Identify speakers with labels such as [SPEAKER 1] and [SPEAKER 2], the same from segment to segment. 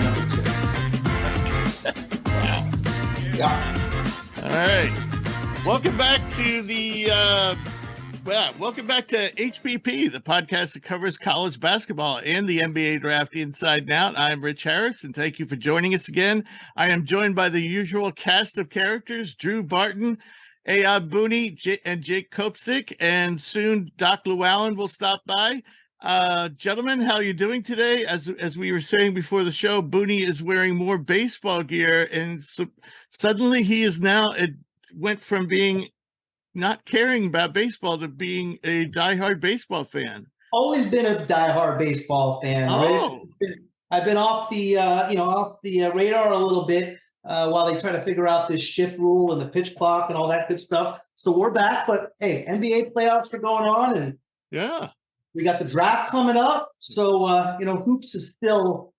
[SPEAKER 1] number 2.
[SPEAKER 2] Wow.
[SPEAKER 1] Yeah.
[SPEAKER 2] All right. Welcome back to welcome back to HPP, the podcast that covers college basketball and the NBA draft inside and out. I'm Rich Harris, and thank you for joining us again. I am joined by the usual cast of characters, Drew Barton, Ayab Booney, and Jake Kopsick, and soon Doc Llewellyn will stop by. Gentlemen, how are you doing today? As we were saying before the show, Booney is wearing more baseball gear, and so suddenly he is now, it went from being not caring about baseball to being a diehard baseball fan.
[SPEAKER 1] Always been a diehard baseball fan.
[SPEAKER 2] Oh.
[SPEAKER 1] I've been off the radar a little bit while they try to figure out this shift rule and the pitch clock and all that good stuff. So we're back, but hey, NBA playoffs are going on, and
[SPEAKER 2] yeah,
[SPEAKER 1] we got the draft coming up. So hoops is still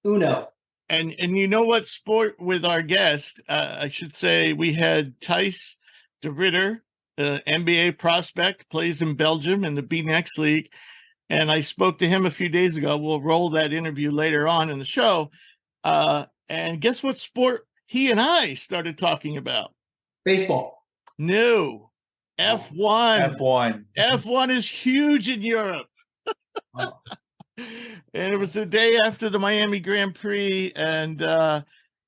[SPEAKER 1] uno.
[SPEAKER 2] And you know what sport with our guest? I should say we had Thijs De Ridder, NBA prospect, plays in Belgium in the BNXT League. And I spoke to him a few days ago. We'll roll that interview later on in the show. And guess what sport he and I started talking about?
[SPEAKER 1] Baseball.
[SPEAKER 2] No. F1.
[SPEAKER 3] F1
[SPEAKER 2] is huge in Europe.
[SPEAKER 1] Oh.
[SPEAKER 2] And it was the day after the Miami Grand Prix. And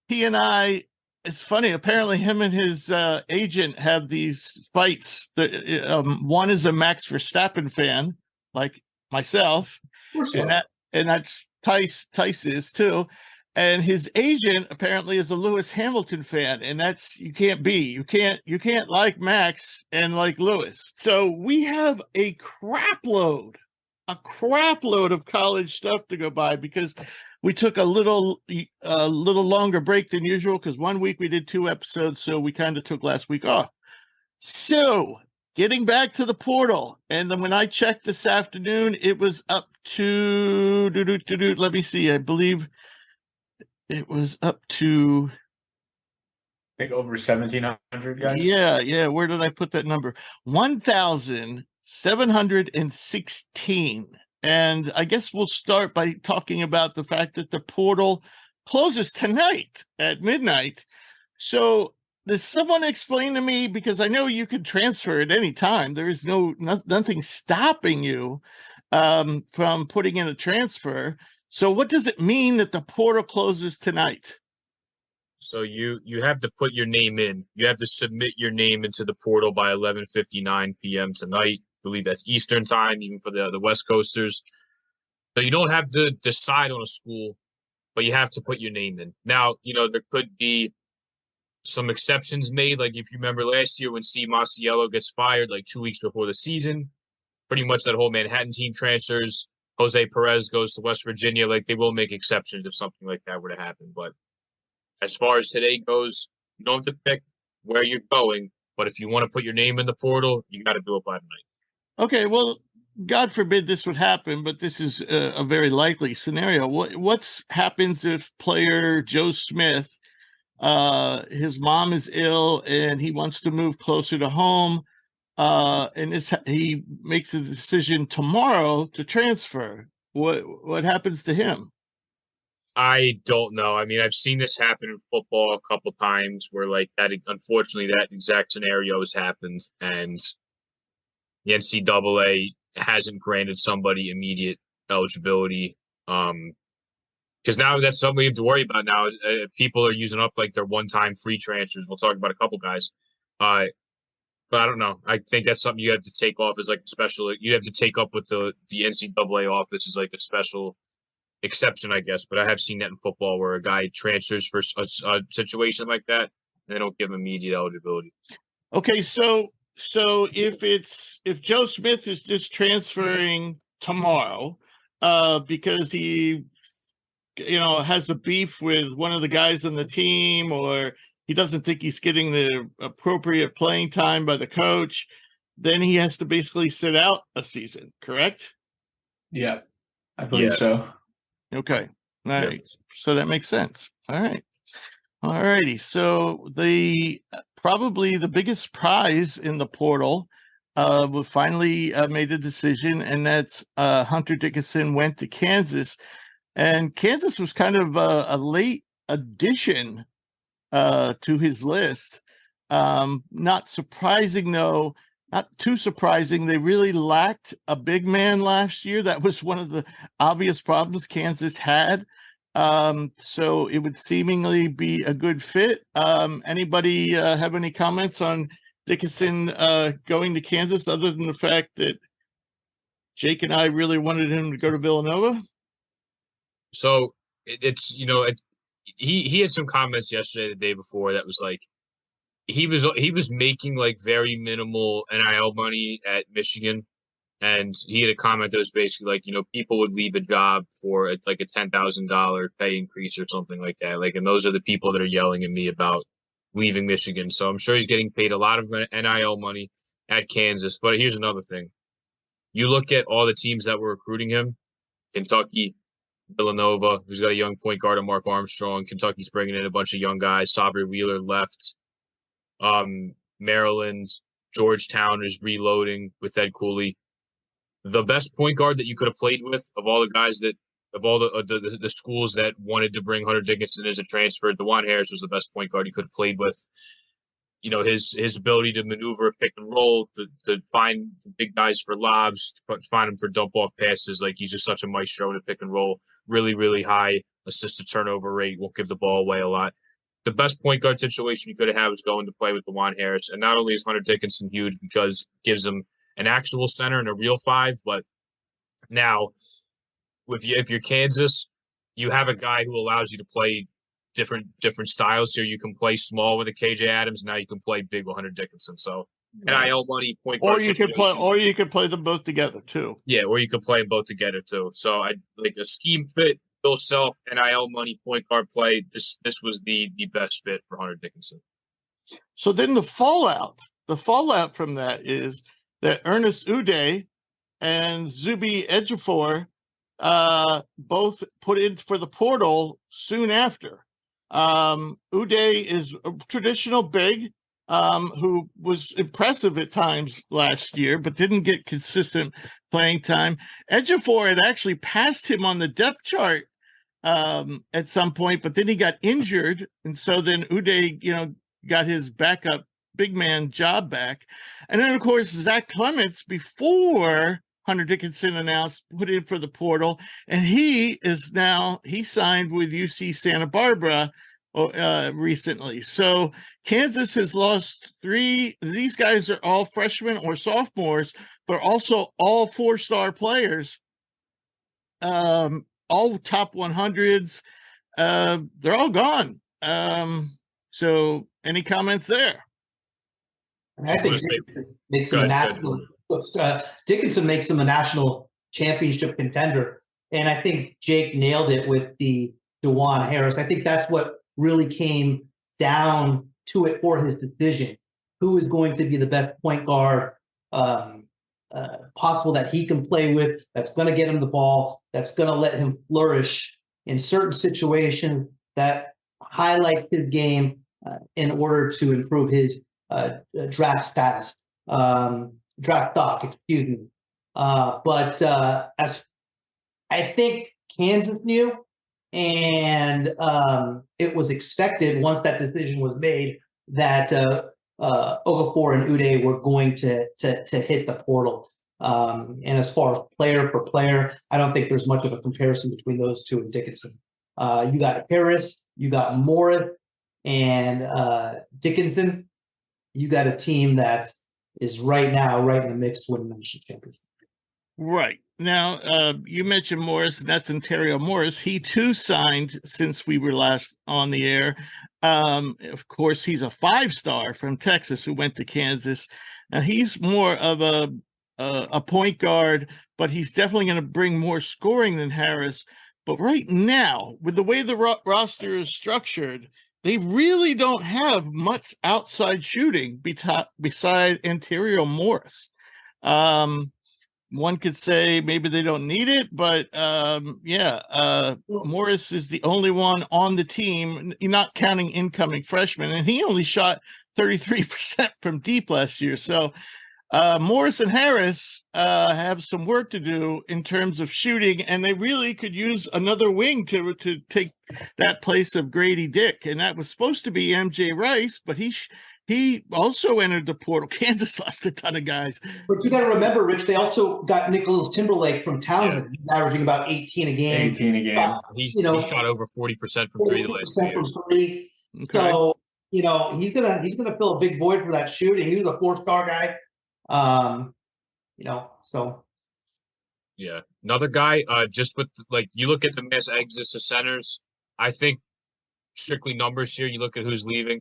[SPEAKER 2] he and I, it's funny, apparently him and his agent have these fights. One is a Max Verstappen fan, like myself,
[SPEAKER 1] Sure.
[SPEAKER 2] and that's Thijs is too. And his agent apparently is a Lewis Hamilton fan, and that's you can't like Max and like Lewis. So we have a crap load of college stuff to go by, because we took a little longer break than usual, because 1 week we did 2 episodes, so we kind of took last week off. So getting back to the portal, and then when I checked this afternoon, it was up to let me see, I believe it was up to,
[SPEAKER 3] I think over 1,700 guys.
[SPEAKER 2] Yeah. Where did I put that number? 1,716. And I guess we'll start by talking about the fact that the portal closes tonight at midnight. So does someone explain to me, because I know you could transfer at any time. There is nothing stopping you from putting in a transfer. So what does it mean that the portal closes tonight?
[SPEAKER 4] So you have to put your name in. You have to submit your name into the portal by 11:59 p.m. tonight. I believe that's Eastern time, even for the West Coasters. So you don't have to decide on a school, but you have to put your name in. Now, there could be some exceptions made. Like if you remember last year when Steve Masiello gets fired like 2 weeks before the season, pretty much that whole Manhattan team transfers. Jose Perez goes to West Virginia. Like they will make exceptions if something like that were to happen. But as far as today goes, you don't have to pick where you're going. But if you want to put your name in the portal, you got to do it by tonight. Okay, well, God forbid this would happen, but this is a very likely scenario. What happens if player Joe Smith, his mom is ill and he wants to move closer to home, and he makes a decision tomorrow to transfer? What happens to him? I don't know. I mean, I've seen this happen in football a couple times where, like, that, unfortunately, that exact scenario has happened, and the NCAA hasn't granted somebody immediate eligibility. Because now that's something we have to worry about now. People are using up, like, their one-time free transfers. We'll talk about a couple guys. But I don't know. I think that's something you have to take off as, like, a special. You have to take up with the NCAA office as, like, a special exception, I guess. But I have seen that in football where a guy transfers for a situation like that, and they don't give him immediate eligibility. Okay, so if Joe Smith is just transferring tomorrow because he has a beef with one of the guys on the team, or he doesn't think he's getting the appropriate playing time by the coach, then he has to basically sit out a season, correct?
[SPEAKER 3] Yeah, I believe so.
[SPEAKER 2] Okay. All right. So that makes sense. All right. All righty. So probably the biggest prize in the portal we finally made a decision, and that's Hunter Dickinson went to Kansas. And Kansas was kind of a late addition to his list. Not surprising, though. Not too surprising. They really lacked a big man last year. That was one of the obvious problems Kansas had. So it would seemingly be a good fit. Anybody have any comments on Dickinson going to Kansas other than the fact that Jake and I really wanted him to go to Villanova?
[SPEAKER 4] So it's he had some comments yesterday, the day before, that was like he was making like very minimal NIL money at Michigan, and he had a comment that was basically like, people would leave a job for like a $10,000 pay increase or something like that. Like, and those are the people that are yelling at me about leaving Michigan. So I'm sure he's getting paid a lot of NIL money at Kansas. But here's another thing: you look at all the teams that were recruiting him: Kentucky, Villanova, who's got a young point guard, Mark Armstrong. Kentucky's bringing in a bunch of young guys. Sabri Wheeler left. Maryland, Georgetown is reloading with Ed Cooley. The best point guard that you could have played with of all the guys of all the schools that wanted to bring Hunter Dickinson as a transfer, DeJuan Harris was the best point guard you could have played with. His ability to maneuver a pick and roll, to find the big guys for lobs, to find them for dump off passes. Like, he's just such a maestro in a pick and roll. Really, really high assist to turnover rate. Won't give the ball away a lot. The best point guard situation you could have had was going to play with DeJuan Harris. And not only is Hunter Dickinson huge because it gives him an actual center and a real five, but now if you're Kansas, you have a guy who allows you to play different styles here. You can play small with a KJ Adams. Now you can play big with Hunter Dickinson. So NIL money, point guard situation.
[SPEAKER 2] Or you could play them both together too.
[SPEAKER 4] Yeah, or you could play them both together too. So I like a scheme fit, Bill Self, NIL money, point guard play. This was the best fit for Hunter Dickinson.
[SPEAKER 2] So then the fallout from that is that Ernest Uday and Zubi Ejiofor both put in for the portal soon after. Uday is a traditional big who was impressive at times last year, but didn't get consistent playing time. Ejiofor had actually passed him on the depth chart at some point, but then he got injured, and so then Uday, got his backup big man job back. And then, of course, Zach Clements, before Hunter Dickinson announced, put in for the portal, and he signed with UC Santa Barbara recently. So Kansas has lost 3. These guys are all freshmen or sophomores. They're also all 4-star players, all top 100s. They're all gone. So any comments there?
[SPEAKER 1] I think Dickinson makes him a national championship contender. And I think Jake nailed it with the DeJuan Harris. I think that's what really came down to it for his decision. Who is going to be the best point guard possible that he can play with, that's going to get him the ball, that's going to let him flourish in certain situations that highlight his game in order to improve his draft status, draft stock, excuse me. But as I think Kansas knew, and it was expected once that decision was made that Okafor and Uday were going to hit the portal. And as far as player for player, I don't think there's much of a comparison between those two and Dickinson. You got Harris, you got Morris, and Dickinson. You got a team that is right now right in the mix to win the national championship.
[SPEAKER 2] Right. Now, you mentioned Morris, and that's Ontario Morris. He, too, signed since we were last on the air. Of course, he's a 5-star from Texas who went to Kansas. Now, he's more of a point guard, but he's definitely going to bring more scoring than Harris. But right now, with the way the roster is structured, they really don't have much outside shooting beside Ontario Morris. One could say maybe they don't need it, but Morris is the only one on the team, not counting incoming freshmen, and he only shot 33% from deep last year. So Morris and Harris have some work to do in terms of shooting, and they really could use another wing to take that place of Grady Dick, and that was supposed to be MJ Rice, but he also entered the portal. Kansas lost a ton of guys.
[SPEAKER 1] But you got to remember, Rich, they also got Nicholas Timberlake from Townsend. He's averaging about 18 a game.
[SPEAKER 3] 18 a game.
[SPEAKER 4] He
[SPEAKER 1] You know,
[SPEAKER 4] shot over 40% from three the last 2
[SPEAKER 1] from
[SPEAKER 4] years.
[SPEAKER 1] three.
[SPEAKER 2] Okay.
[SPEAKER 1] So, you know, he's gonna fill a big void for that shooting. He was a 4-star guy. You know, so
[SPEAKER 4] Yeah. Another guy, just with like you look at the mass exits to centers, I think strictly numbers here, you look at who's leaving.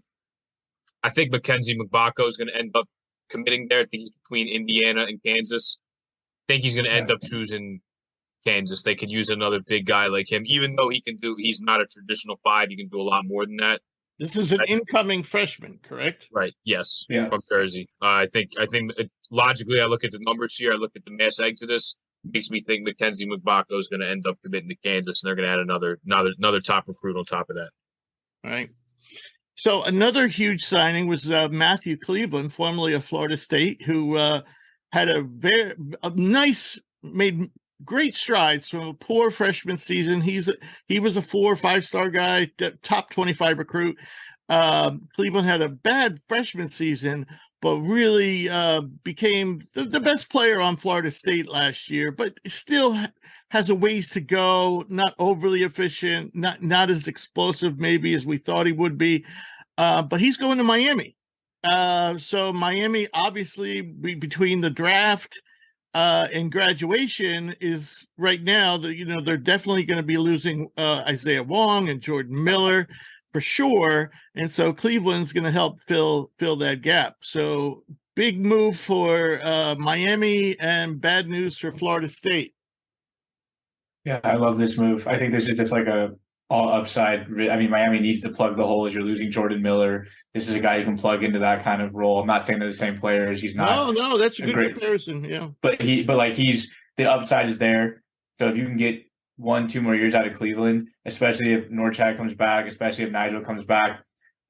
[SPEAKER 4] I think Mackenzie Mgbako is going to end up committing there. I think he's between Indiana and Kansas. I think he's going to end up choosing Kansas. They could use another big guy like him, even though he's not a traditional 5. He can do a lot more than that.
[SPEAKER 2] This is an incoming freshman, correct?
[SPEAKER 4] Right. Yes.
[SPEAKER 3] Yeah.
[SPEAKER 4] From Jersey. I think logically, I look at the numbers here. I look at the mass exodus. Makes me think Mackenzie Mgbako is going to end up committing to Kansas, and they're going to add another top recruit on top of that.
[SPEAKER 2] All right. So another huge signing was Matthew Cleveland, formerly of Florida State, who had made great strides from a poor freshman season. He was a 4 or 5-star guy, top 25 recruit. Cleveland had a bad freshman season, but really became the best player on Florida State last year, but still has a ways to go, not overly efficient, not as explosive maybe as we thought he would be, but he's going to Miami. So Miami, obviously, between the draft and graduation is right now, they're definitely going to be losing Isaiah Wong and Jordan Miller for sure. And so Cleveland's going to help fill that gap. So big move for Miami and bad news for Florida State.
[SPEAKER 3] Yeah, I love this move. I think this is just like a all upside. I mean, Miami needs to plug the hole as you're losing Jordan Miller. This is a guy you can plug into that kind of role. I'm not saying they're the same players. He's not.
[SPEAKER 2] No, that's a good comparison. Yeah.
[SPEAKER 3] But the upside is there. So if you can get 1-2 more years out of Cleveland, especially if Norchad comes back, especially if Nigel comes back,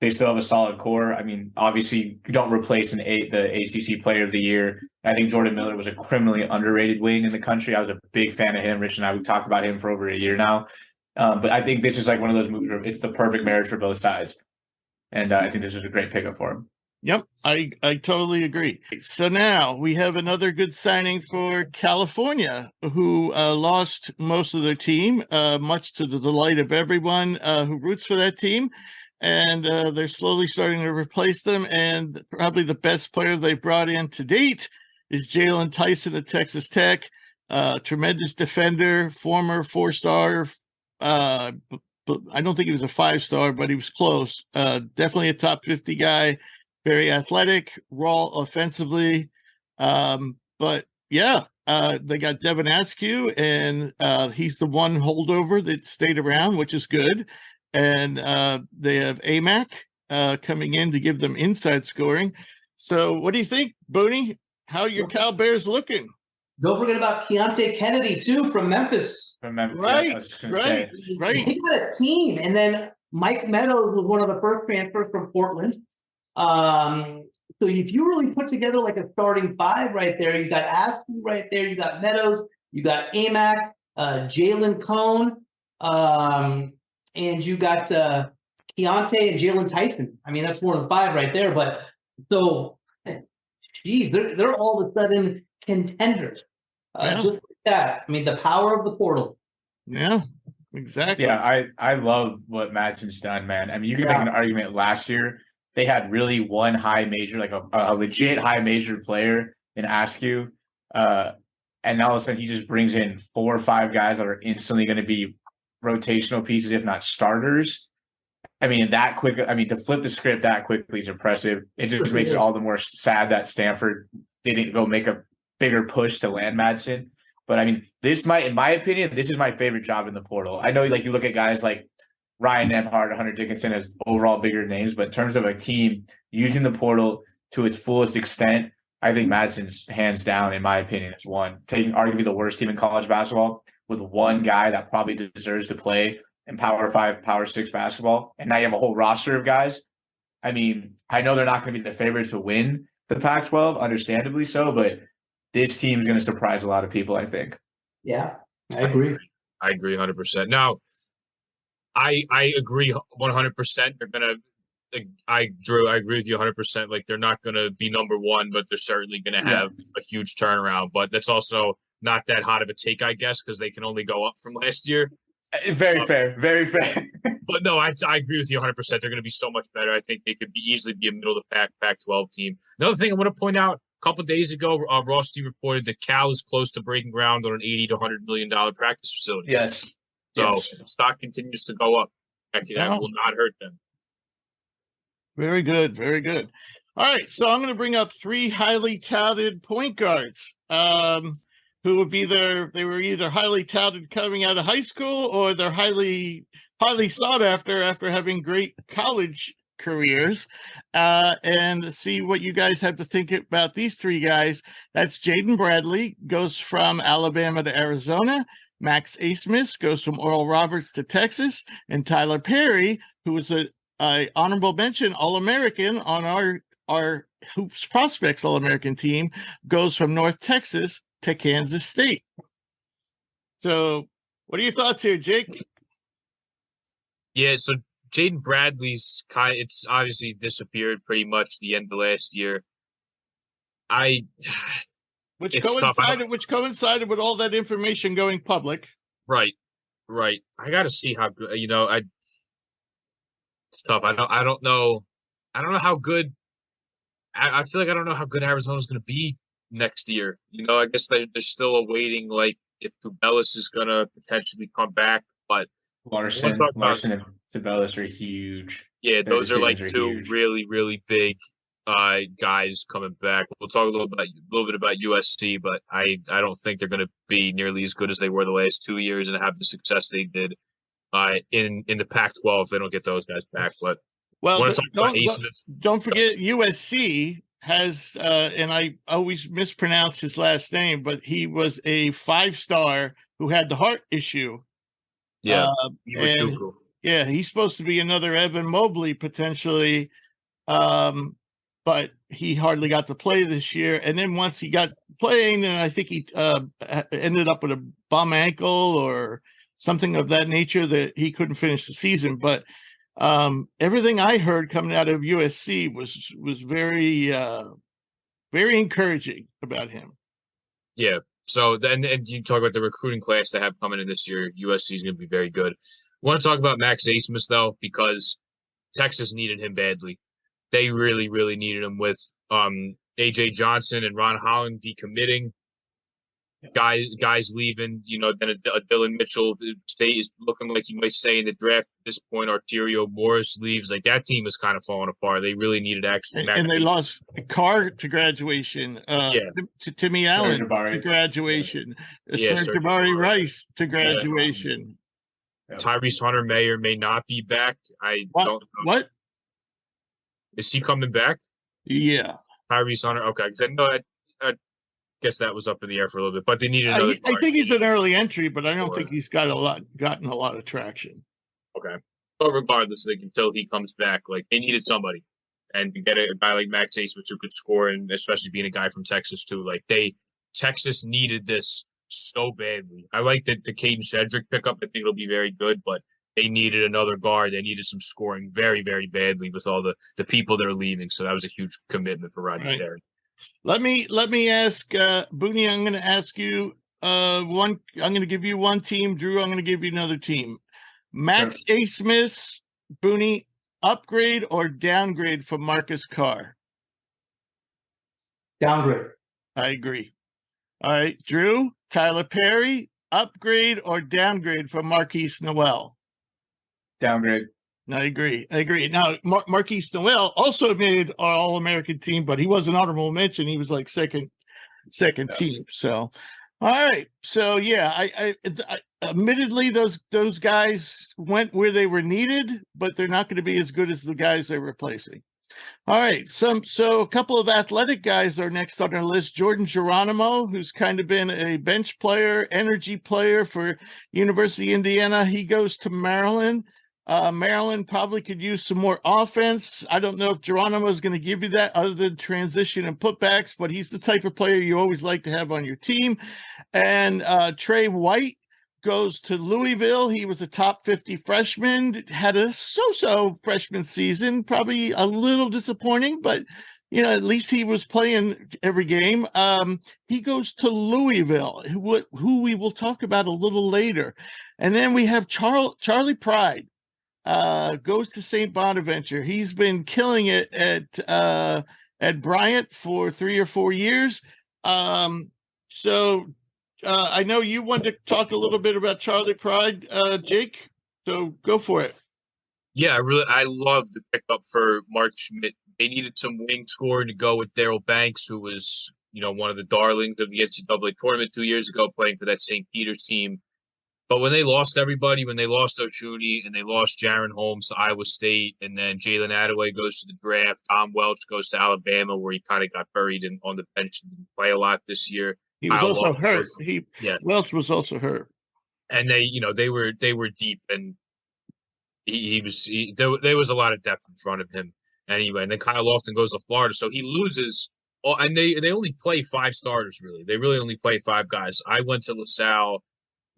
[SPEAKER 3] they still have a solid core. I mean, obviously, you don't replace the ACC Player of the Year. I think Jordan Miller was a criminally underrated wing in the country. I was a big fan of him. Rich and I, we've talked about him for over a year now. But I think this is like one of those moves where it's the perfect marriage for both sides. And I think this is a great pickup for him.
[SPEAKER 2] Yep, I totally agree. So now we have another good signing for California, who lost most of their team, much to the delight of everyone who roots for that team. And they're slowly starting to replace them. And probably the best player they've brought in to date is Jalen Tyson at Texas Tech, tremendous defender, former 4-star. But I don't think he was a 5-star, but he was close. Definitely a top 50 guy, very athletic, raw offensively. But yeah, they got Devin Askew, and he's the one holdover that stayed around, which is good. And they have AMAC coming in to give them inside scoring. So what do you think, Booney? How are your Cal Bears looking?
[SPEAKER 1] Don't forget about Keontae Kennedy, too, from Memphis.
[SPEAKER 2] Right.
[SPEAKER 1] He got a team. And then Mike Meadows was one of the first transfers from Portland. So if you really put together like a starting 5 right there, you got Askew right there, you got Meadows, you got AMAC, Jalen Cone, and you got Keontae and Jalen Tyson. I mean, that's more than 5 right there. But so, geez, they're all of a sudden contenders. Just like that. I mean, the power of the portal.
[SPEAKER 2] Yeah, exactly.
[SPEAKER 3] Yeah, I love what Madsen's done, man. I mean, you can make an argument last year. They had really one high major, like a legit high major player in Askew. And all of a sudden he just brings in 4 or 5 guys that are instantly going to be rotational pieces, if not starters. I mean, to flip the script that quickly is impressive. It just makes it all the more sad that Stanford didn't go make a bigger push to land Madsen. But I mean, in my opinion, this is my favorite job in the portal. I know, like, you look at guys like Ryan Nemhard, Hunter Dickinson as overall bigger names, but in terms of a team using the portal to its fullest extent, I think Madsen's hands down, in my opinion, is one. Taking arguably the worst team in college basketball with one guy that probably deserves to play in Power 5, Power 6 basketball, and now you have a whole roster of guys. I mean, I know they're not going to be the favorites to win, the Pac-12, understandably so, but this team is going to surprise a lot of people, I think.
[SPEAKER 1] Yeah, I agree.
[SPEAKER 4] I agree 100%. Now, I agree 100%. They're gonna. I agree with you 100%. Like they're not gonna be number one, but they're certainly gonna have a huge turnaround. But that's also not that hot of a take, I guess, because they can only go up from last year.
[SPEAKER 3] Very fair. Very fair.
[SPEAKER 4] But no, I agree with you 100%. They're going to be so much better. I think they could easily be a middle of the pack Pac-12 team. Another thing I want to point out, a couple of days ago, Ross reported that Cal is close to breaking ground on an $80 to $100 million practice facility.
[SPEAKER 3] Yes.
[SPEAKER 4] So stock continues to go up. Actually, that will not hurt them.
[SPEAKER 2] Very good. Very good. All right. So I'm going to bring up 3 highly touted point guards. Who would be they were either highly touted coming out of high school or they're highly sought after having great college careers. And see what you guys have to think about these 3 guys. That's Jaden Bradley, goes from Alabama to Arizona. Max Asmus goes from Oral Roberts to Texas. And Tyler Perry, who was a honorable mention All-American on our Hoops Prospects All-American team, goes from North Texas to Kansas State. So what are your thoughts here, Jake?
[SPEAKER 4] Yeah, so Jaden Bradley's it's obviously disappeared pretty much the end of last year.
[SPEAKER 2] Which coincided with all that information going public.
[SPEAKER 4] Right. I got to see how good, it's tough. I don't know how good. I feel like I don't know how good Arizona's going to be next year. I guess they're still awaiting like if Tubelis is going to potentially come back, but
[SPEAKER 3] Larson and Tubelis are huge.
[SPEAKER 4] Yeah, those are like 2 really, really big guys coming back. We'll talk a little bit about USC, but I don't think they're going to be nearly as good as they were the last 2 years and have the success they did in the Pac-12 if they don't get those guys back. But
[SPEAKER 2] don't forget USC has, and I always mispronounce his last name, but he was a 5-star who had the heart issue.
[SPEAKER 4] Yeah.
[SPEAKER 2] He's supposed to be another Evan Mobley potentially, but he hardly got to play this year. And then once he got playing, and I think he ended up with a bum ankle or something of that nature that he couldn't finish the season. But everything I heard coming out of USC was very, very encouraging about him.
[SPEAKER 4] Yeah. So then, and you talk about the recruiting class they have coming in this year. USC is going to be very good. I want to talk about Max Asmus though, because Texas needed him badly. They really, really needed him with AJ Johnson and Ron Holland decommitting. Guys leaving, then a Dylan Mitchell is looking like he might stay in the draft at this point. Arterio Morris leaves. Like that team is kind of falling apart. They really needed actually.
[SPEAKER 2] And they lost Carr to graduation. To Timmy Allen to graduation. Serge Jabari Rice to graduation.
[SPEAKER 4] Yeah. Tyrese Hunter may or may not be back. I don't know.
[SPEAKER 2] What?
[SPEAKER 4] Is he coming back?
[SPEAKER 2] Yeah.
[SPEAKER 4] Tyrese Hunter. Okay. Because I know I guess that was up in the air for a little bit, but they needed another.
[SPEAKER 2] I think he's an early entry, but I don't think he's gotten a lot of traction.
[SPEAKER 4] Okay. But regardless, until he comes back, like they needed somebody. And to get a guy like Max Asmus who could score, and especially being a guy from Texas too, like Texas needed this so badly. I like the Caden Shedrick pickup. I think it'll be very good, but they needed another guard. They needed some scoring very, very badly with all the people that are leaving. So that was a huge commitment for Rodney Terry.
[SPEAKER 2] Let me ask Booney. I'm going to ask you one. I'm going to give you one team. Drew, I'm going to give you another team. Max Asmus, Booney, upgrade or downgrade for Marcus Carr?
[SPEAKER 1] Downgrade.
[SPEAKER 2] I agree. All right, Drew, Tyler Perry, upgrade or downgrade for Marquise Noel?
[SPEAKER 3] Downgrade.
[SPEAKER 2] I agree. Now, Marquise Noel also made our All-American team, but he was an honorable mention. He was like second team. So, all right. So, yeah, I admittedly, those guys went where they were needed, but they're not going to be as good as the guys they're replacing. All right. So a couple of athletic guys are next on our list. Jordan Geronimo, who's kind of been a bench player, energy player for University of Indiana. He goes to Maryland. Maryland probably could use some more offense. I don't know if Geronimo is going to give you that other than transition and putbacks, but he's the type of player you always like to have on your team. And Trey White goes to Louisville. He was a top 50 freshman, had a so-so freshman season, probably a little disappointing, but at least he was playing every game. He goes to Louisville, who we will talk about a little later. And then we have Charlie Pride. Goes to St. Bonaventure. He's been killing it at Bryant for 3 or 4 years. So I know you wanted to talk a little bit about Charlie Pride, Jake. So go for it.
[SPEAKER 4] Yeah, I love the pickup for Mark Schmidt. They needed some wing scoring to go with Daryl Banks, who was one of the darlings of the NCAA tournament 2 years ago, playing for that St. Peter's team. But when they lost everybody, when they lost Oshuni and they lost Jaron Holmes to Iowa State, and then Jalen Attaway goes to the draft, Tom Welch goes to Alabama, where he kind of got buried on the bench and didn't play a lot this year.
[SPEAKER 2] He was also hurt. Welch was also hurt.
[SPEAKER 4] And they were deep, and there was a lot of depth in front of him anyway. And then Kyle Lofton goes to Florida, so he loses. And they only play 5 starters, really. They really only play 5 guys. I went to LaSalle.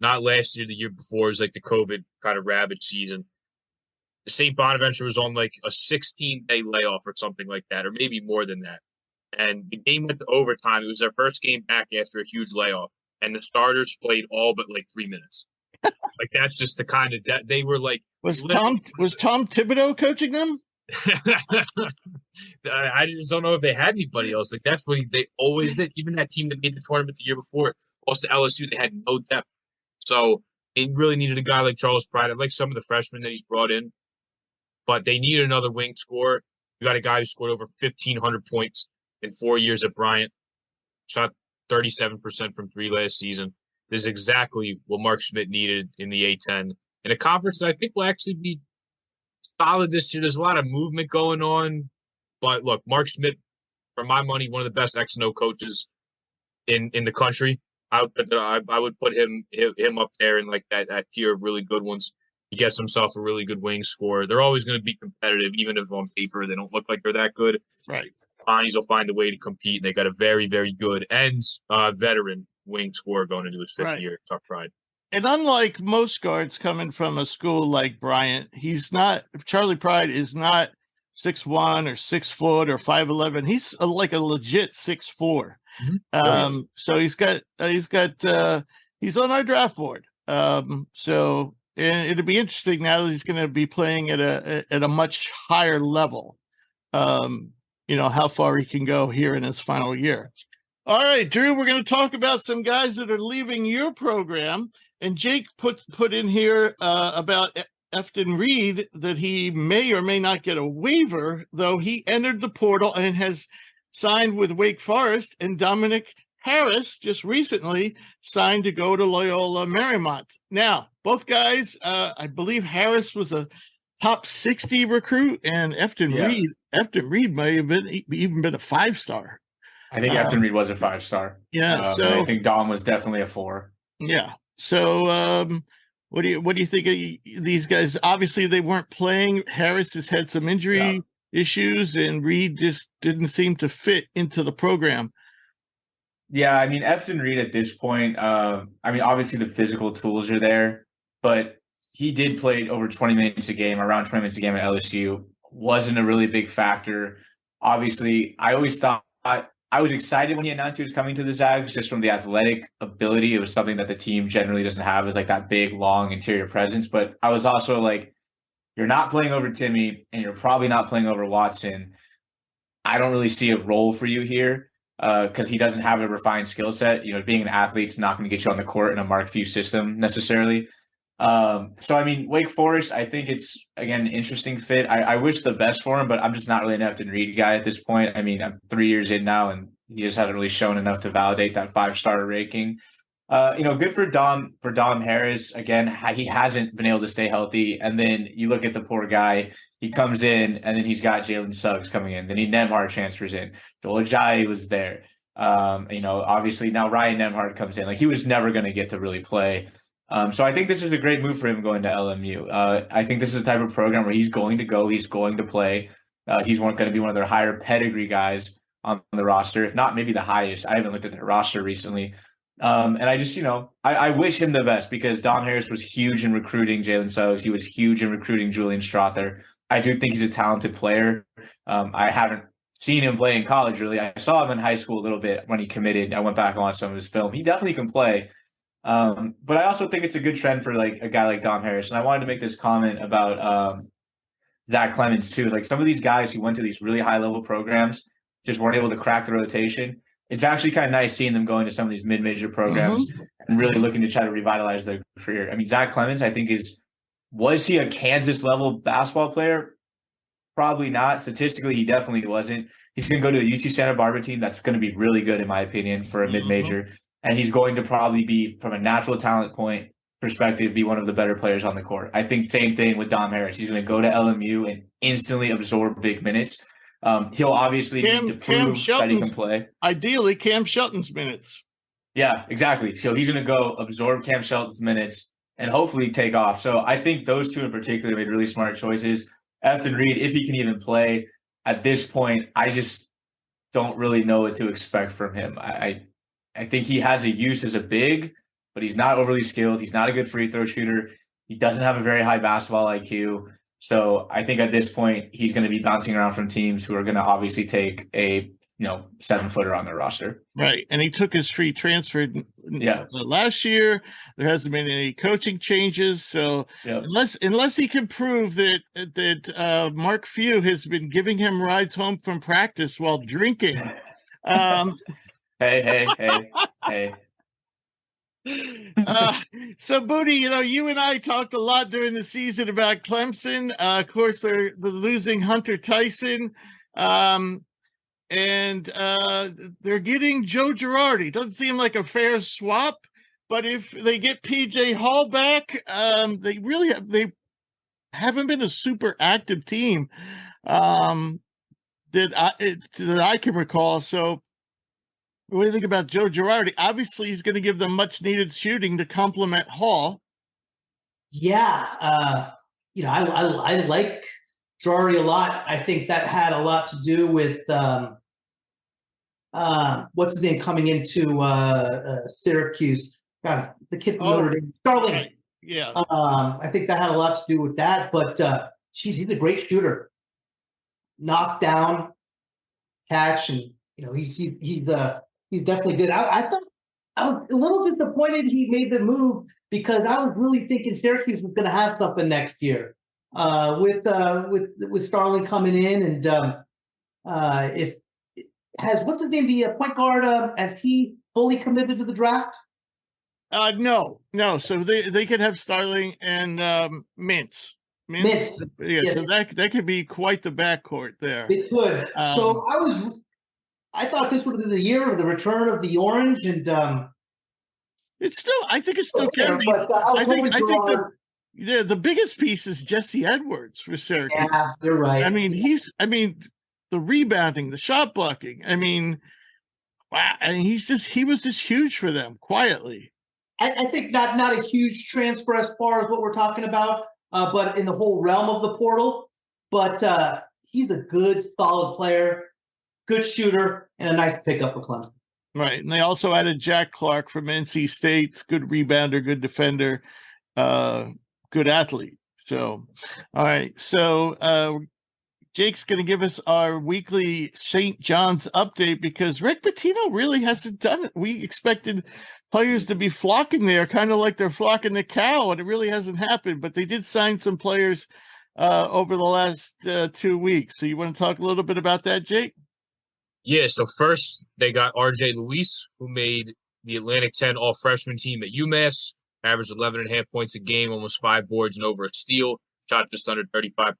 [SPEAKER 4] Not last year, the year before. It was like the COVID kind of ravaged season. St. Bonaventure was on like a 16-day layoff or something like that, or maybe more than that. And the game went to overtime. It was their first game back after a huge layoff. And the starters played all but like 3 minutes. Like, that's just the kind of they were like.
[SPEAKER 2] Was Tom Thibodeau coaching them?
[SPEAKER 4] I just don't know if they had anybody else. Like, that's what they always did. Even that team that made the tournament the year before, lost to LSU, they had no depth. So they really needed a guy like Charles Pride. I like some of the freshmen that he's brought in, but they need another wing scorer. You got a guy who scored over 1,500 points in 4 years at Bryant, shot 37% from 3 last season. This is exactly what Mark Schmidt needed in the A-10. In a conference that I think will actually be solid this year. There's a lot of movement going on, but look, Mark Schmidt, for my money, one of the best X&O coaches in the country. I would put him up there in like that tier of really good ones. He gets himself a really good wing scorer. They're always going to be competitive, even if on paper they don't look like they're that good.
[SPEAKER 2] Right.
[SPEAKER 4] Bonnies will find a way to compete. They got a very, very good and veteran wing scorer going into his 5th year. Chuck Pride.
[SPEAKER 2] And unlike most guards coming from a school like Bryant, Charlie Pride is not 6'1" or 6 foot or 5'11". He's like a legit 6'4". Mm-hmm. So he's on our draft board. So and it'll be interesting now that he's going to be playing at a much higher level. How far he can go here in his final year. All right, Drew, we're going to talk about some guys that are leaving your program. And Jake put in here about Efton Reed that he may or may not get a waiver, though he entered the portal and has signed with Wake Forest, and Dominic Harris just recently signed to go to Loyola Marymount. Now, both guys, I believe Harris was a top 60 recruit, and Efton Reed may have even been a 5-star.
[SPEAKER 3] I think Efton Reed was a 5-star.
[SPEAKER 2] Yeah, so
[SPEAKER 3] I think Dom was definitely a 4.
[SPEAKER 2] Yeah. So, what do you think of these guys? Obviously, they weren't playing. Harris has had some injury issues, and Reed just didn't seem to fit into the program.
[SPEAKER 3] Yeah, I mean, Efton Reed at this point, obviously the physical tools are there, but he did play over 20 minutes a game, around 20 minutes a game at LSU. Wasn't a really big factor. Obviously, I always thought I was excited when he announced he was coming to the Zags, just from the athletic ability. It was something that the team generally doesn't have, is like that big, long interior presence. But I was also like, you're not playing over Timmy, and you're probably not playing over Watson. I don't really see a role for you here because he doesn't have a refined skill set. Being an athlete's not going to get you on the court in a Mark Few system necessarily. Wake Forest, I think it's, again, an interesting fit. I wish the best for him, but I'm just not really an Efton Reed guy at this point. I mean, I'm 3 years in now, and he just hasn't really shown enough to validate that 5-star ranking. Good for Dom Harris. Again, he hasn't been able to stay healthy. And then you look at the poor guy. He comes in, and then he's got Jalen Suggs coming in. Then Nemhard transfers in. Joel Ajayi was there. Obviously now Ryan Nemhard comes in. Like, he was never going to get to really play. So I think this is a great move for him going to LMU. I think this is the type of program where he's going to go, he's going to play. He's going to be one of their higher pedigree guys on the roster, if not maybe the highest. I haven't looked at their roster recently. And I just, I wish him the best because Dom Harris was huge in recruiting Jalen Suggs. He was huge in recruiting Julian Strother. I do think he's a talented player. I haven't seen him play in college, really. I saw him in high school a little bit when he committed. I went back and watched some of his film. He definitely can play. But I also think it's a good trend for like a guy like Dom Harris. And I wanted to make this comment about Zach Clemens too. Like some of these guys who went to these really high level programs just weren't able to crack the rotation. It's actually kind of nice seeing them going to some of these mid-major programs and really looking to try to revitalize their career. I mean, Zach Clemens, I think was he a Kansas level basketball player? Probably not. Statistically, he definitely wasn't. He's going to go to a UC Santa Barbara team that's going to be really good, in my opinion, for a mid-major. And he's going to probably be, from a natural talent point perspective, be one of the better players on the court. I think same thing with Dom Harris. He's going to go to LMU and instantly absorb big minutes. He'll obviously need to prove that he can play.
[SPEAKER 2] Ideally, Cam Shelton's minutes.
[SPEAKER 3] Yeah, exactly. So he's going to go absorb Cam Shelton's minutes and hopefully take off. So I think those two in particular made really smart choices. Efton Reed, if he can even play at this point, I just don't really know what to expect from him. I think he has a use as a big, but he's not overly skilled. He's not a good free throw shooter. He doesn't have a very high basketball IQ. So I think at this point, he's going to be bouncing around from teams who are going to obviously take a 7-footer on their roster.
[SPEAKER 2] Right. And he took his free transfer last year. There hasn't been any coaching changes. So unless he can prove that Mark Few has been giving him rides home from practice while drinking.
[SPEAKER 3] Hey.
[SPEAKER 2] So Booty, you and I talked a lot during the season about Clemson. Of course, they're losing Hunter Tyson. And they're getting Joe Girardi. Doesn't seem like a fair swap, but if they get PJ Hall back, they haven't been a super active team that I can recall. So what do you think about Joe Girardi? Obviously, he's going to give them much needed shooting to complement Hall.
[SPEAKER 1] Yeah, I like Girardi a lot. I think that had a lot to do with what's his name coming into Syracuse. God, the kid from Notre Dame, Starling.
[SPEAKER 2] Right. Yeah.
[SPEAKER 1] I think that had a lot to do with that. But he's a great shooter. Knock down, catch, and he's definitely good. I thought I was a little disappointed he made the move because I was really thinking Syracuse was going to have something next year. With Starling coming in and what's his name, the point guard, has he fully committed to the draft?
[SPEAKER 2] No. So they could have Starling and Mintz.
[SPEAKER 1] Mintz.
[SPEAKER 2] Yeah, yes. So that could be quite the backcourt there.
[SPEAKER 1] It could. So I thought this would be the year of the return of the orange, and
[SPEAKER 2] I think it's still can be.
[SPEAKER 1] But I think
[SPEAKER 2] the biggest piece is Jesse Edwards for Syracuse.
[SPEAKER 1] Yeah, you're right.
[SPEAKER 2] I mean, the rebounding, the shot blocking. I mean, wow. And he was just huge for them quietly.
[SPEAKER 1] I think not a huge transfer as far as what we're talking about, but in the whole realm of the portal. But he's a good, solid player, good shooter, and a nice pickup for Clemson.
[SPEAKER 2] Right, and they also added Jack Clark from NC State, good rebounder, good defender, good athlete. So, all right. So Jake's going to give us our weekly St. John's update because Rick Pitino really hasn't done it. We expected players to be flocking there, kind of like they're flocking the cow, and it really hasn't happened. But they did sign some players over the last 2 weeks. So you want to talk a little bit about that, Jake?
[SPEAKER 4] Yeah, so first they got R.J. Luis, who made the Atlantic 10 all-freshman team at UMass, averaged 11.5 points a game, almost 5 boards and over a steal, shot just under 35%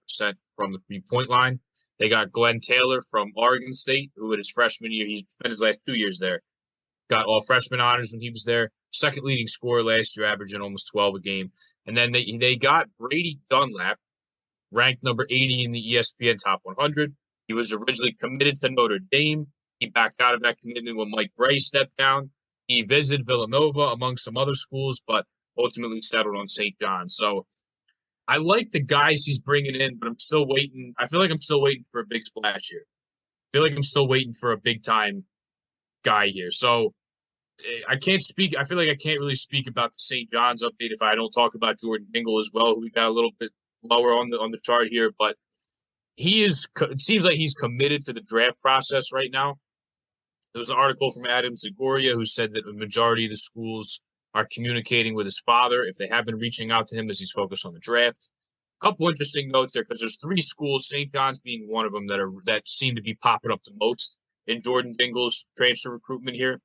[SPEAKER 4] from the three-point line. They got Glenn Taylor from Oregon State, who in his freshman year, he's spent his last 2 years there, got all-freshman honors when he was there, second leading scorer last year, averaging almost 12 a game. And then they got Brady Dunlap, ranked number 80 in the ESPN Top 100. He was originally committed to Notre Dame. He backed out of that commitment when Mike Bray stepped down. He visited Villanova, among some other schools, but ultimately settled on St. John's. So I like the guys he's bringing in, but I'm still waiting. I feel like I'm still waiting for a big splash here. I feel like I'm still waiting for a big-time guy here. So I can't speak. I feel like I can't really speak about the St. John's update if I don't talk about Jordan Dingle as well, who we got a little bit lower on the chart here. But it seems like he's committed to the draft process right now. There was an article from Adam Zagoria who said that the majority of the schools are communicating with his father if they have been reaching out to him as he's focused on the draft. A couple interesting notes there because there's 3 schools, St. John's being one of them, that seem to be popping up the most in Jordan Dingle's transfer recruitment here.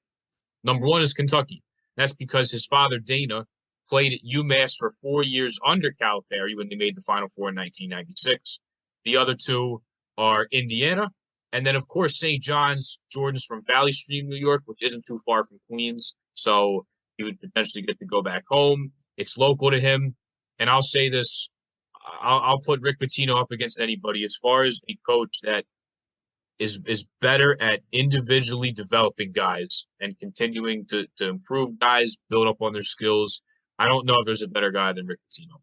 [SPEAKER 4] Number 1 is Kentucky. That's because his father, Dana, played at UMass for 4 years under Calipari when they made the Final Four in 1996. The other 2 are Indiana. And then, of course, St. John's. Jordan's from Valley Stream, New York, which isn't too far from Queens. So he would potentially get to go back home. It's local to him. And I'll say this. I'll put Rick Pitino up against anybody as far as a coach that is better at individually developing guys and continuing to improve guys, build up on their skills. I don't know if there's a better guy than Rick Pitino.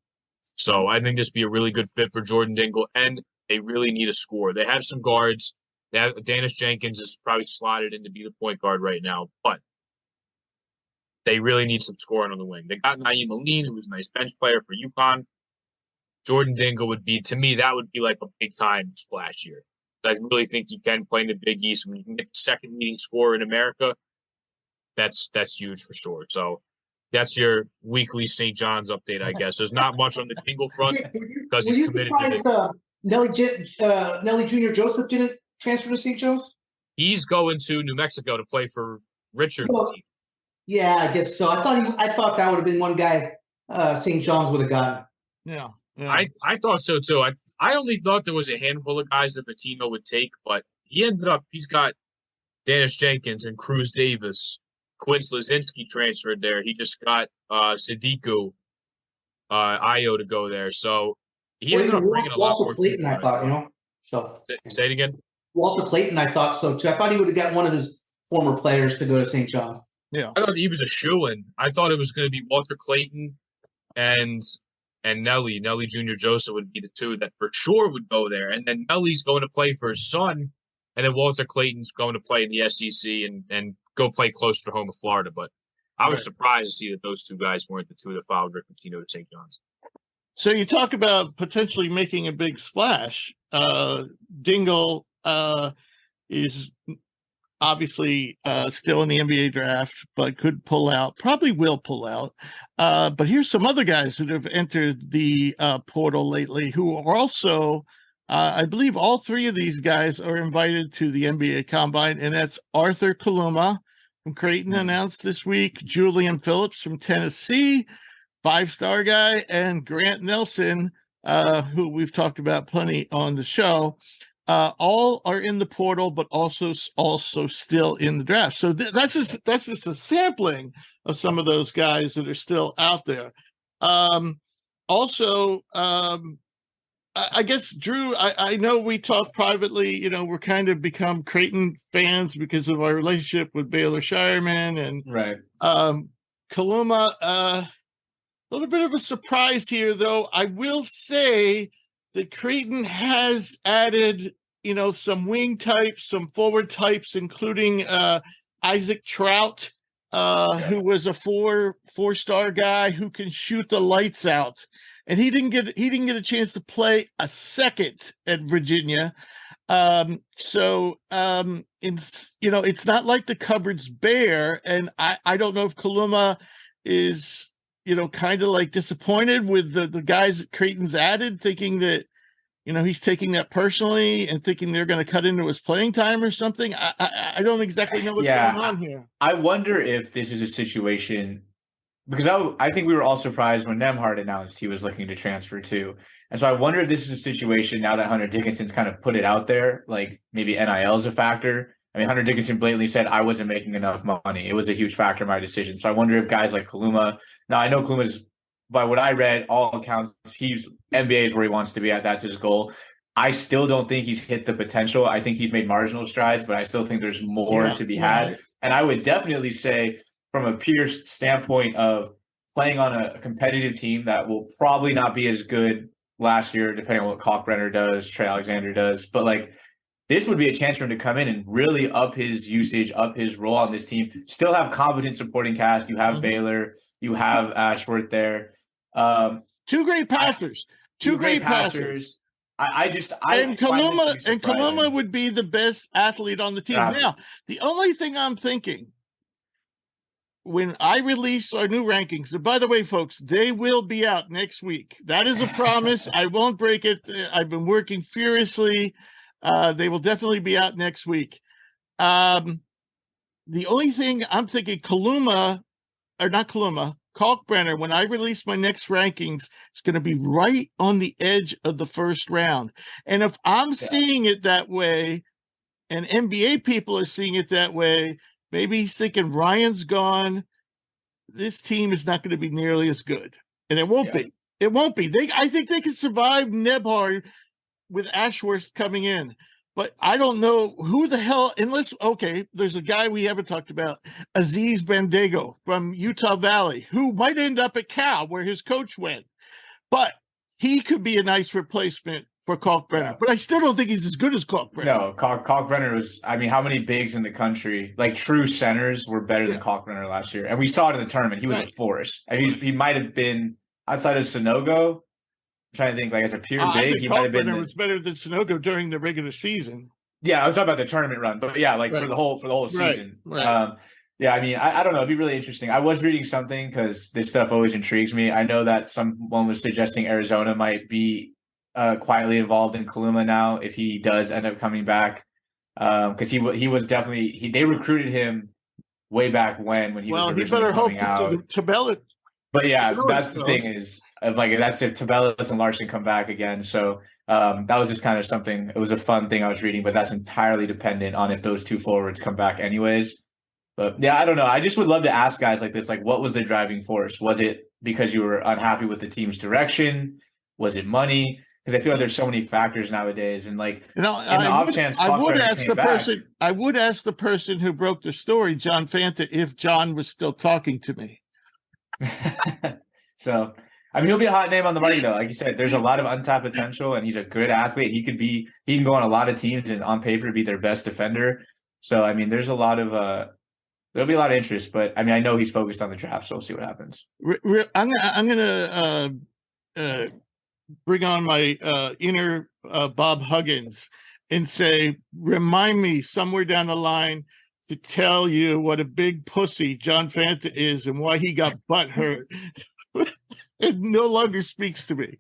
[SPEAKER 4] So I think this would be a really good fit for Jordan Dingle, and they really need a scorer. They have some guards. Danis Jenkins is probably slotted in to be the point guard right now, but they really need some scoring on the wing. They got Naeem Aline, who was a nice bench player for UConn. Jordan Dingle would be, to me, that would be like a big-time splash here. I really think you can play in the Big East. When you can get the second leading scorer in America, that's huge for sure. So that's your weekly St. John's update, I guess. There's not much on the Dingle front because he's committed to it.
[SPEAKER 1] Nelly Jr. Joseph didn't transfer to St. Joe's?
[SPEAKER 4] He's going to New Mexico to play for Richard's team.
[SPEAKER 1] Yeah, I guess so. I thought that would have been one guy St. John's would have gotten.
[SPEAKER 2] Yeah.
[SPEAKER 4] I thought so too. I only thought there was a handful of guys that Pitino would take, but he's got Danis Jenkins and Cruz Davis. Quince Lazinski transferred there. He just got Sadiku Ayo to go there. So he ended up bringing a lot more
[SPEAKER 1] Clayton, I thought, So
[SPEAKER 4] say it again.
[SPEAKER 1] Walter Clayton, I thought so too. I thought he would have got one of his former players to go to St. John's.
[SPEAKER 2] Yeah.
[SPEAKER 4] I thought he was a shoo-in. I thought it was going to be Walter Clayton and Nelly Jr. Joseph would be the 2 that for sure would go there. And then Nelly's going to play for his son, and then Walter Clayton's going to play in the SEC and go play close to home of Florida. But I was surprised to see that those 2 guys weren't the 2 that followed Rick Pitino to St. John's.
[SPEAKER 2] So you talk about potentially making a big splash. Dingle is obviously still in the NBA draft, but could pull out, probably will pull out. But here's some other guys that have entered the portal lately who are also, I believe all 3 of these guys are invited to the NBA Combine, and that's Arthur Kaluma from Creighton announced this week, Julian Phillips from Tennessee, 5-star guy, and Grant Nelson, who we've talked about plenty on the show. All are in the portal, but also still in the draft. So that's just a sampling of some of those guys that are still out there. I guess, Drew, I know we talk privately, we're kind of become Creighton fans because of our relationship with Baylor Shireman and
[SPEAKER 3] right.
[SPEAKER 2] Kaluma. A little bit of a surprise here, though. I will say that Creighton has added, some wing types, some forward types, including Isaac Trout, who was a four-star guy who can shoot the lights out. And he didn't get a chance to play a second at Virginia. It's not like the cupboard's bare. And I don't know if Kaluma is, kind of like disappointed with the guys that Creighton's added, thinking that, he's taking that personally and thinking they're going to cut into his playing time or something. I don't exactly know what's going on here.
[SPEAKER 3] I wonder if this is a situation, because I think we were all surprised when Nembhard announced he was looking to transfer too. And so I wonder if this is a situation now that Hunter Dickinson's kind of put it out there, like maybe NIL is a factor. I mean, Hunter Dickinson blatantly said, I wasn't making enough money. It was a huge factor in my decision. So I wonder if guys like Kaluma, now I know Kaluma's, by what I read, all accounts, NBA is where he wants to be at. That's his goal. I still don't think he's hit the potential. I think he's made marginal strides, but I still think there's more to be had. And I would definitely say from a pure standpoint of playing on a competitive team that will probably not be as good last year, depending on what Kalkbrenner does, Trey Alexander does. But like, this would be a chance for him to come in and really up his usage, up his role on this team. Still have competent supporting cast. You have Baylor, you have Ashworth there.
[SPEAKER 2] Two great passers. Two great passers.
[SPEAKER 3] And
[SPEAKER 2] Kaluma would be the best athlete on the team. Now, the only thing I'm thinking, when I release our new rankings, and by the way, folks, they will be out next week. That is a promise. I won't break it. I've been working furiously. They will definitely be out next week. The only thing I'm thinking, Kalkbrenner, when I release my next rankings, it's going to be right on the edge of the first round. And if I'm seeing it that way, and NBA people are seeing it that way, maybe he's thinking Ryan's gone, this team is not going to be nearly as good. And it won't be. It won't be. I think they can survive Nebhard with Ashworth coming in. But I don't know who the hell, unless, there's a guy we haven't talked about, Aziz Bandego from Utah Valley, who might end up at Cal, where his coach went. But he could be a nice replacement for Kalkbrenner. But I still don't think he's as good as Kalkbrenner.
[SPEAKER 3] No, Kalkbrenner was, how many bigs in the country, like true centers, were better than Kalkbrenner last year? And we saw it in the tournament. He was a force. He might have been, outside of Sonogo, I'm trying to think, like, as a pure big, he might have been.
[SPEAKER 2] Was better than Sonogo during the regular season.
[SPEAKER 3] Yeah, I was talking about the tournament run, but for the whole season.
[SPEAKER 2] Right.
[SPEAKER 3] I don't know. It'd be really interesting. I was reading something because this stuff always intrigues me. I know that someone was suggesting Arizona might be quietly involved in Kaluma now if he does end up coming back, because he was definitely they recruited him way back when he was originally coming out.
[SPEAKER 2] Tabella.
[SPEAKER 3] But that's the thing is, that's if Tabellis and Larson come back again. So that was just kind of something. It was a fun thing I was reading, but that's entirely dependent on if those two forwards come back anyways. But I don't know. I just would love to ask guys like this, like, what was the driving force? Was it because you were unhappy with the team's direction? Was it money? Because I feel like there's so many factors nowadays, and in the off chance, I would ask
[SPEAKER 2] the person who broke the story, John Fanta, if John was still talking to me.
[SPEAKER 3] So, he'll be a hot name on the market though. Like you said, there's a lot of untapped potential, and he's a good athlete. He can go on a lot of teams and on paper be their best defender. So, there's a lot of there'll be a lot of interest. But I know he's focused on the draft, so we'll see what happens.
[SPEAKER 2] I'm gonna bring on my inner Bob Huggins and say, remind me somewhere down the line to tell you what a big pussy John Fanta is and why he got butthurt. It no longer speaks to me.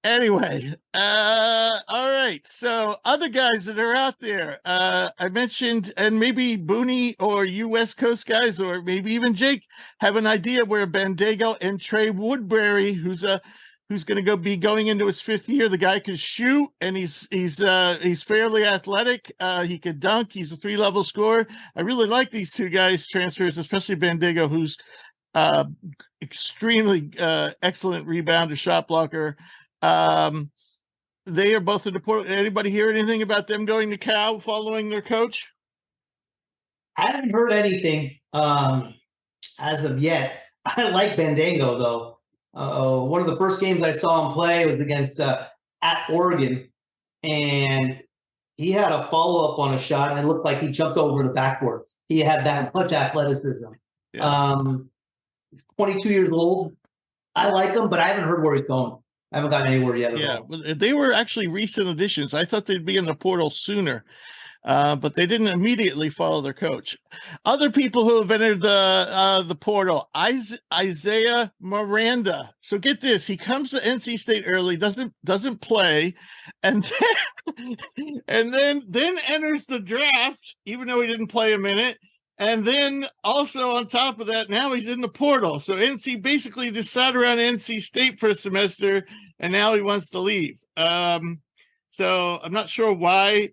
[SPEAKER 2] Anyway, all right. So other guys that are out there, I mentioned, and maybe Booney or you West Coast guys, or maybe even Jake, have an idea where Bandego and Trey Woodbury, who's going to be going into his fifth year. The guy can shoot, and he's fairly athletic. He can dunk. He's a 3-level scorer. I really like these two guys transfers, especially Bandego, who's extremely excellent rebounder, shot blocker. They are both in the portal. Anybody hear anything about them going to Cal following their coach?
[SPEAKER 1] I haven't heard anything as of yet. I like Bandego though. One of the first games I saw him play was against at Oregon, and he had a follow-up on a shot, and it looked like he jumped over the backboard. He had that much athleticism. Yeah. 22 years old. I like him, but I haven't heard where he's going. I haven't gotten anywhere yet.
[SPEAKER 2] Yeah, they were actually recent additions. I thought they'd be in the portal sooner. But they didn't immediately follow their coach. Other people who have entered the portal, Isaiah Miranda. So get this, he comes to NC State early, doesn't play, and then enters the draft, even though he didn't play a minute. And then also on top of that, now he's in the portal. So NC basically just sat around NC State for a semester, and now he wants to leave. So I'm not sure why.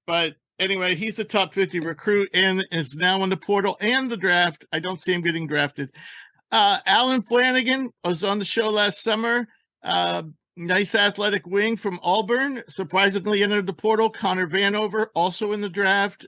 [SPEAKER 2] But anyway, he's a top 50 recruit and is now in the portal and the draft. I don't see him getting drafted. Alan Flanagan was on the show last summer. Nice athletic wing from Auburn. Surprisingly entered the portal. Connor Vanover also in the draft.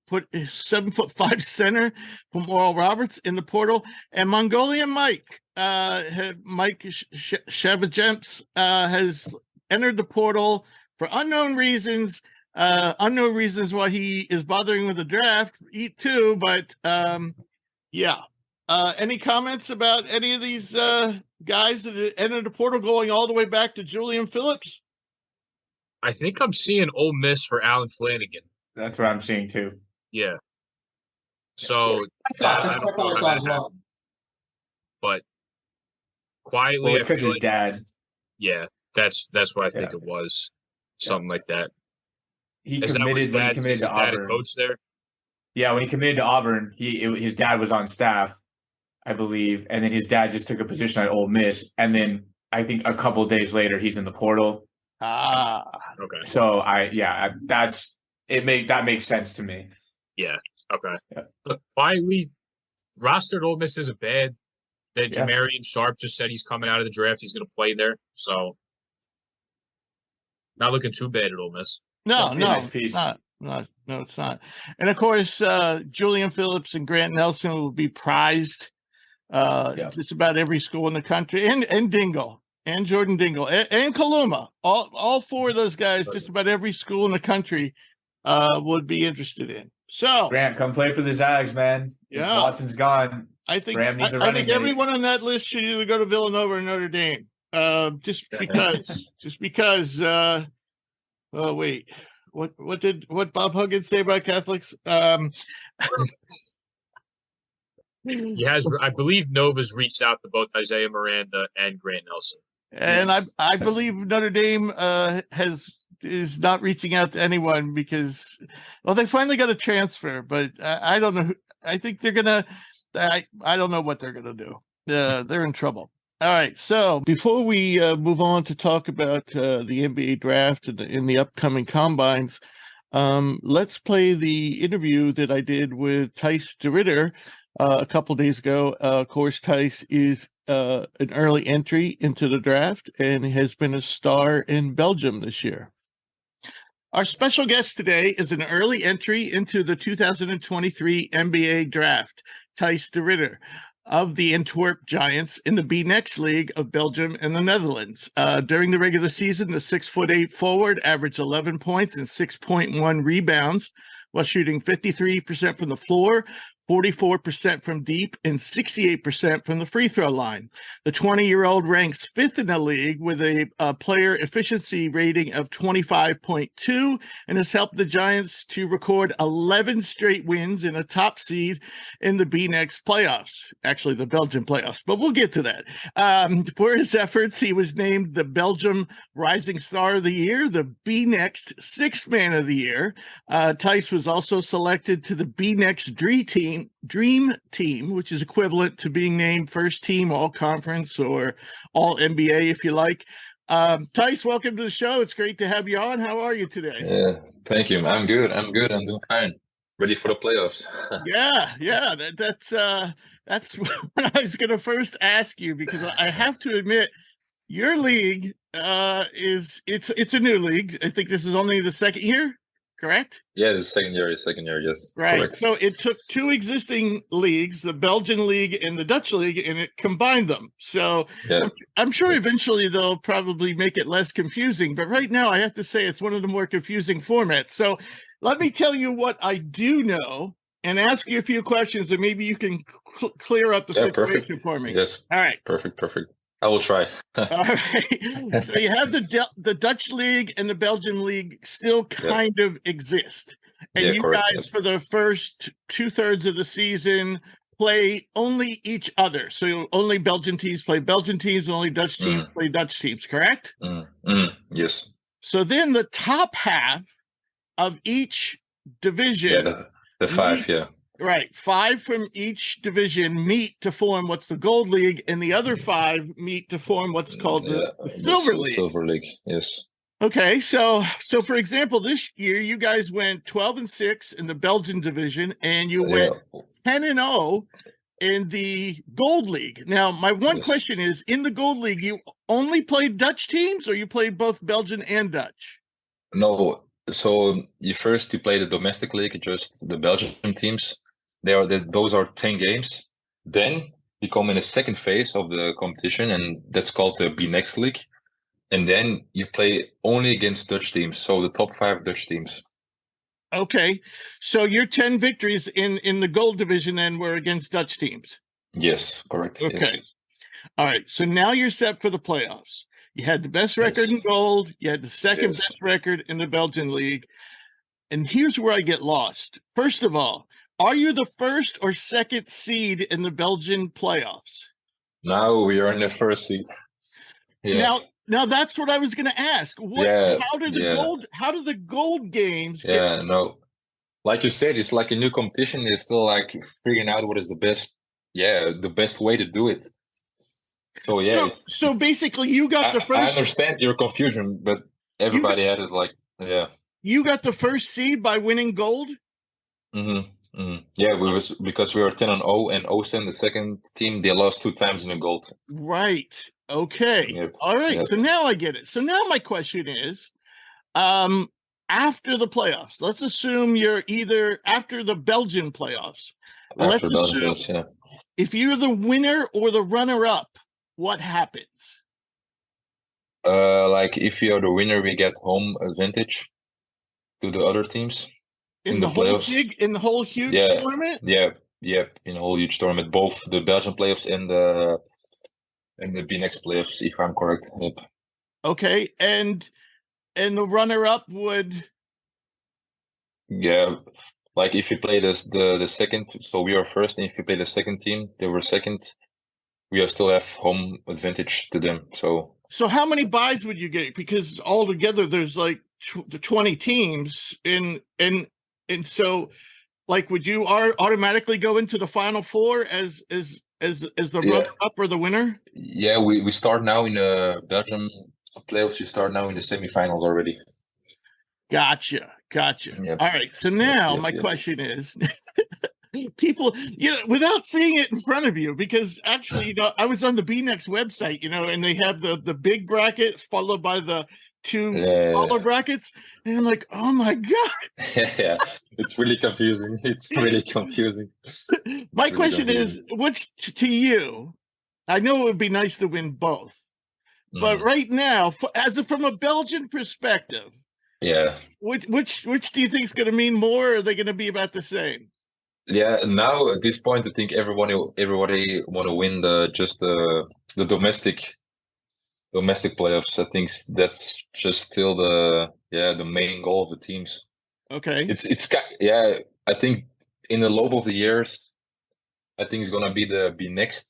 [SPEAKER 2] put his 7'5" center from Oral Roberts in the portal, and Mongolian Mike Shavajemps has entered the portal for unknown reasons. Unknown reasons why he is bothering with the draft. Eat too, but yeah. Any comments about any of these guys that entered the portal, going all the way back to Julian Phillips?
[SPEAKER 4] I think I'm seeing Ole Miss for Alan Flanagan.
[SPEAKER 3] That's what I'm seeing too.
[SPEAKER 4] Yeah. So
[SPEAKER 1] That's what I saw as well.
[SPEAKER 4] But quietly,
[SPEAKER 3] Well, it's because his dad.
[SPEAKER 4] Yeah, that's what I think it was. Something like that.
[SPEAKER 3] He committed when he committed to Auburn.
[SPEAKER 4] Coach there.
[SPEAKER 3] Yeah, when he committed to Auburn, his dad was on staff, I believe, and then his dad just took a position at Ole Miss, and then I think a couple of days later he's in the portal.
[SPEAKER 4] Okay.
[SPEAKER 3] So that makes sense to me.
[SPEAKER 4] Yeah. Okay. Yeah. Look, quietly, rostered Ole Miss isn't bad. That Jamarian Sharp just said he's coming out of the draft. He's going to play there. So not looking too bad at Ole Miss.
[SPEAKER 2] No, it's not. No, it's not. And of course, Julian Phillips and Grant Nelson will be prized. Just about every school in the country, and Dingle, and Jordan Dingle, and Kaluma. All four of those guys, just about every school in the country would be interested in. So
[SPEAKER 3] Grant, come play for the Zags, man.
[SPEAKER 2] Yeah,
[SPEAKER 3] Watson's gone.
[SPEAKER 2] I think everyone on that list should either go to Villanova or Notre Dame. Just because. Oh wait, what did Bob Huggins say about Catholics?
[SPEAKER 4] He has, I believe, Nova's reached out to both Isaiah Miranda and Grant Nelson,
[SPEAKER 2] and I believe Notre Dame is not reaching out to anyone because, well, they finally got a transfer, but I don't know. I think they're gonna. I don't know what they're gonna do. They're in trouble. All right. So before we move on to talk about the NBA draft and in the upcoming combines, let's play the interview that I did with Thijs De Ridder a couple days ago. Of course, Thijs is an early entry into the draft and has been a star in Belgium this year. Our special guest today is an early entry into the 2023 NBA draft, Thijs De Ridder of the Antwerp Giants in the BNXT League of Belgium and the Netherlands. During the regular season, the 6'8" forward averaged 11 points and 6.1 rebounds while shooting 53% from the floor, 44% from deep, and 68% from the free throw line. The 20-year-old ranks 5th in the league with a player efficiency rating of 25.2 and has helped the Giants to record 11 straight wins and a top seed in the BNXT playoffs, actually the Belgian playoffs, but we'll get to that. For his efforts, he was named the Belgium Rising Star of the Year, the BNXT Sixth Man of the Year. Thijs was also selected to the BNXT Dream Team, which is equivalent to being named first team all conference or all NBA, if you like. Thijs, welcome to the show. It's great to have you on. How are you today?
[SPEAKER 5] Yeah, thank you. I'm good. I'm doing fine. Ready for the playoffs.
[SPEAKER 2] Yeah. That's what I was going to first ask you, because I have to admit, your league it's a new league. I think this is only the second year. Correct?
[SPEAKER 5] Yeah, the second year, yes.
[SPEAKER 2] Right.
[SPEAKER 5] Correct.
[SPEAKER 2] So it took two existing leagues, the Belgian League and the Dutch League, and it combined them. So yeah. I'm sure eventually they'll probably make it less confusing. But right now, I have to say it's one of the more confusing formats. So let me tell you what I do know and ask you a few questions, and maybe you can clear up the situation for me.
[SPEAKER 5] Yes.
[SPEAKER 2] All right.
[SPEAKER 5] Perfect. I will try.
[SPEAKER 2] All right. So you have the Dutch League and the Belgian League still kind of exist. And you guys, for the first 2/3 of the season, play only each other. So only Belgian teams play Belgian teams, only Dutch teams play Dutch teams, correct?
[SPEAKER 5] Yes.
[SPEAKER 2] So then the top half of each division.
[SPEAKER 5] Yeah, the five,
[SPEAKER 2] Right. 5 from each division meet to form what's the Gold League, and the other 5 meet to form what's called the Silver League.
[SPEAKER 5] Silver League, yes.
[SPEAKER 2] Okay, so for example, this year you guys went 12-6 in the Belgian division, and you went 10-0 in the Gold League. Now, my one question is, in the Gold League, you only played Dutch teams, or you played both Belgian and Dutch?
[SPEAKER 5] No, So you play the domestic league, just the Belgium teams. Those are 10 games. Then you come in the second phase of the competition, and that's called the BNXT League. And then you play only against Dutch teams, so the top 5 Dutch teams.
[SPEAKER 2] Okay, so your 10 victories in the gold division then were against Dutch teams.
[SPEAKER 5] Yes, correct.
[SPEAKER 2] Okay.
[SPEAKER 5] Yes.
[SPEAKER 2] All right. So now you're set for the playoffs. You had the best record in gold. You had the second
[SPEAKER 5] Yes.
[SPEAKER 2] best record in the Belgian league. And here's where I get lost. First of all, are you the first or second seed in the Belgian playoffs?
[SPEAKER 5] Now we are in the first seed. Yeah.
[SPEAKER 2] Now that's what I was going to ask. How do the gold games get?
[SPEAKER 5] Yeah, no. Like you said, it's like a new competition. It's still like figuring out what is the best way to do it. So yeah.
[SPEAKER 2] So basically, you got the first.
[SPEAKER 5] I understand your confusion, but everybody had it like, yeah.
[SPEAKER 2] You got the first seed by winning gold.
[SPEAKER 5] Mm-hmm. Mm-hmm. Yeah, because we were 10-0, and Oosten, the second team, they lost 2 times in the gold.
[SPEAKER 2] Right. Okay.
[SPEAKER 5] Yep.
[SPEAKER 2] All right.
[SPEAKER 5] Yep.
[SPEAKER 2] So now I get it. So now my question is, after the playoffs, let's assume you're either after the Belgian playoffs. Let's assume if you're the winner or the runner-up, what happens?
[SPEAKER 5] Like if you're the winner, we get home advantage to the other teams in the playoffs.
[SPEAKER 2] In the whole huge tournament?
[SPEAKER 5] Yeah, in a whole huge tournament, both the Belgian playoffs and the BNXT playoffs, if I'm correct. Yep.
[SPEAKER 2] Okay, and the runner-up would.
[SPEAKER 5] Yeah, like if you play the second, so we are first, and if you play the second team, they were second. We still have home advantage to them.
[SPEAKER 2] So how many buys would you get? Because altogether there's like 20 teams, and so like would you automatically go into the final 4 as the runner-up or the winner?
[SPEAKER 5] Yeah, we start now in the Belgium playoffs. You start now in the semifinals already.
[SPEAKER 2] Gotcha.
[SPEAKER 5] Yep.
[SPEAKER 2] All right. So now my question is, people, without seeing it in front of you, because actually, I was on the BNXT website, and they have the big brackets followed by the 2 smaller brackets, and I'm like, oh my god.
[SPEAKER 5] Yeah, it's really confusing.
[SPEAKER 2] My question is, which to you? I know it would be nice to win both, but right now, from a Belgian perspective, which do you think is going to mean more? Or are they going to be about the same?
[SPEAKER 5] Yeah, now at this point, I think everybody want to win the domestic playoffs. I think that's just still the main goal of the teams.
[SPEAKER 2] Okay.
[SPEAKER 5] I think in the loop of the years, I think it's gonna be the BNXT.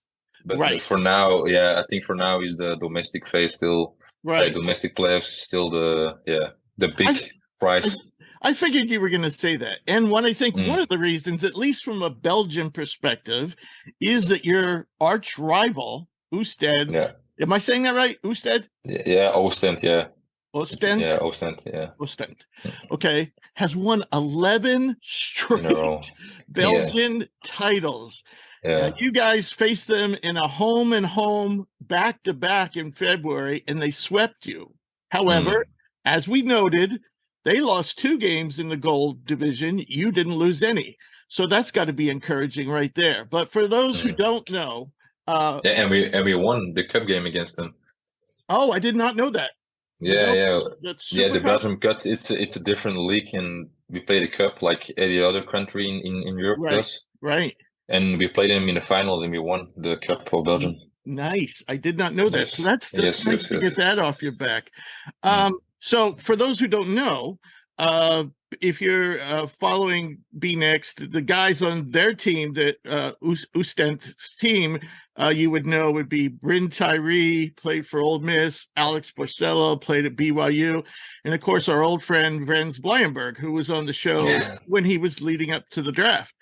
[SPEAKER 5] But for now, I think for now is the domestic phase still. Right. Domestic playoffs still the big prize.
[SPEAKER 2] I figured you were going to say that. And I think one of the reasons, at least from a Belgian perspective, is that your arch rival, Oostend.
[SPEAKER 5] Yeah.
[SPEAKER 2] Am I saying that right? Oostend?
[SPEAKER 5] Yeah, Oostend, yeah.
[SPEAKER 2] Oostend?
[SPEAKER 5] Yeah, Oostend, yeah.
[SPEAKER 2] Oostend. Okay. Has won 11 straight Belgian titles.
[SPEAKER 5] Yeah.
[SPEAKER 2] Now, you guys faced them in a home and home back-to-back in February, and they swept you. However, as we noted, they lost 2 games in the gold division. You didn't lose any. So that's got to be encouraging right there. But for those who don't know...
[SPEAKER 5] and we won the cup game against them.
[SPEAKER 2] Oh, I did not know that.
[SPEAKER 5] The Belgium Cup, it's a different league, and we play the cup like any other country in Europe does.
[SPEAKER 2] Right.
[SPEAKER 5] And we played them in the finals, and we won the cup for Belgium.
[SPEAKER 2] Nice. I did not know that. So that's nice to get that off your back. So for those who don't know, if you're following BNXT, the guys on their team, that Oostend's team, you would know would be Bryn Tyree, played for Ole Miss, Alex Porcello, played at BYU, and of course our old friend Rens Blyenberg, who was on the show when he was leading up to the draft.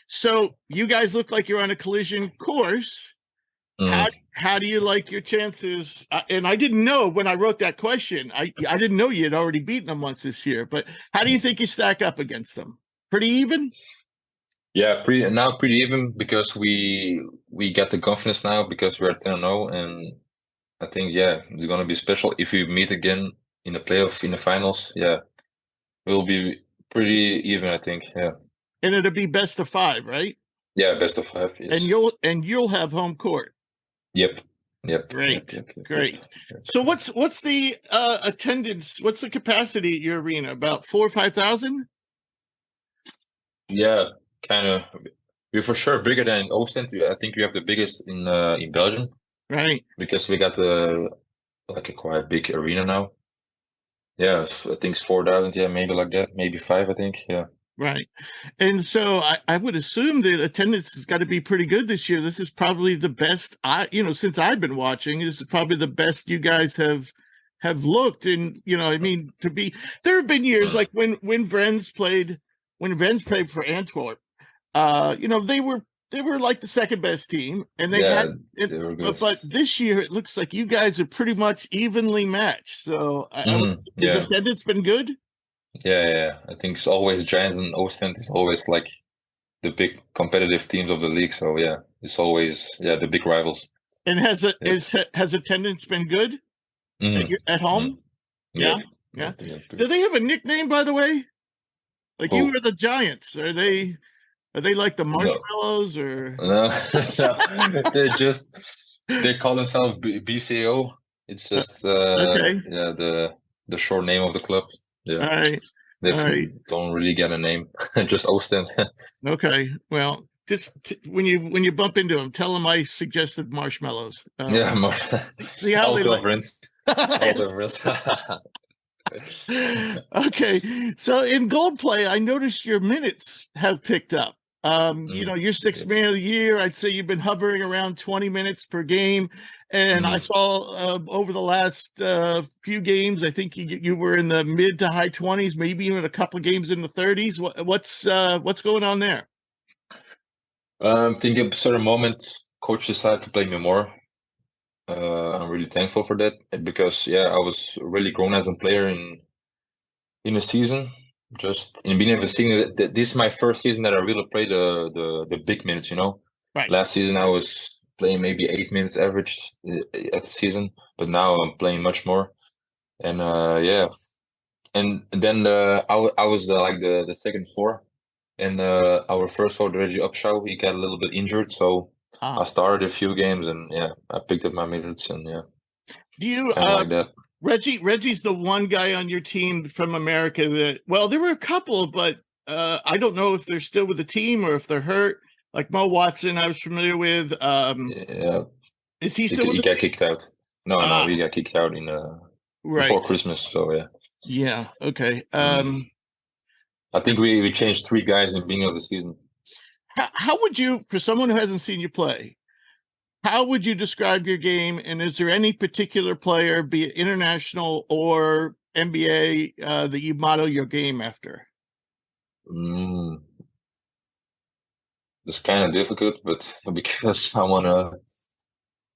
[SPEAKER 2] So you guys look like you're on a collision course. How do you like your chances? And I didn't know when I wrote that question. I didn't know you had already beaten them once this year. But how do you think you stack up against them? Pretty even?
[SPEAKER 5] Yeah, pretty even, because we get the confidence now because we're 10-0, and I think it's gonna be special if we meet again in the playoff, in the finals, yeah, it will be pretty even, I think. Yeah.
[SPEAKER 2] And it'll be best of 5, right?
[SPEAKER 5] Yeah, best of 5. Yes.
[SPEAKER 2] And you'll have home court.
[SPEAKER 5] Yep. Yep.
[SPEAKER 2] Great.
[SPEAKER 5] Yep.
[SPEAKER 2] Great. So what's the attendance? What's the capacity at your arena? About 4,000 or 5,000?
[SPEAKER 5] Yeah, kind of. We're for sure bigger than Ostend. I think we have the biggest in Belgium,
[SPEAKER 2] Right.
[SPEAKER 5] because we got a quite big arena now. Yeah, I think it's 4,000. Yeah, maybe like that. Maybe 5. I think. Yeah.
[SPEAKER 2] Right. And so I would assume that attendance has got to be pretty good this year. This is probably the best since I've been watching, this is probably the best you guys have looked. And, I mean, there have been years like when Vrens played for Antwerp, they were like the second best team, and they had it,
[SPEAKER 5] they were good.
[SPEAKER 2] but this year it looks like you guys are pretty much evenly matched. So has attendance been good?
[SPEAKER 5] Yeah. I think it's always Giants and Ostend is always like the big competitive teams of the league. So yeah, it's always the big rivals.
[SPEAKER 2] And has attendance been good at home? Yeah. Do they have a nickname, by the way? Like you were the Giants. Are they like the Marshmallows or?
[SPEAKER 5] No, they call themselves BCO. It's just
[SPEAKER 2] okay.
[SPEAKER 5] The short name of the club. Yeah.
[SPEAKER 2] All right.
[SPEAKER 5] They don't really get a name. Just Ostend.
[SPEAKER 2] Okay. Well, just when you bump into them, tell them I suggested Marshmallows. See how they like. Okay. So in gold play, I noticed your minutes have picked up. You're Sixth Man of the Year. I'd say you've been hovering around 20 minutes per game. And I saw over the last few games, I think you were in the mid to high 20s, maybe even a couple of games in the 30s. What's going on there?
[SPEAKER 5] I think at a certain moment, coach decided to play me more. I'm really thankful for that, because I was really grown as a player in a season. Just in the beginning of the season, this is my first season that I really played the big minutes.
[SPEAKER 2] Right.
[SPEAKER 5] Last season I was playing maybe 8 minutes average at the season, but now I'm playing much more. And and then I was the second 4, and our first 4, Reggie Upshaw, he got a little bit injured, so I started a few games, and I picked up my minutes, and
[SPEAKER 2] do you
[SPEAKER 5] like that.
[SPEAKER 2] Reggie's the one guy on your team from America that, well, there were a couple, but I don't know if they're still with the team or if they're hurt. Like Mo Watson, I was familiar with. Is he still?
[SPEAKER 5] He got kicked out. No, he got kicked out before Christmas. So yeah.
[SPEAKER 2] Yeah. Okay.
[SPEAKER 5] I think we changed 3 guys in the beginning of the season.
[SPEAKER 2] How would you, for someone who hasn't seen you play, how would you describe your game? And is there any particular player, be it international or NBA, that you model your game after?
[SPEAKER 5] It's kind of difficult, but because I wanna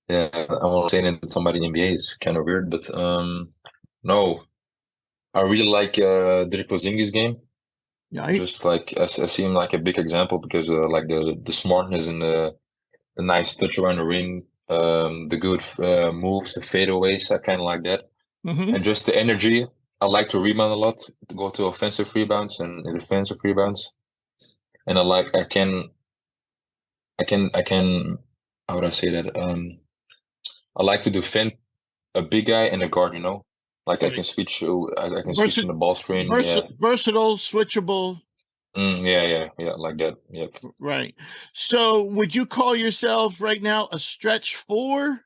[SPEAKER 5] say that somebody in NBA is kind of weird. But no, I really like Dirk Porzingis' game.
[SPEAKER 2] Yeah,
[SPEAKER 5] just like I see him like a big example, because like the smartness and the nice touch around the ring, the good moves, the fadeaways, I kind of like that. And just the energy. I like to rebound a lot, to go to offensive rebounds and defensive rebounds. And I can how would I say that? I like to defend a big guy and a guard, Like I can switch switch in the ball screen.
[SPEAKER 2] Versatile, switchable.
[SPEAKER 5] Like that. Yep.
[SPEAKER 2] Right. So would you call yourself right now a stretch 4?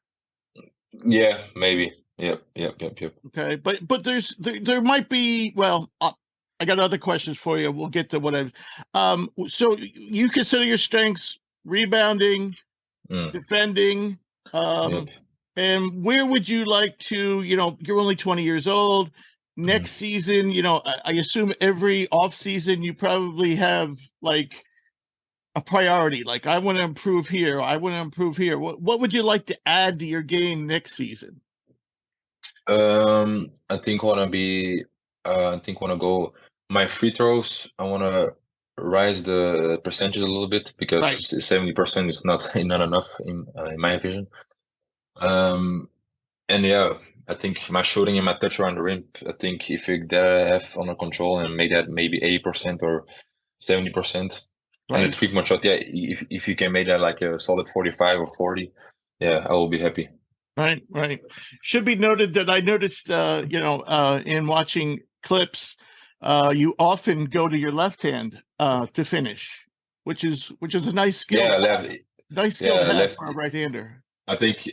[SPEAKER 5] Yeah, maybe. Yep.
[SPEAKER 2] Okay, but there might be, well, I got other questions for you. We'll get to what so you consider your strengths rebounding, defending,
[SPEAKER 5] Yep.
[SPEAKER 2] And where would you like to, you're only 20 years old. Next season, I assume every off season you probably have like a priority. Like, I want to improve here. I want to improve here. What would you like to add to your game next season?
[SPEAKER 5] I think want to go my free throws. I want to rise the percentage a little bit, because 70% is not enough in my vision. And I think my shooting and my touch around the rim, I think if you have under control and make that maybe 80% or 70%, and the 3-point shot, yeah, if you can make that like a solid 45 or 40, yeah, I will be happy.
[SPEAKER 2] Right. Should be noted that I noticed, in watching clips, you often go to your left hand to finish, which is a nice skill.
[SPEAKER 5] Yeah, left.
[SPEAKER 2] Nice skill to have for a right-hander.
[SPEAKER 5] I think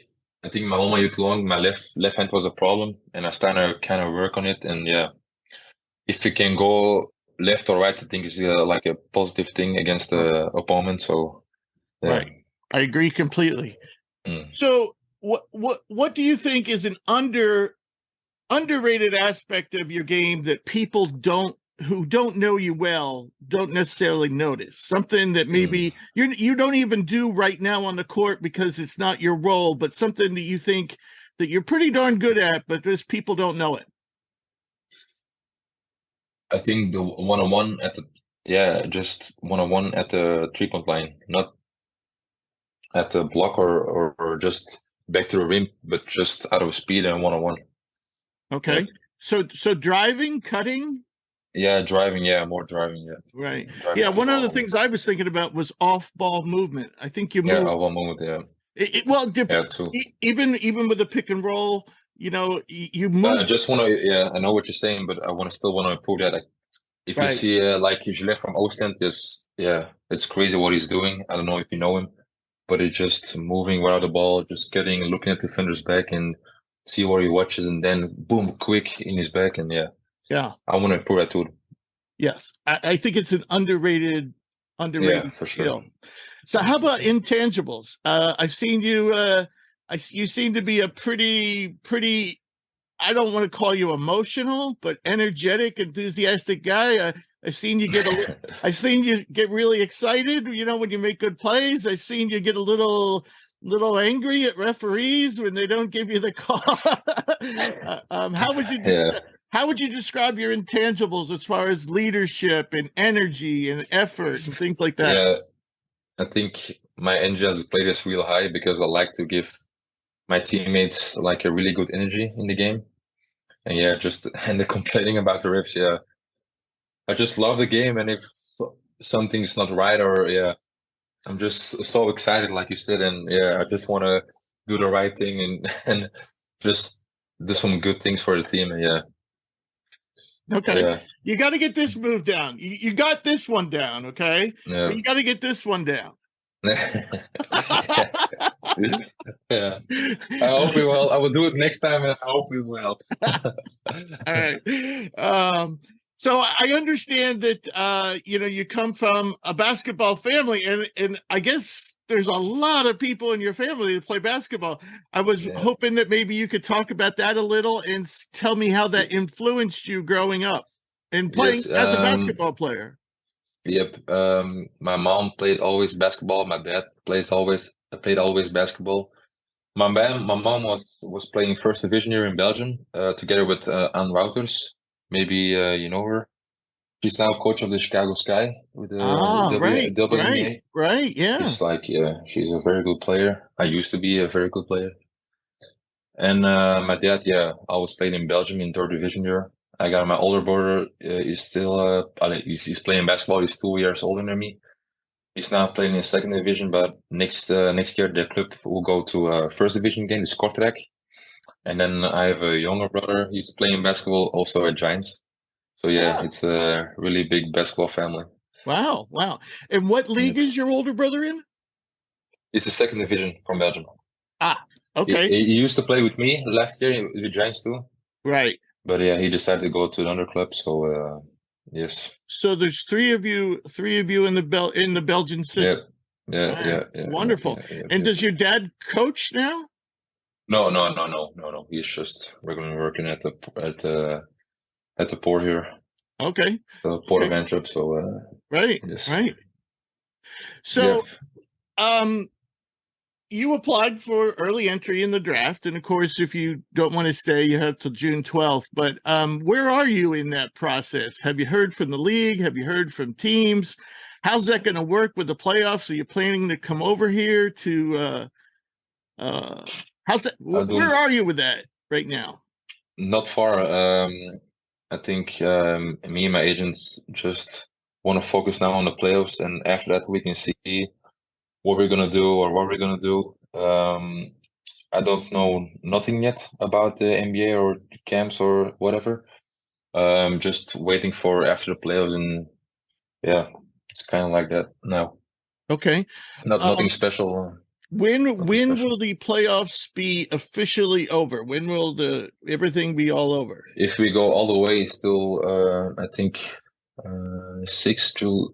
[SPEAKER 5] my whole youth long, my left hand was a problem, and I started to kind of work on it. And yeah, if you can go left or right, I think it's like a positive thing against the opponent. So yeah.
[SPEAKER 2] Right, I agree completely. So what do you think is an underrated aspect of your game that people who don't know you well don't necessarily notice? Something that maybe you don't even do right now on the court because it's not your role, but something that you think that you're pretty darn good at, but just people don't know it.
[SPEAKER 5] I think the one-on-one just one-on-one at the 3-point line, not at the block or just back to the rim, but just out of speed and one-on-one.
[SPEAKER 2] Okay. Yeah. So driving, cutting?
[SPEAKER 5] Yeah, driving, more driving, yeah.
[SPEAKER 2] Right.
[SPEAKER 5] Driving
[SPEAKER 2] yeah, one of the things I was thinking about was off-ball movement. I think you move.
[SPEAKER 5] Yeah, off-ball movement, yeah.
[SPEAKER 2] Too. Even with the pick and roll, you move.
[SPEAKER 5] I just want to, I know what you're saying, but I still want to improve that. If you see, like Gilles from Oostend, it's crazy what he's doing. I don't know if you know him, but he's just moving without the ball, just looking at the defender's back and see where he watches, and then boom, quick in his back, and yeah, I want to improve that too.
[SPEAKER 2] Yes, I think it's an underrated
[SPEAKER 5] for
[SPEAKER 2] skill.
[SPEAKER 5] Sure.
[SPEAKER 2] So how about intangibles? I've seen you. You seem to be a pretty. I don't want to call you emotional, but energetic, enthusiastic guy. I've seen you get really excited, when you make good plays. I've seen you get a little angry at referees when they don't give you the call. How would you describe your intangibles as far as leadership and energy and effort and things like that?
[SPEAKER 5] Yeah, I think my energy as a player is real high because I like to give my teammates like a really good energy in the game. And and the complaining about the refs, I just love the game, and if something's not right I'm just so excited, like you said, and I just want to do the right thing and just do some good things for the team, and
[SPEAKER 2] Okay, you got to get this move down. You got this one down, okay?
[SPEAKER 5] Yeah.
[SPEAKER 2] But you got to get this one down.
[SPEAKER 5] I hope we will. I will do it next time, and I hope we will help.
[SPEAKER 2] All right. So I understand that you come from a basketball family, and I guess there's a lot of people in your family that play basketball. I was hoping that maybe you could talk about that a little and tell me how that influenced you growing up and playing as a basketball player.
[SPEAKER 5] Yep. My mom played always basketball. My dad played always basketball. My mom was playing first division here in Belgium, together with Anne Wouters. Maybe you know her. She's now coach of the Chicago Sky with the WNBA.
[SPEAKER 2] Right, yeah.
[SPEAKER 5] She's a very good player. I used to be a very good player. And my dad, always played in Belgium in third division here. I got my older brother. He's still he's playing basketball. He's 2 years older than me. He's now playing in second division, but next year the club will go to first division again, the Kortrijk. And then I have a younger brother. He's playing basketball also at Giants. So it's a really big basketball family.
[SPEAKER 2] Wow. And what league is your older brother in?
[SPEAKER 5] It's the second division from Belgium.
[SPEAKER 2] Okay.
[SPEAKER 5] He used to play with me last year with Giants too.
[SPEAKER 2] Right.
[SPEAKER 5] But he decided to go to another club. So yes.
[SPEAKER 2] So there's three of you in the Belgian system.
[SPEAKER 5] Yeah.
[SPEAKER 2] Wonderful. And does your dad coach now?
[SPEAKER 5] No. He's just regularly working at the port here.
[SPEAKER 2] Okay.
[SPEAKER 5] The port of Antwerp. So
[SPEAKER 2] right.
[SPEAKER 5] Yes.
[SPEAKER 2] Right. So, you applied for early entry in the draft, and of course, if you don't want to stay, you have till June 12th. But where are you in that process? Have you heard from the league? Have you heard from teams? How's that going to work with the playoffs? Are you planning to come over here to? How's that? Where are you with that right now?
[SPEAKER 5] Not far. I think me and my agents just want to focus now on the playoffs, and after that we can see what we're gonna do or what we're gonna do. I don't know nothing yet about the NBA or camps or whatever. Just waiting for after the playoffs, and yeah, it's kind of like that now.
[SPEAKER 2] Okay.
[SPEAKER 5] Nothing special.
[SPEAKER 2] When
[SPEAKER 5] special.
[SPEAKER 2] will the playoffs be officially over? When will everything be all over?
[SPEAKER 5] If we go all the way, still, I think 6th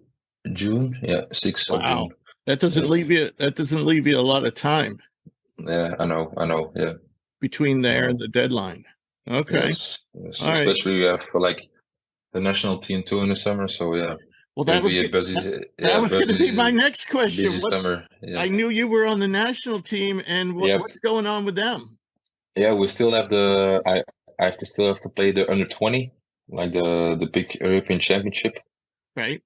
[SPEAKER 5] June. Yeah, 6th of June.
[SPEAKER 2] That doesn't leave you. That doesn't leave you a lot of time.
[SPEAKER 5] Yeah, I know. Yeah,
[SPEAKER 2] between there and the deadline. Okay.
[SPEAKER 5] Yes.
[SPEAKER 2] All
[SPEAKER 5] Especially we have like the national team too in the summer. So yeah.
[SPEAKER 2] Well, that was going to be my next question.
[SPEAKER 5] Summer. Yeah.
[SPEAKER 2] I knew you were on the national team, and what's going on with them?
[SPEAKER 5] Yeah, we still have I still have to play the under-20, like the big European Championship.
[SPEAKER 2] Right.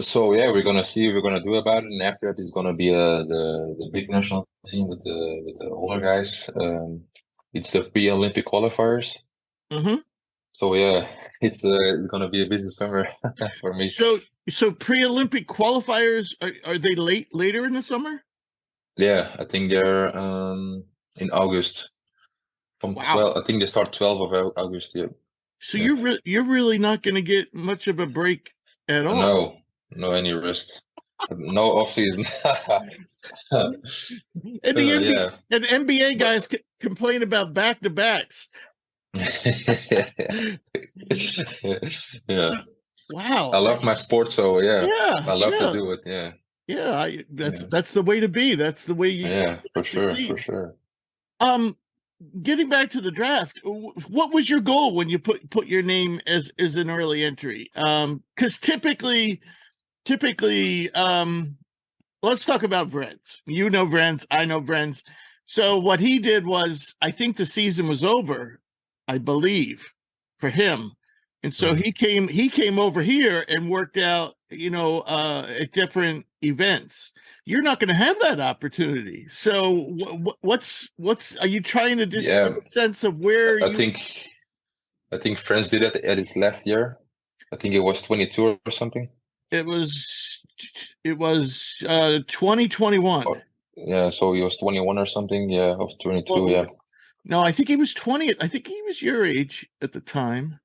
[SPEAKER 5] So yeah, we're gonna see what we're gonna do about it, and after that is gonna be the big national team with the older guys. It's the pre-Olympic qualifiers.
[SPEAKER 2] Mm-hmm.
[SPEAKER 5] So yeah, it's gonna be a busy summer for me.
[SPEAKER 2] So pre-Olympic qualifiers are they later in the summer?
[SPEAKER 5] Yeah, I think they're in August. From 12, I think they start 12th of August. Yeah.
[SPEAKER 2] So you're really not going to get much of a break at all.
[SPEAKER 5] No any rest. No off season.
[SPEAKER 2] And the NBA guys complain about back-to-backs.
[SPEAKER 5] Yeah.
[SPEAKER 2] So, wow.
[SPEAKER 5] I love my sport, so
[SPEAKER 2] yeah.
[SPEAKER 5] I love to do it. Yeah.
[SPEAKER 2] Yeah, that's the way to be. That's the way you
[SPEAKER 5] succeed. For sure.
[SPEAKER 2] Getting back to the draft, what was your goal when you put your name as an early entry? Because typically, let's talk about Vrens. You know Vrens, I know Vrens. So what he did was, I think the season was over, I believe, for him. And so he came over here and worked out, at different events. You're not going to have that opportunity. So what's are you trying to just get a sense of where
[SPEAKER 5] I think Friends did it at his last year. I think it was 22 or something.
[SPEAKER 2] It was 2021.
[SPEAKER 5] Oh, yeah, so he was 21 or something. Yeah, of 22. Well, yeah.
[SPEAKER 2] No, I think he was 20. I think he was your age at the time.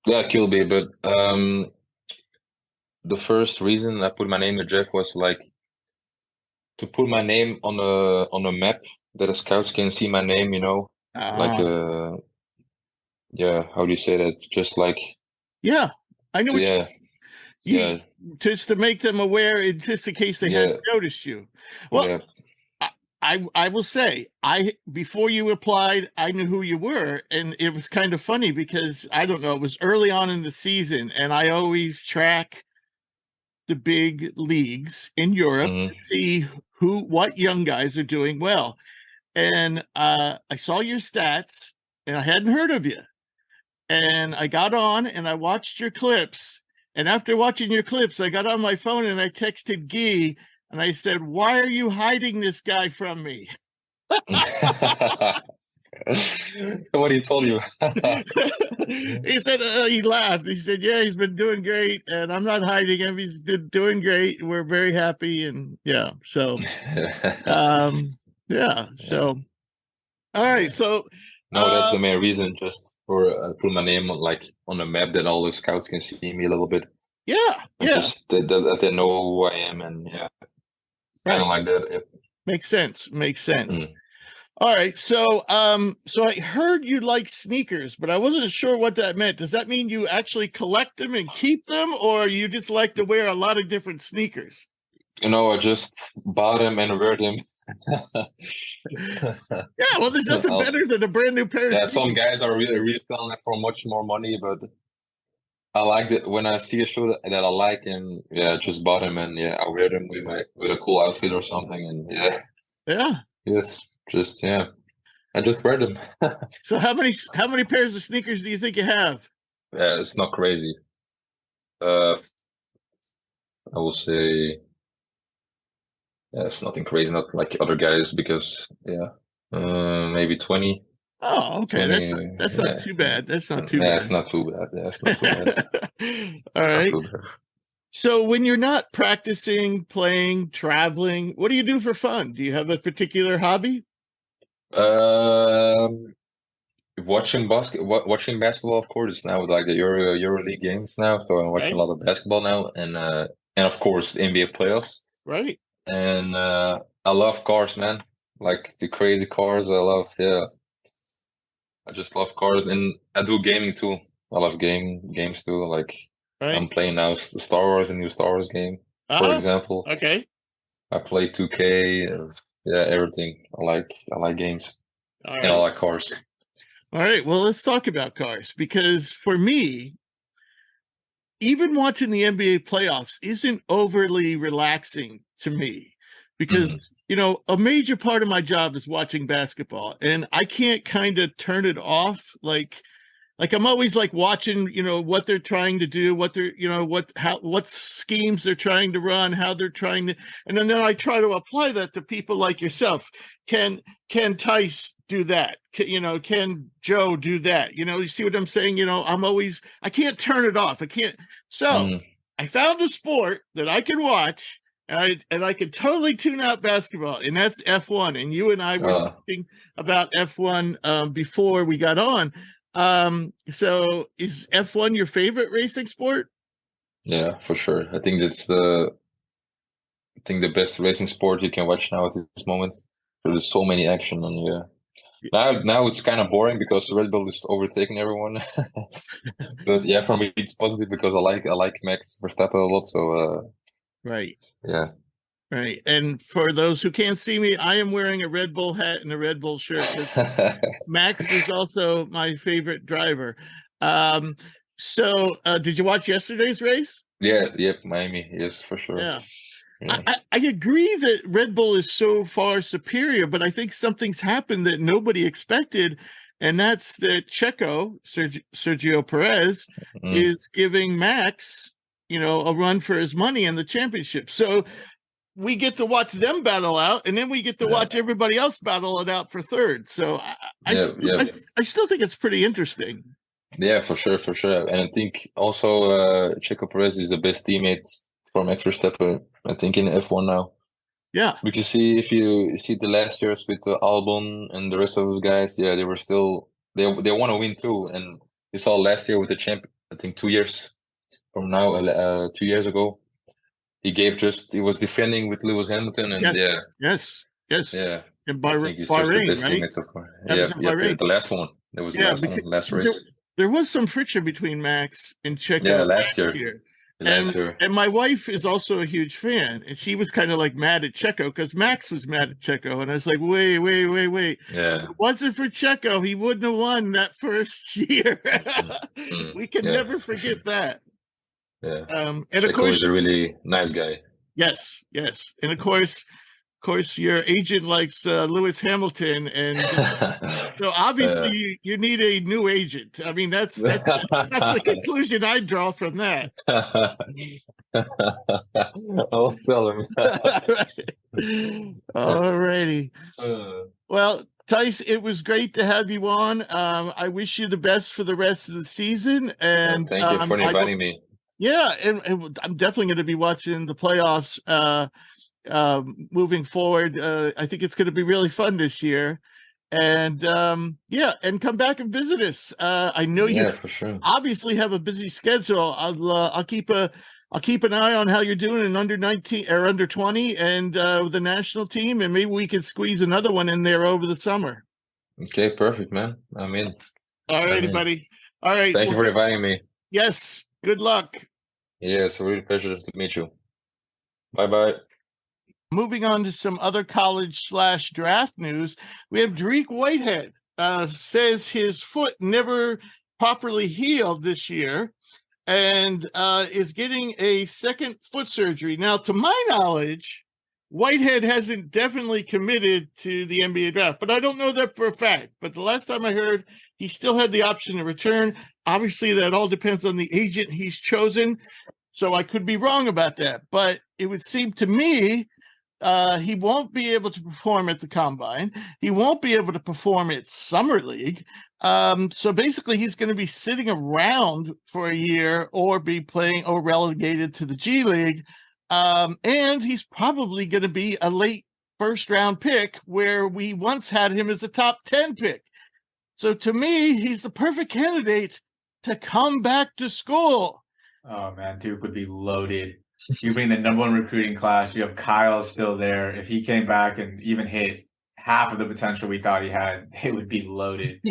[SPEAKER 5] Yeah, could be, but the first reason I put my name in Jeff was like to put my name on a map that the scouts can see my name. Like how do you say that? Just like
[SPEAKER 2] I know. Just to make them aware, just in case they hadn't noticed you. Well, I will say, before you applied, I knew who you were, and it was kind of funny because I don't know, it was early on in the season, and I always track the big leagues in Europe to see what young guys are doing well. And I saw your stats, and I hadn't heard of you. And I got on and I watched your clips. And after watching your clips, I got on my phone and I texted Guy and I said, "Why are you hiding this guy from me?"
[SPEAKER 5] What he told you?
[SPEAKER 2] He said, he laughed. He said, "Yeah, he's been doing great, and I'm not hiding him. He's doing great. We're very happy." And so, So, all right. So,
[SPEAKER 5] no, that's the main reason. Just for put my name on the map that all the scouts can see me a little bit. Just that they know who I am, and kind of like that. Yeah.
[SPEAKER 2] Makes sense. All right, so I heard you like sneakers, but I wasn't sure what that meant. Does that mean you actually collect them and keep them, or you just like to wear a lot of different sneakers?
[SPEAKER 5] I just bought them and wear them.
[SPEAKER 2] Well, there's nothing better than a brand new pair of sneakers.
[SPEAKER 5] Some guys are really selling it for much more money, but I like it when I see a shoe that I like, and I just bought them, and I wear them with a cool outfit or something, and I just wear them.
[SPEAKER 2] So how many pairs of sneakers do you think you have?
[SPEAKER 5] It's not crazy. I will say it's nothing crazy, not like other guys, because maybe 20
[SPEAKER 2] Oh, okay.
[SPEAKER 5] 20,
[SPEAKER 2] That's
[SPEAKER 5] yeah.
[SPEAKER 2] not too bad. That's not too
[SPEAKER 5] Yeah,
[SPEAKER 2] bad.
[SPEAKER 5] it's not too bad. Yeah, it's not too bad.
[SPEAKER 2] All
[SPEAKER 5] It's not
[SPEAKER 2] right.
[SPEAKER 5] too bad.
[SPEAKER 2] So when you're not practicing, playing, traveling, what do you do for fun? Do you have a particular hobby?
[SPEAKER 5] Watching basketball, of course. It's now like the EuroLeague games now, so I'm watching
[SPEAKER 2] Right.
[SPEAKER 5] a lot of basketball now, and of course the NBA playoffs.
[SPEAKER 2] Right.
[SPEAKER 5] And I love cars, man. Like the crazy cars. I just love cars, and I do gaming too. I love games too. Like
[SPEAKER 2] Right.
[SPEAKER 5] I'm playing now Star Wars, a new Star Wars game, for
[SPEAKER 2] Oh,
[SPEAKER 5] example.
[SPEAKER 2] okay.
[SPEAKER 5] I play 2K. Yeah, everything. I like games,
[SPEAKER 2] All
[SPEAKER 5] and I
[SPEAKER 2] right.
[SPEAKER 5] like cars.
[SPEAKER 2] All right. Well, let's talk about cars, because for me, even watching the NBA playoffs isn't overly relaxing to me, because a major part of my job is watching basketball, and I can't kind of turn it off. Like I'm always like watching, what they're trying to do, what they're, what schemes they're trying to run, how they're trying to, and then I try to apply that to people like yourself. Can Thijs do that? Can Joe do that? You see what I'm saying? I can't turn it off. I can't. So I found a sport that I can watch, and I can totally tune out basketball, and that's F1. And you and I were talking about F1 before we got on. So is F1 your favorite racing sport?
[SPEAKER 5] Yeah, for sure. I think the best racing sport you can watch now at this moment. There's so many action, and now it's kind of boring because Red Bull is overtaking everyone. But yeah, for me it's positive because I like Max Verstappen a lot. So
[SPEAKER 2] right.
[SPEAKER 5] Yeah.
[SPEAKER 2] Right. And for those who can't see me, I am wearing a Red Bull hat and a Red Bull shirt. Max is also my favorite driver. So did you watch yesterday's race?
[SPEAKER 5] Yeah, yep, Miami, yes, for sure.
[SPEAKER 2] Yeah.
[SPEAKER 5] Yeah.
[SPEAKER 2] I agree that Red Bull is so far superior, but I think something's happened that nobody expected, and that's that Sergio Perez, is giving Max, a run for his money in the championship. So we get to watch them battle out, and then we get to watch everybody else battle it out for third. So I still think it's pretty interesting.
[SPEAKER 5] Yeah, for sure. And I think also Checo Perez is the best teammate for Max Verstappen, I think, in F1 now.
[SPEAKER 2] Yeah.
[SPEAKER 5] Because if you see the last years with Albon and the rest of those guys, yeah, they were still they want to win too. And you saw last year with the champ, I think 2 years from now, 2 years ago, he was defending with Lewis Hamilton, and
[SPEAKER 2] yes.
[SPEAKER 5] Yeah.
[SPEAKER 2] And
[SPEAKER 5] I think he's just the best teammate so far. The last one. That was the last race.
[SPEAKER 2] There was some friction between Max and Checo.
[SPEAKER 5] Yeah, last year.
[SPEAKER 2] And my wife is also a huge fan, and she was kind of like mad at Checo because Max was mad at Checo, and I was like, wait.
[SPEAKER 5] Yeah.
[SPEAKER 2] If it wasn't for Checo, he wouldn't have won that first year. We can never forget that.
[SPEAKER 5] Yeah.
[SPEAKER 2] And
[SPEAKER 5] Checo
[SPEAKER 2] of course,
[SPEAKER 5] is a really nice guy.
[SPEAKER 2] Yes, and of course, your agent likes Lewis Hamilton, and so obviously you need a new agent. I mean, that's the conclusion I draw from that.
[SPEAKER 5] I'll tell him.
[SPEAKER 2] All righty. Well, Thijs, it was great to have you on. I wish you the best for the rest of the season. And
[SPEAKER 5] thank you for inviting me.
[SPEAKER 2] Yeah, and I'm definitely going to be watching the playoffs moving forward. I think it's going to be really fun this year. And and come back and visit us. I know you
[SPEAKER 5] for sure.
[SPEAKER 2] Obviously have a busy schedule. I'll keep an eye on how you're doing in under 19 or under 20 and with the national team, and maybe we could squeeze another one in there over the summer.
[SPEAKER 5] Okay, perfect, man. I'm in.
[SPEAKER 2] All righty, buddy. All right.
[SPEAKER 5] Thank you for inviting me.
[SPEAKER 2] Yes. Good luck.
[SPEAKER 5] Yeah, it's a real pleasure to meet you. Bye-bye.
[SPEAKER 2] Moving on to some other college/draft news, we have Dariq Whitehead says his foot never properly healed this year and is getting a second foot surgery. Now, to my knowledge, Whitehead hasn't definitely committed to the NBA draft, but I don't know that for a fact. But the last time I heard, he still had the option to return. Obviously, that all depends on the agent he's chosen, so I could be wrong about that. But it would seem to me He won't be able to perform at the combine. He won't be able to perform at Summer League. So basically, he's going to be sitting around for a year or be playing or relegated to the G League. And he's probably going to be a late first-round pick where we once had him as a top 10 pick. So to me, he's the perfect candidate to come back to school.
[SPEAKER 3] Oh, man, Duke would be loaded. You bring the #1 recruiting class. You have Kyle still there. If he came back and even hit half of the potential we thought he had, it would be loaded.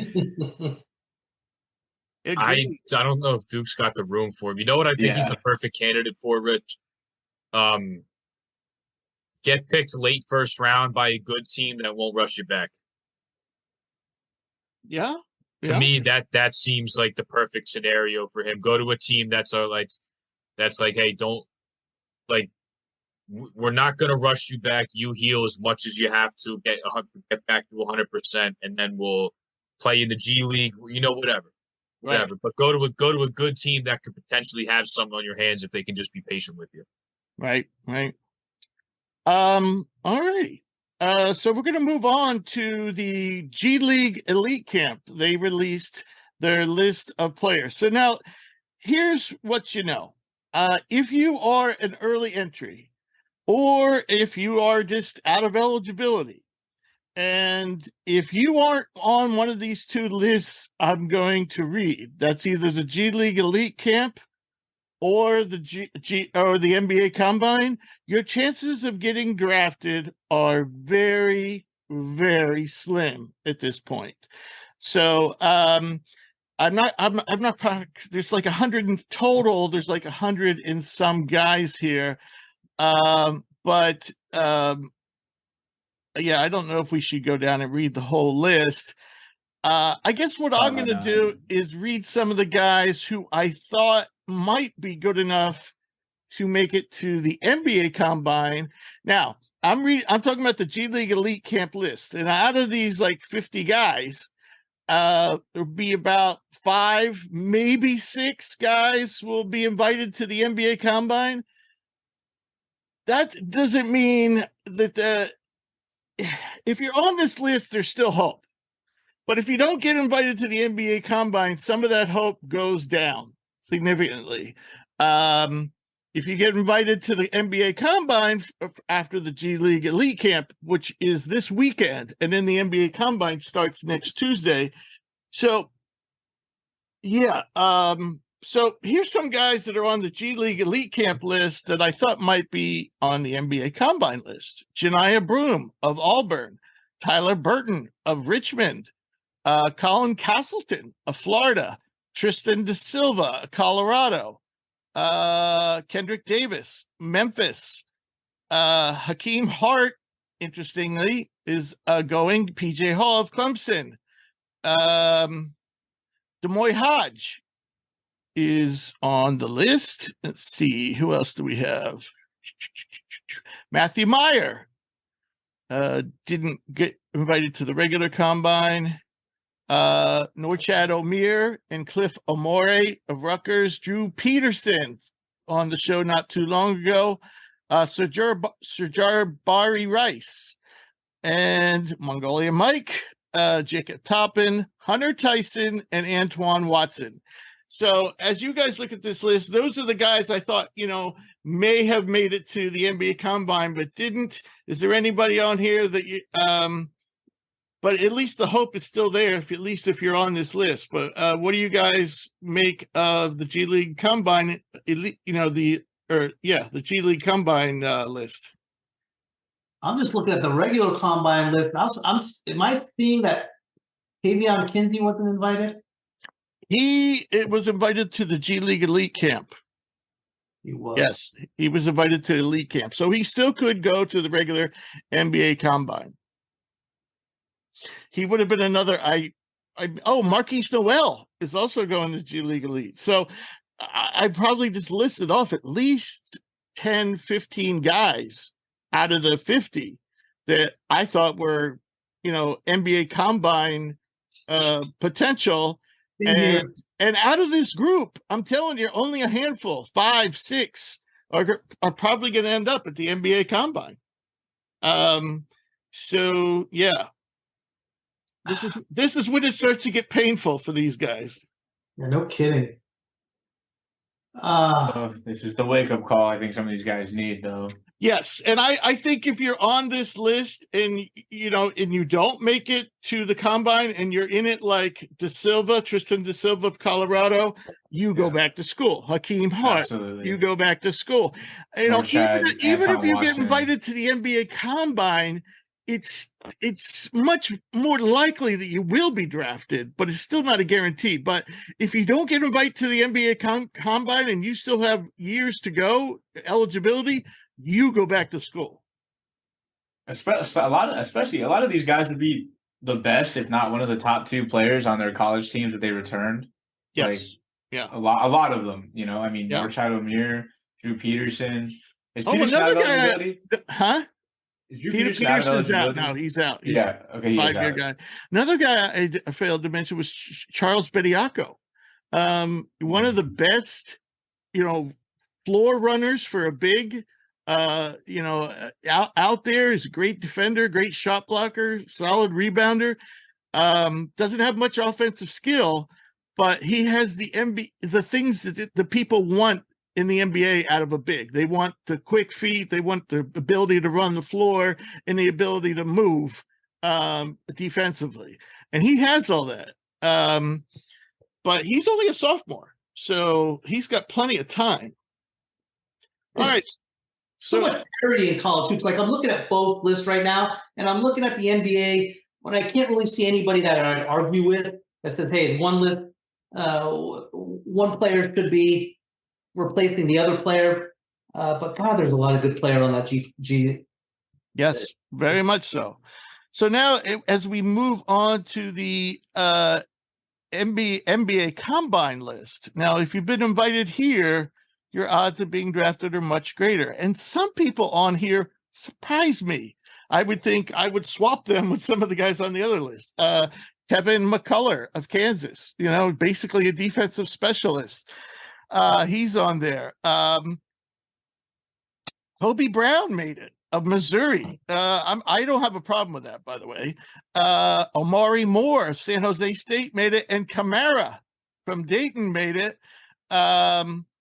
[SPEAKER 4] I don't know if Duke's got the room for him. You know what I think he's the perfect candidate for, Rich? Get picked late first round by a good team that won't rush you back.
[SPEAKER 2] Yeah.
[SPEAKER 4] To me, that seems like the perfect scenario for him. Go to a team that's like, hey, don't, like, we're not going to rush you back. You heal as much as you have to get back to 100%, and then we'll play in the G League. Whatever. But go to a good team that could potentially have something on your hands if they can just be patient with you.
[SPEAKER 2] Right. All righty. So we're going to move on to the G League Elite Camp. They released their list of players. So now, here's what you know. If you are an early entry, or if you are just out of eligibility, and if you aren't on one of these two lists I'm going to read, that's either the G League Elite Camp or the or the NBA Combine, your chances of getting drafted are very, very slim at this point. So I'm not there's like 100 in total. There's like 100 and some guys here. But yeah, I don't know if we should go down and read the whole list. I guess what I'm going to do is read some of the guys who I thought might be good enough to make it to the NBA Combine. Now, I'm talking about the G League Elite Camp list, and out of these like 50 guys, there'll be about 5, maybe 6 guys will be invited to the NBA Combine. That doesn't mean that if you're on this list, there's still hope. But if you don't get invited to the NBA Combine, some of that hope goes down significantly. If you get invited to the NBA Combine after the G League Elite Camp, which is this weekend, and then the NBA Combine starts next Tuesday. So, yeah. So here's some guys that are on the G League Elite Camp list that I thought might be on the NBA Combine list. Janiah Broom of Auburn, Tyler Burton of Richmond, Colin Castleton of Florida, Tristan Da Silva of Colorado, Kendrick Davis, Memphis, Hakeem Hart, interestingly, is going, PJ Hall of Clemson, Demoy Hodge is on the list. Let's see, who else do we have? Matthew Meyer didn't get invited to the regular combine. Norchad O'Meara and Cliff Amore of Rutgers, Drew Peterson on the show not too long ago, Sirjar Bari Rice, and Mongolia Mike, Jacob Toppin, Hunter Tyson, and Antoine Watson. So as you guys look at this list, those are the guys I thought, may have made it to the NBA Combine, but didn't. Is there anybody on here that you, but at least the hope is still there, at least if you're on this list. But what do you guys make of the G League Combine, the G League Combine list?
[SPEAKER 1] I'm just looking at the regular combine list. Am I seeing that Tavion Kinsey wasn't invited?
[SPEAKER 2] It was invited to the G League Elite Camp.
[SPEAKER 1] He was. Yes,
[SPEAKER 2] he was invited to the Elite Camp. So he still could go to the regular NBA Combine. He would have been another. Marquise Noel is also going to G League Elite. So I probably just listed off at least 10, 15 guys out of the 50 that I thought were, NBA Combine potential. And out of this group, I'm telling you, only a handful, 5, 6, are probably going to end up at the NBA Combine. So yeah, this is when it starts to get painful for these guys.
[SPEAKER 1] Yeah, no kidding.
[SPEAKER 3] This is the wake-up call I think some of these guys need, though.
[SPEAKER 2] Yes, and I think if you're on this list and you don't make it to the combine and you're in it like Tristan De Silva of Colorado, you go back to school. Hakeem Hart,
[SPEAKER 3] Absolutely.
[SPEAKER 2] you go back to school. Even if you get invited to the NBA combine, it's much more likely that you will be drafted, but it's still not a guarantee. But if you don't get invited to the NBA combine and you still have years to go, eligibility, you go back to school.
[SPEAKER 3] Especially a lot of these guys would be the best, if not one of the top 2 players on their college teams that they returned.
[SPEAKER 2] Yes.
[SPEAKER 3] A lot of them. I mean,
[SPEAKER 2] Yeah.
[SPEAKER 3] Norchad O'Meara, Drew Peterson. Is
[SPEAKER 2] Peterson
[SPEAKER 3] out of
[SPEAKER 2] guy,
[SPEAKER 3] eligibility?
[SPEAKER 2] Huh?
[SPEAKER 3] Is Drew
[SPEAKER 2] Peterson's
[SPEAKER 3] out of
[SPEAKER 2] out
[SPEAKER 3] eligibility?
[SPEAKER 2] now. He's out. He's
[SPEAKER 3] Okay, he is
[SPEAKER 2] 5-year
[SPEAKER 3] out.
[SPEAKER 2] guy. Another guy I failed to mention was Charles Bediako. One of the best, floor runners for a big. Out there is a great defender, great shot blocker, solid rebounder. Doesn't have much offensive skill, but he has the things that the people want in the NBA out of a big. They want the quick feet, they want the ability to run the floor, and the ability to move defensively. And he has all that. But he's only a sophomore, so he's got plenty of time. All right.
[SPEAKER 1] So much parity in college hoops. Like, I'm looking at both lists right now, and I'm looking at the NBA when I can't really see anybody that I'd argue with that says, hey, one list, one player should be replacing the other player. But God, there's a lot of good player on that G.
[SPEAKER 2] Yes, very much so. So now, as we move on to the NBA Combine list, now if you've been invited here, your odds of being drafted are much greater. And some people on here surprise me. I would think I would swap them with some of the guys on the other list. Kevin McCullough of Kansas, basically a defensive specialist. He's on there. Kobe Brown made it, of Missouri. I don't have a problem with that, by the way. Omari Moore of San Jose State made it, and Kamara from Dayton made it.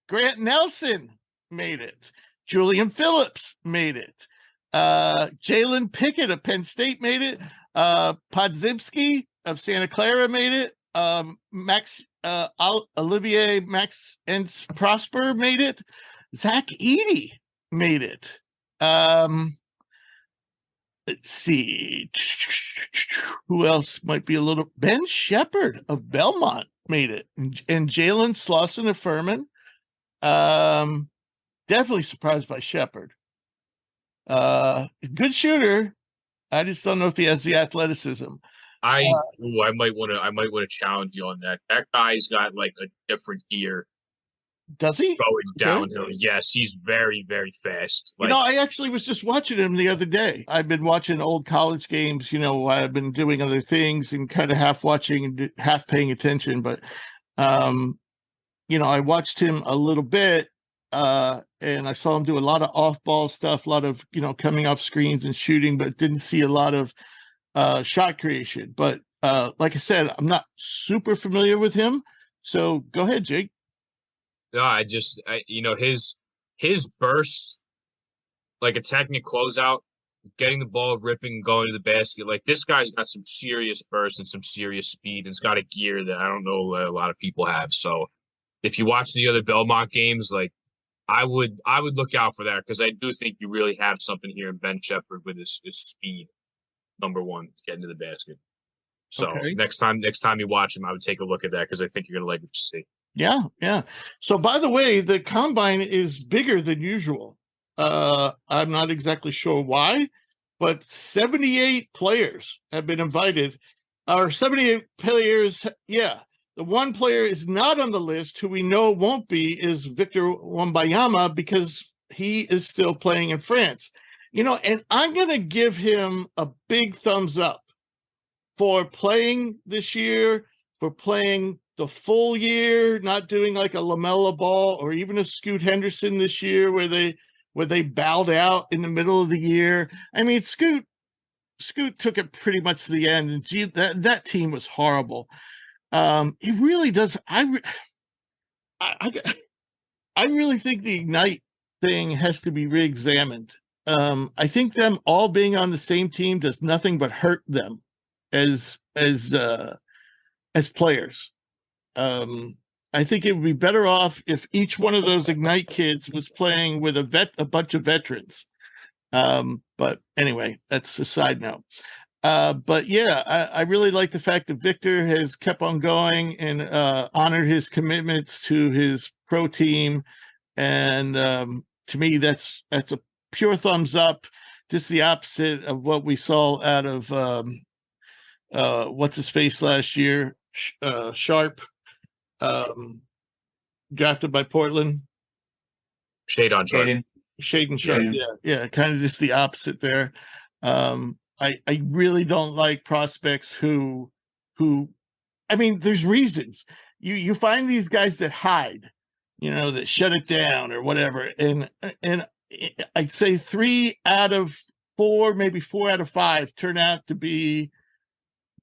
[SPEAKER 2] Grant Nelson made it. Julian Phillips made it. Jalen Pickett of Penn State made it. Podzimski of Santa Clara made it. Olivier Max and Prosper made it. Zach Edey made it. Let's see. Who else might be a little? Ben Shepard of Belmont made it. And Jalen Slauson of Furman. Definitely surprised by Shepard. Good shooter. I just don't know if he has the athleticism.
[SPEAKER 4] I might want to challenge you on that. That guy's got like a different gear.
[SPEAKER 2] Does he?
[SPEAKER 4] Going downhill. Yes, he's very, very fast.
[SPEAKER 2] I actually was just watching him the other day. I've been watching old college games, I've been doing other things and kind of half watching and half paying attention. But, I watched him a little bit and I saw him do a lot of off-ball stuff, a lot of, coming off screens and shooting, but didn't see a lot of shot creation. But like I said, I'm not super familiar with him. So go ahead, Jake.
[SPEAKER 4] No, his burst, like attacking a closeout, getting the ball ripping and going to the basket. Like, this guy's got some serious burst and some serious speed, and it's got a gear that I don't know a lot of people have. So if you watch the other Belmont games, like, I would look out for that, because I do think you really have something here in Ben Shepard with his speed, number one, to get into the basket. So next time you watch him, I would take a look at that, because I think you're gonna like what you see.
[SPEAKER 2] Yeah. So, by the way, the combine is bigger than usual. I'm not exactly sure why, but 78 players have been invited. Or 78 players, yeah. The one player is not on the list who we know won't be is Victor Wembanyama, because he is still playing in France. And I'm going to give him a big thumbs up for playing this year, for playing the full year, not doing like a LaMelo Ball or even a Scoot Henderson this year where they where they bowed out in the middle of the year. I mean, Scoot took it pretty much to the end, and that team was horrible. It really does. I really think the Ignite thing has to be re-examined. I think them all being on the same team does nothing but hurt them as players. I think it would be better off if each one of those Ignite kids was playing with a bunch of veterans. But anyway, that's a side note. But yeah, I really like the fact that Victor has kept on going and honored his commitments to his pro team. And to me, that's a pure thumbs up. Just the opposite of what we saw out of what's his face last year, Sharp, drafted by Portland.
[SPEAKER 4] Shaden Sharp.
[SPEAKER 2] Yeah, kind of just the opposite there. I really don't like prospects who I mean, there's reasons. You find these guys that hide, that shut it down or whatever. And I'd say 3 out of 4, maybe 4 out of 5 turn out to be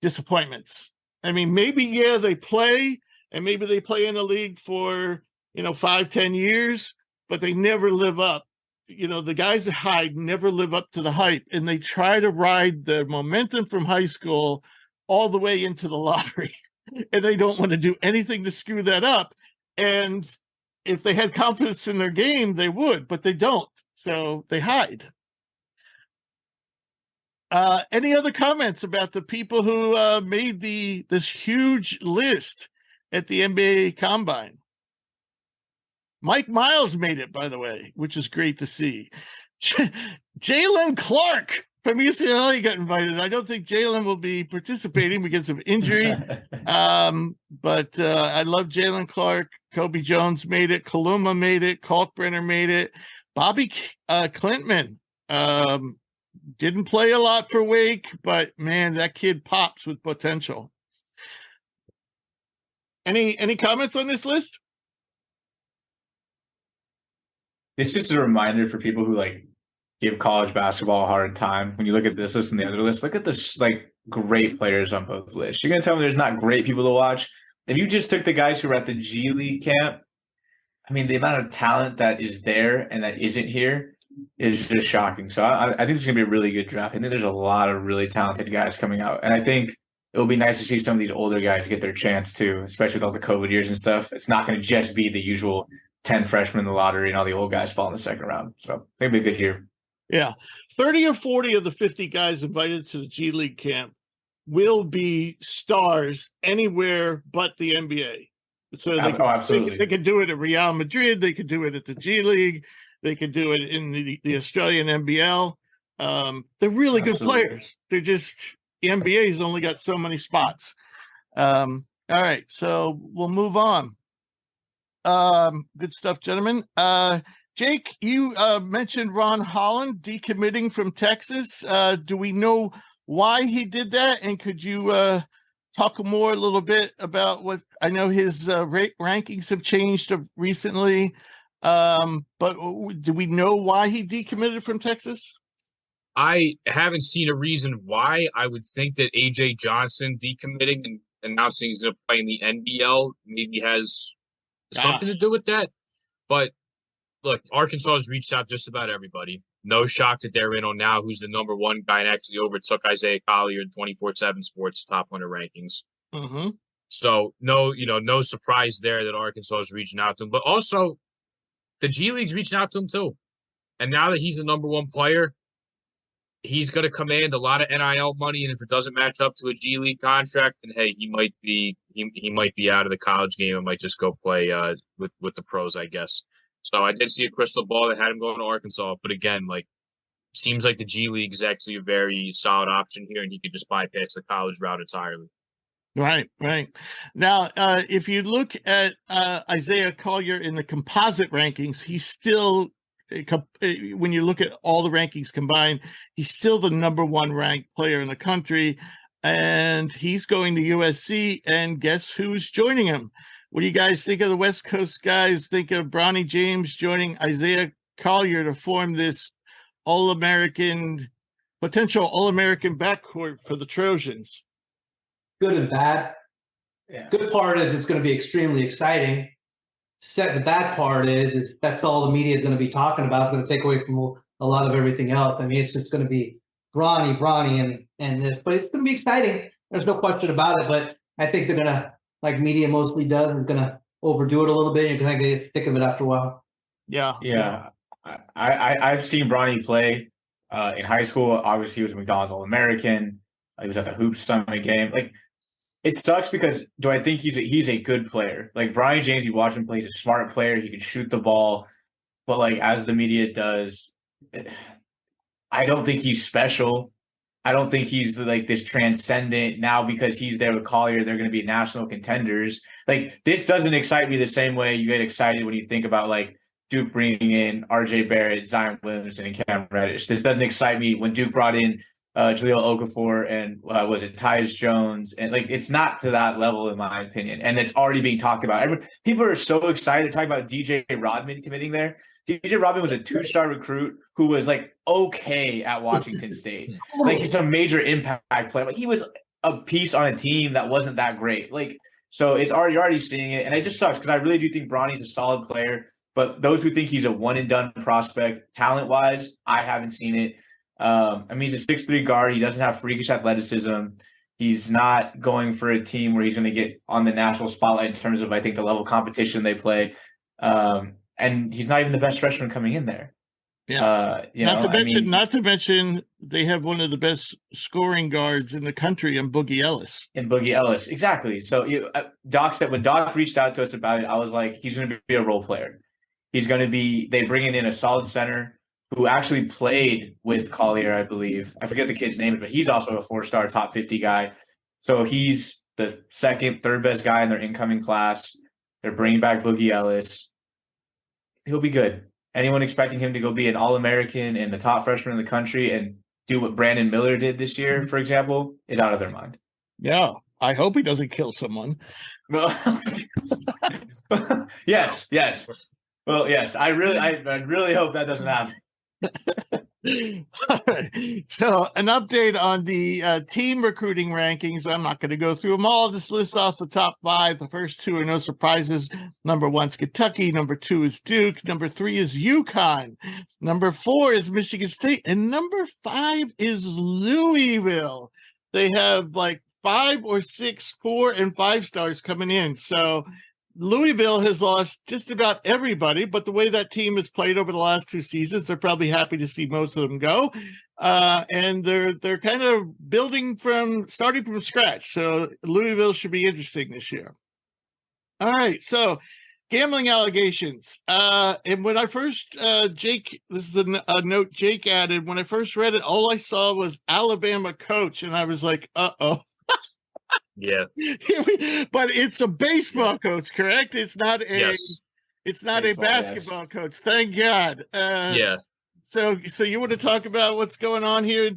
[SPEAKER 2] disappointments. I mean, maybe, they play, and maybe they play in a league for, 5-10 years, but they never live up. The guys that hide never live up to the hype, and they try to ride the momentum from high school all the way into the lottery, and they don't want to do anything to screw that up. And if they had confidence in their game, they would, but they don't. So they hide. Any other comments about the people who made this huge list at the NBA Combine? Mike Miles made it, by the way, which is great to see. Jalen Clark from UCLA got invited. I don't think Jalen will be participating because of injury. But I love Jalen Clark. Kobe Jones made it. Kaluma made it. Kalkbrenner made it. Bobby Clintman didn't play a lot for Wake, but man, that kid pops with potential. Any comments on this list?
[SPEAKER 3] It's just a reminder for people who give college basketball a hard time. When you look at this list and the other list, look at the great players on both lists. You're gonna tell me there's not great people to watch? If you just took the guys who were at the G League camp, I mean, the amount of talent that is there and that isn't here is just shocking. So I think it's gonna be a really good draft. I think there's a lot of really talented guys coming out, and I think it'll be nice to see some of these older guys get their chance too, especially with all the COVID years and stuff. It's not going to just be the usual 10 freshmen in the lottery and all the old guys fall in the second round. So I think it'll be a good year.
[SPEAKER 2] Yeah. 30 or 40 of the 50 guys invited to the G League camp will be stars anywhere but the NBA. So
[SPEAKER 3] absolutely.
[SPEAKER 2] They could do it at Real Madrid. They could do it at the G League. They could do it in the Australian NBL. They're really good players. They're just, the NBA's only got so many spots. All right. So we'll move on. Good stuff, gentlemen. Jake, you mentioned Ron Holland decommitting from Texas. Do we know why he did that? And could you talk more a little bit about what I know his rankings have changed recently, but do we know why he decommitted from Texas?
[SPEAKER 4] I haven't seen a reason why. I would think that AJ Johnson decommitting and announcing he's going to play in the NBL maybe has something to do with that. But look, Arkansas has reached out just about everybody. No shock that they're in on now who's the number one guy and actually overtook Isaiah Collier in 24/7 Sports top 100 rankings.
[SPEAKER 2] Mm-hmm.
[SPEAKER 4] So no surprise there that Arkansas is reaching out to him. But also the G League's reaching out to him too. And now that he's the number one player, he's going to command a lot of NIL money, and if it doesn't match up to a G League contract, then hey, he might be out of the college game and might just go play with the pros, I guess. So I did see a crystal ball that had him going to Arkansas, but again, seems like the G League is actually a very solid option here, and he could just bypass the college route entirely.
[SPEAKER 2] Right. Now, if you look at Isaiah Collier in the composite rankings, he's still, when you look at all the rankings combined, he's still the number one ranked player in the country, and he's going to USC, and guess who's joining him? What do you guys think of the West Coast guys? Think of Bronny James joining Isaiah Collier to form this potential All-American backcourt for the Trojans.
[SPEAKER 1] Good and bad.
[SPEAKER 3] Yeah.
[SPEAKER 1] Good part is it's going to be extremely exciting. The bad part is that's all the media is going to be talking about. It's going to take away from a lot of everything else. I mean, it's going to be brawny, and this, but it's going to be exciting. There's no question about it. But I think they're going to, like media mostly does, is going to overdo it a little bit. You're going to get sick of it after a while.
[SPEAKER 3] Yeah. I've seen Bronny play in high school. Obviously, he was a McDonald's All-American. He was at the Hoops Summit game. Like, it sucks because do I think he's a good player? Like, Bronny James, you watch him play, he's a smart player. He can shoot the ball. But, like, as the media does, I don't think he's special. I don't think he's like this transcendent. Now because he's there with Collier, they're going to be national contenders. Like, this doesn't excite me the same way you get excited when you think about, like, Duke bringing in RJ Barrett, Zion Williamson, and Cam Reddish. This doesn't excite me when Duke brought in Jaleel Okafor and was it Tyus Jones? And, like, it's not to that level, in my opinion. And it's already being talked about. People are so excited to talk about DJ Rodman committing there. DJ Rodman was a 2-star recruit who was, like, okay at Washington State. Like, he's a major impact player. Like, he was a piece on a team that wasn't that great. Like, so you're already seeing it. And it just sucks because I really do think Bronny's a solid player. But those who think he's a one-and-done prospect, talent-wise, I haven't seen it. I mean, he's a 6'3" guard. He doesn't have freakish athleticism. He's not going for a team where he's going to get on the national spotlight in terms of, I think, the level of competition they play. And he's not even the best freshman coming in there.
[SPEAKER 2] Yeah. Not to mention, they have one of the best scoring guards in the country in Boogie Ellis.
[SPEAKER 3] Exactly. So Doc said when Doc reached out to us about it, I was like, he's going to be a role player. He's going to be – they bring in a solid center who actually played with Collier, I believe. I forget the kid's name, but he's also a 4-star top 50 guy. So he's the second, third best guy in their incoming class. They're bringing back Boogie Ellis. He'll be good. Anyone expecting him to go be an All-American and the top freshman in the country and do what Brandon Miller did this year, for example, is out of their mind.
[SPEAKER 2] Yeah. I hope he doesn't kill someone.
[SPEAKER 3] Yes. Well, yes, I really hope that doesn't happen.
[SPEAKER 2] All right. So an update on the team recruiting rankings. I'm not going to go through them all. This lists off the top 5. The first 2 are no surprises. Number 1's Kentucky. Number 2 is Duke. Number 3 is UConn. Number 4 is Michigan State. And number 5 is Louisville. They have like 5 or 6 4 and 5 stars coming in. So Louisville has lost just about everybody, but the way that team has played over the last 2 seasons, they're probably happy to see most of them go. And they're kind of starting from scratch. So Louisville should be interesting this year. All right. So gambling allegations. And when I first, Jake, this is a note Jake added. When I first read it, all I saw was Alabama coach. And I was like, uh-oh.
[SPEAKER 4] Yeah.
[SPEAKER 2] But it's a baseball coach, correct? It's not
[SPEAKER 4] Yes.
[SPEAKER 2] It's not a basketball coach. Thank God.
[SPEAKER 4] Yeah.
[SPEAKER 2] So you want to talk about what's going on here,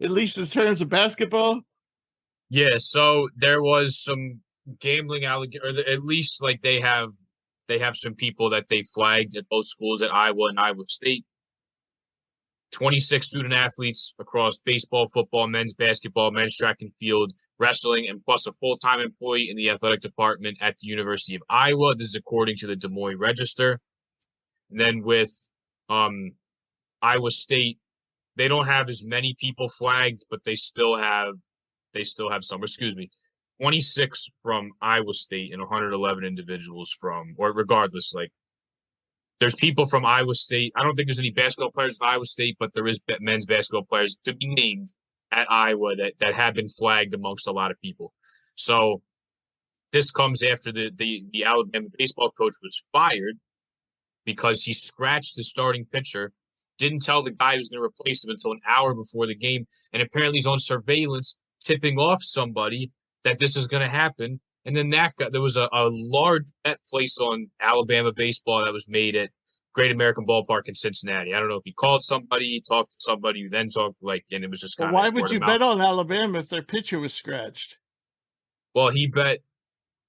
[SPEAKER 2] at least in terms of basketball?
[SPEAKER 4] Yeah. So there was some gambling allegations, or at least like they have some people that they flagged at both schools, at Iowa and Iowa State. 26 student athletes across baseball, football, men's basketball, men's track and field, wrestling, and plus a full-time employee in the athletic department at the University of Iowa. This is according to the Des Moines Register. And then with Iowa State, they don't have as many people flagged, but they still have some. 26 from Iowa State and 111 individuals from, or regardless, like, there's people from Iowa State. I don't think there's any basketball players from Iowa State, but there is men's basketball players to be named at Iowa that have been flagged amongst a lot of people. So this comes after the Alabama baseball coach was fired because he scratched his starting pitcher, didn't tell the guy who was going to replace him until an hour before the game, and apparently he's on surveillance tipping off somebody that this is going to happen. And then there was a large bet placed on Alabama baseball that was made at Great American Ballpark in Cincinnati. I don't know if he called somebody, talked to somebody, who then talked, and it was just kind of.
[SPEAKER 2] Why would you bet on Alabama if their pitcher was scratched?
[SPEAKER 4] Well, he bet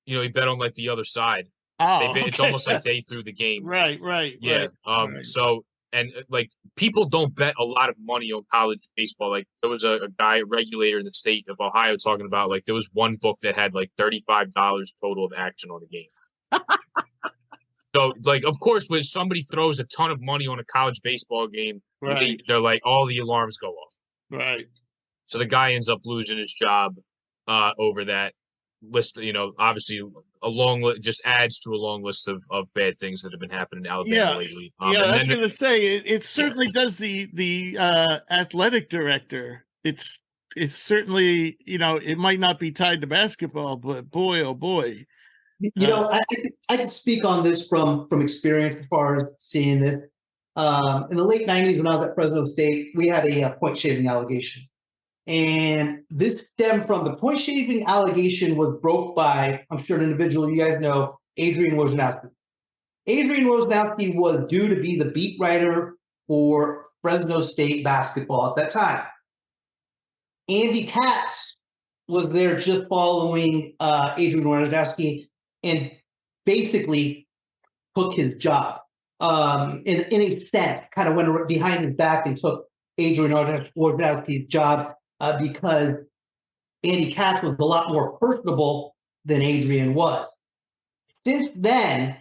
[SPEAKER 4] on like the other side.
[SPEAKER 2] Oh,
[SPEAKER 4] It's almost like they threw the game.
[SPEAKER 2] Right.
[SPEAKER 4] Yeah.
[SPEAKER 2] Right.
[SPEAKER 4] So And like people don't bet a lot of money on college baseball. Like there was a guy, a regulator in the state of Ohio, talking about like there was one book that had like $35 total of action on the game. So like, of course, when somebody throws a ton of money on a college baseball game,
[SPEAKER 2] Right.
[SPEAKER 4] they're like all the alarms go off.
[SPEAKER 2] Right.
[SPEAKER 4] So the guy ends up losing his job over that list. You know, obviously a long list just adds to a long list of bad things that have been happening in Alabama lately.
[SPEAKER 2] Yeah,
[SPEAKER 4] and
[SPEAKER 2] I was going to say it certainly does the athletic director. It's certainly, you know, it might not be tied to basketball, but boy, oh boy.
[SPEAKER 1] You know, I can speak on this from experience as far as seeing this. In the late 90s, when I was at Fresno State, we had a point shaving allegation. And this stemmed from the point shaving allegation was broke by, I'm sure an individual you guys know, Adrian Wojnarowski. Adrian Wojnarowski was due to be the beat writer for Fresno State basketball at that time. Andy Katz was there just following Adrian Wojnarowski and basically took his job. In a sense, kind of went behind his back and took Adrian Wojnarowski's job because Andy Katz was a lot more personable than Adrian was. Since then,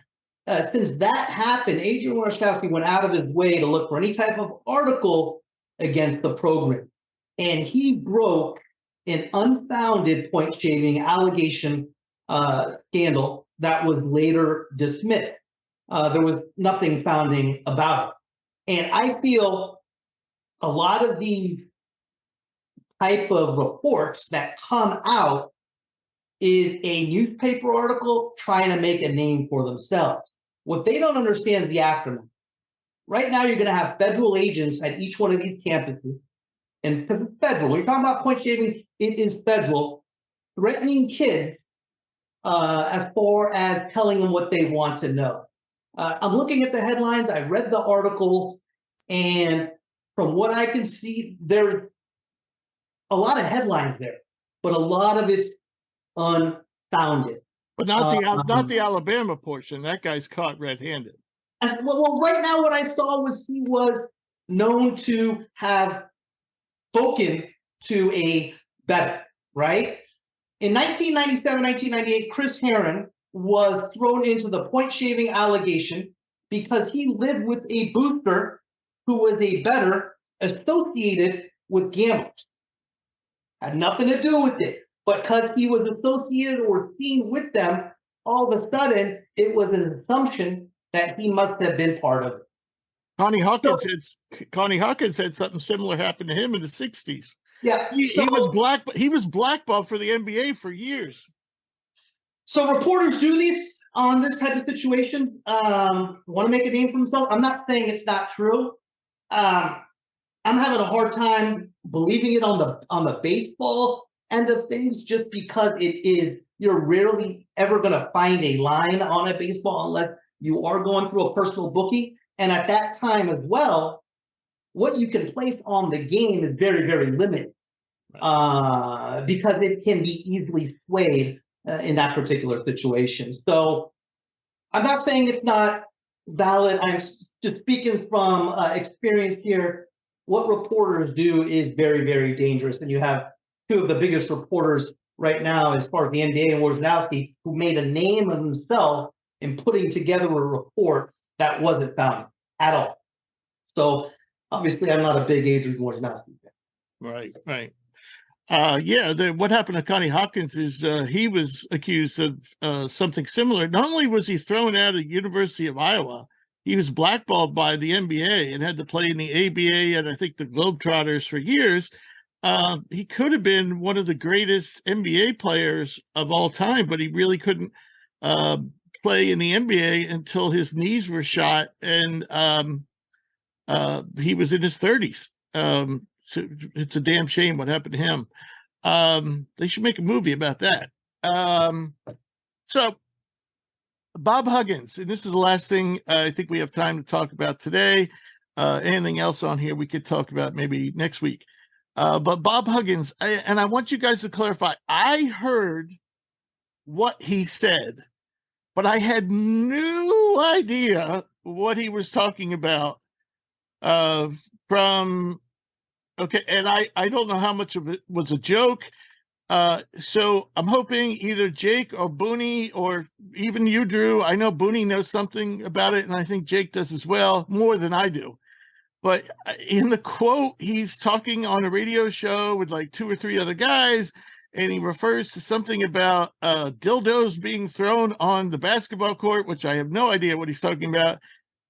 [SPEAKER 1] since that happened, Adrian Wojnarowski went out of his way to look for any type of article against the program. And he broke an unfounded point shaving allegation scandal that was later dismissed. There was nothing founding about it. And I feel a lot of these type of reports that come out is a newspaper article trying to make a name for themselves. What they don't understand is the aftermath. Right now, you're going to have federal agents at each one of these campuses. And because it's federal, when you're talking about point shaving, it is federal, threatening kids as far as telling them what they want to know. I'm looking at the headlines. I read the articles, and from what I can see, there's a lot of headlines there, but a lot of it's unfounded.
[SPEAKER 2] But not the Alabama portion. That guy's caught red-handed.
[SPEAKER 1] Well, right now what I saw was he was known to have spoken to a bettor, right? In 1997, 1998, Chris Herron was thrown into the point shaving allegation because he lived with a booster who was a bettor associated with gamblers. Had nothing to do with it, but because he was associated or seen with them, all of a sudden it was an assumption that he must have been part of it.
[SPEAKER 2] Connie Hawkins had something similar happen to him in the 60s.
[SPEAKER 1] Yeah,
[SPEAKER 2] he was blackballed for the NBA for years.
[SPEAKER 1] So reporters do this on this type of situation. Want to make a name for themselves. I'm not saying it's not true. I'm having a hard time believing it on the baseball end of things, just because it is, you're rarely ever going to find a line on a baseball unless you are going through a personal bookie. And at that time as well, what you can place on the game is very, very limited because it can be easily swayed in that particular situation. So I'm not saying it's not valid. I'm just speaking from experience here. What reporters do is very, very dangerous. And you have two of the biggest reporters right now as far as the NBA and Wojnarowski, who made a name of himself in putting together a report that wasn't found at all. So obviously I'm not a big Adrian Wojnarowski fan.
[SPEAKER 2] Right. What happened to Connie Hawkins is he was accused of something similar. Not only was he thrown out of the University of Iowa, he was blackballed by the NBA and had to play in the ABA and I think the Globetrotters for years. He could have been one of the greatest NBA players of all time, but he really couldn't play in the NBA until his knees were shot, and he was in his 30s. So it's a damn shame what happened to him. They should make a movie about that. So Bob Huggins, and this is the last thing I think we have time to talk about today. Anything else on here we could talk about maybe next week. But Bob Huggins, I want you guys to clarify, I heard what he said, but I had no idea what he was talking about from okay, and I don't know how much of it was a joke. So I'm hoping either Jake or Booney or even you, Drew. I know Booney knows something about it, and I think Jake does as well, more than I do. But in the quote, he's talking on a radio show with like 2 or 3 other guys, and he refers to something about dildos being thrown on the basketball court, which I have no idea what he's talking about,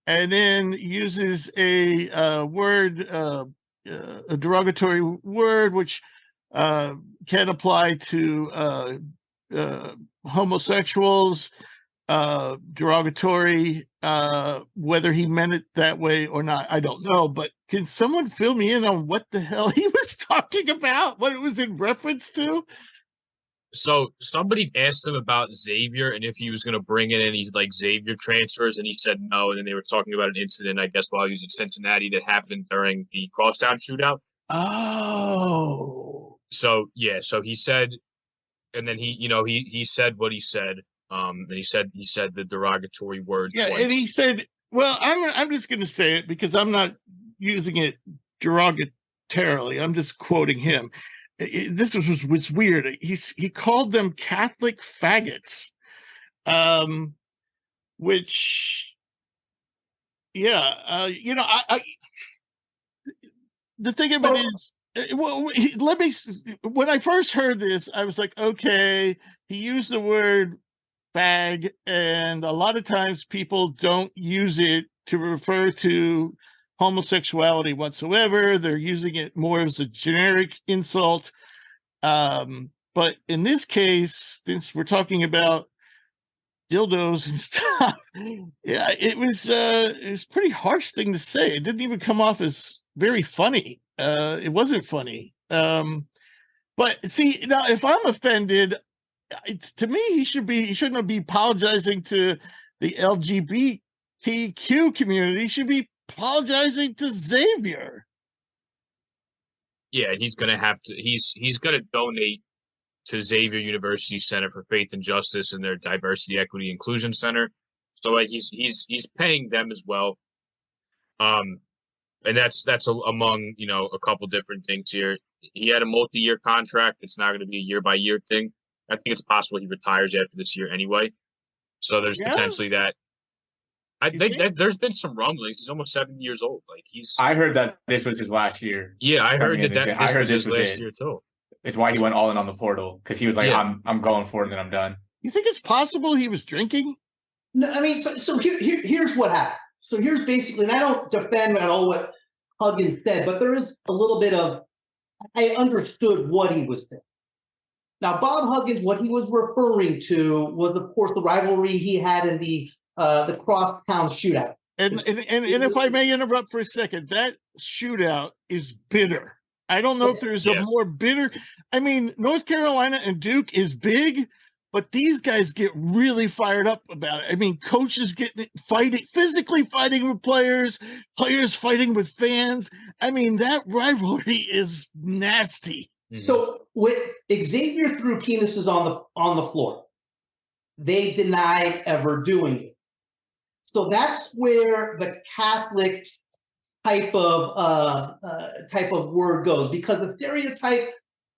[SPEAKER 2] and then uses a word, a derogatory word, which can apply to homosexuals, derogatory, whether he meant it that way or not, I don't know. But can someone fill me in on what the hell he was talking about, what it was in reference to?
[SPEAKER 4] So somebody asked him about Xavier and if he was going to bring in any like Xavier transfers, and he said no. And then they were talking about an incident, I guess, while he was in Cincinnati that happened during the Crosstown shootout.
[SPEAKER 2] Oh,
[SPEAKER 4] so yeah, so he said, and then he said what he said. And he said the derogatory word.
[SPEAKER 2] Yeah,
[SPEAKER 4] twice.
[SPEAKER 2] and he said, "Well, I'm just going to say it because I'm not using it derogatorily. I'm just quoting him. This was weird. He called them Catholic faggots, which, yeah, I the thing of it is, well, when I first heard this, I was like, okay, he used the word fag, and a lot of times people don't use it to refer to homosexuality whatsoever. They're using it more as a generic insult. But in this case, since we're talking about dildos and stuff, yeah, it was pretty harsh thing to say. It didn't even come off as very funny. It wasn't funny. But see, now if I'm offended, to me, he shouldn't be apologizing to the LGBTQ community. He should be apologizing to Xavier.
[SPEAKER 4] Yeah, and he's gonna have to. He's gonna donate to Xavier University Center for Faith and Justice and their Diversity, Equity, Inclusion Center. So like he's paying them as well. And that's among a couple different things here. He had a multi-year contract. It's not going to be a year-by-year thing. I think it's possible he retires after this year anyway. So there's potentially that. I think that there's been some rumblings. He's almost 70 years old. Like
[SPEAKER 3] I heard that this was his last year.
[SPEAKER 4] Yeah, I heard that this was his last year too.
[SPEAKER 3] It's why he went all in on the portal, because he was like, yeah. I'm going for it, and then I'm done.
[SPEAKER 2] You think it's possible he was drinking?
[SPEAKER 1] No, I mean, so here's what happened. So here's basically, and I don't defend at all what Huggins said, but there is a little bit of, I understood what he was saying. Now, Bob Huggins, what he was referring to was, of course, the rivalry he had in the Crosstown shootout.
[SPEAKER 2] And if I may interrupt for a second, that shootout is bitter. I don't know if there's a more bitter. I mean, North Carolina and Duke is big, but these guys get really fired up about it. I mean, coaches physically fighting with players, players fighting with fans. I mean, that rivalry is nasty.
[SPEAKER 1] So with Xavier threw penises on the floor, they denied ever doing it. So that's where the Catholic type of word goes, because the stereotype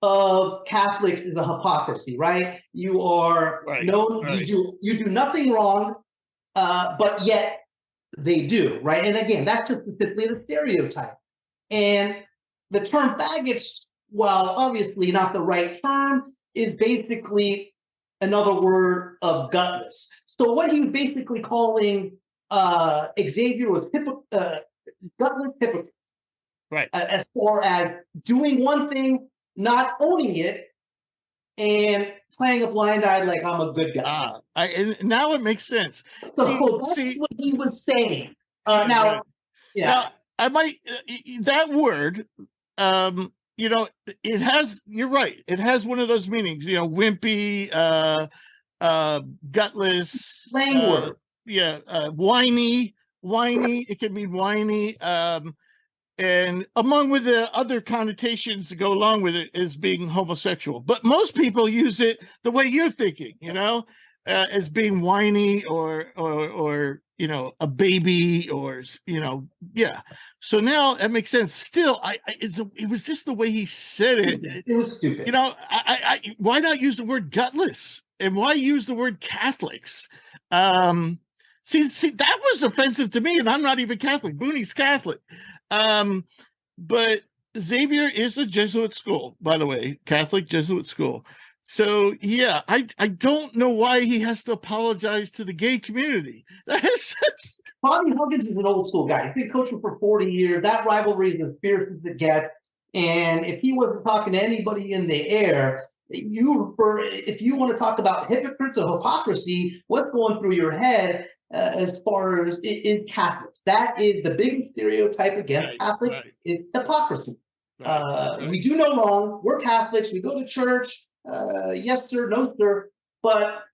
[SPEAKER 1] of Catholics is a hypocrisy, right? You are you do nothing wrong, but yet they do, right? And again, that's just specifically the stereotype. And the term faggots, while obviously not the right term, is basically another word of gutless. So what he was basically calling Xavier was gutless hypocrite,
[SPEAKER 2] right?
[SPEAKER 1] As far as doing one thing, not owning it, and playing a blind eye like I'm a good guy.
[SPEAKER 2] And now it makes sense.
[SPEAKER 1] So that's what he was saying. Now,
[SPEAKER 2] I might that word. It has. You're right. It has one of those meanings. Wimpy, gutless,
[SPEAKER 1] slang word.
[SPEAKER 2] Whiny. It can mean whiny. And among with the other connotations that go along with it is being homosexual. But most people use it the way you're thinking, as being whiny or a baby or, yeah. So now that makes sense. Still, it was just the way he said it.
[SPEAKER 1] It was stupid.
[SPEAKER 2] Why not use the word gutless? And why use the word Catholics? See, that was offensive to me, and I'm not even Catholic. Booney's Catholic. But Xavier is a Jesuit school, by the way, Catholic Jesuit school. So yeah, I don't know why he has to apologize to the gay community.
[SPEAKER 1] Bobby Huggins is an old school guy. He's been coaching for 40 years. That rivalry is as fierce as it gets. And if he wasn't talking to anybody in the air, if you want to talk about hypocrites or hypocrisy, what's going through your head as far as is Catholics? That is the biggest stereotype against Catholics. It's hypocrisy. We do no wrong. We're Catholics. We go to church. Yes, sir. No, sir. But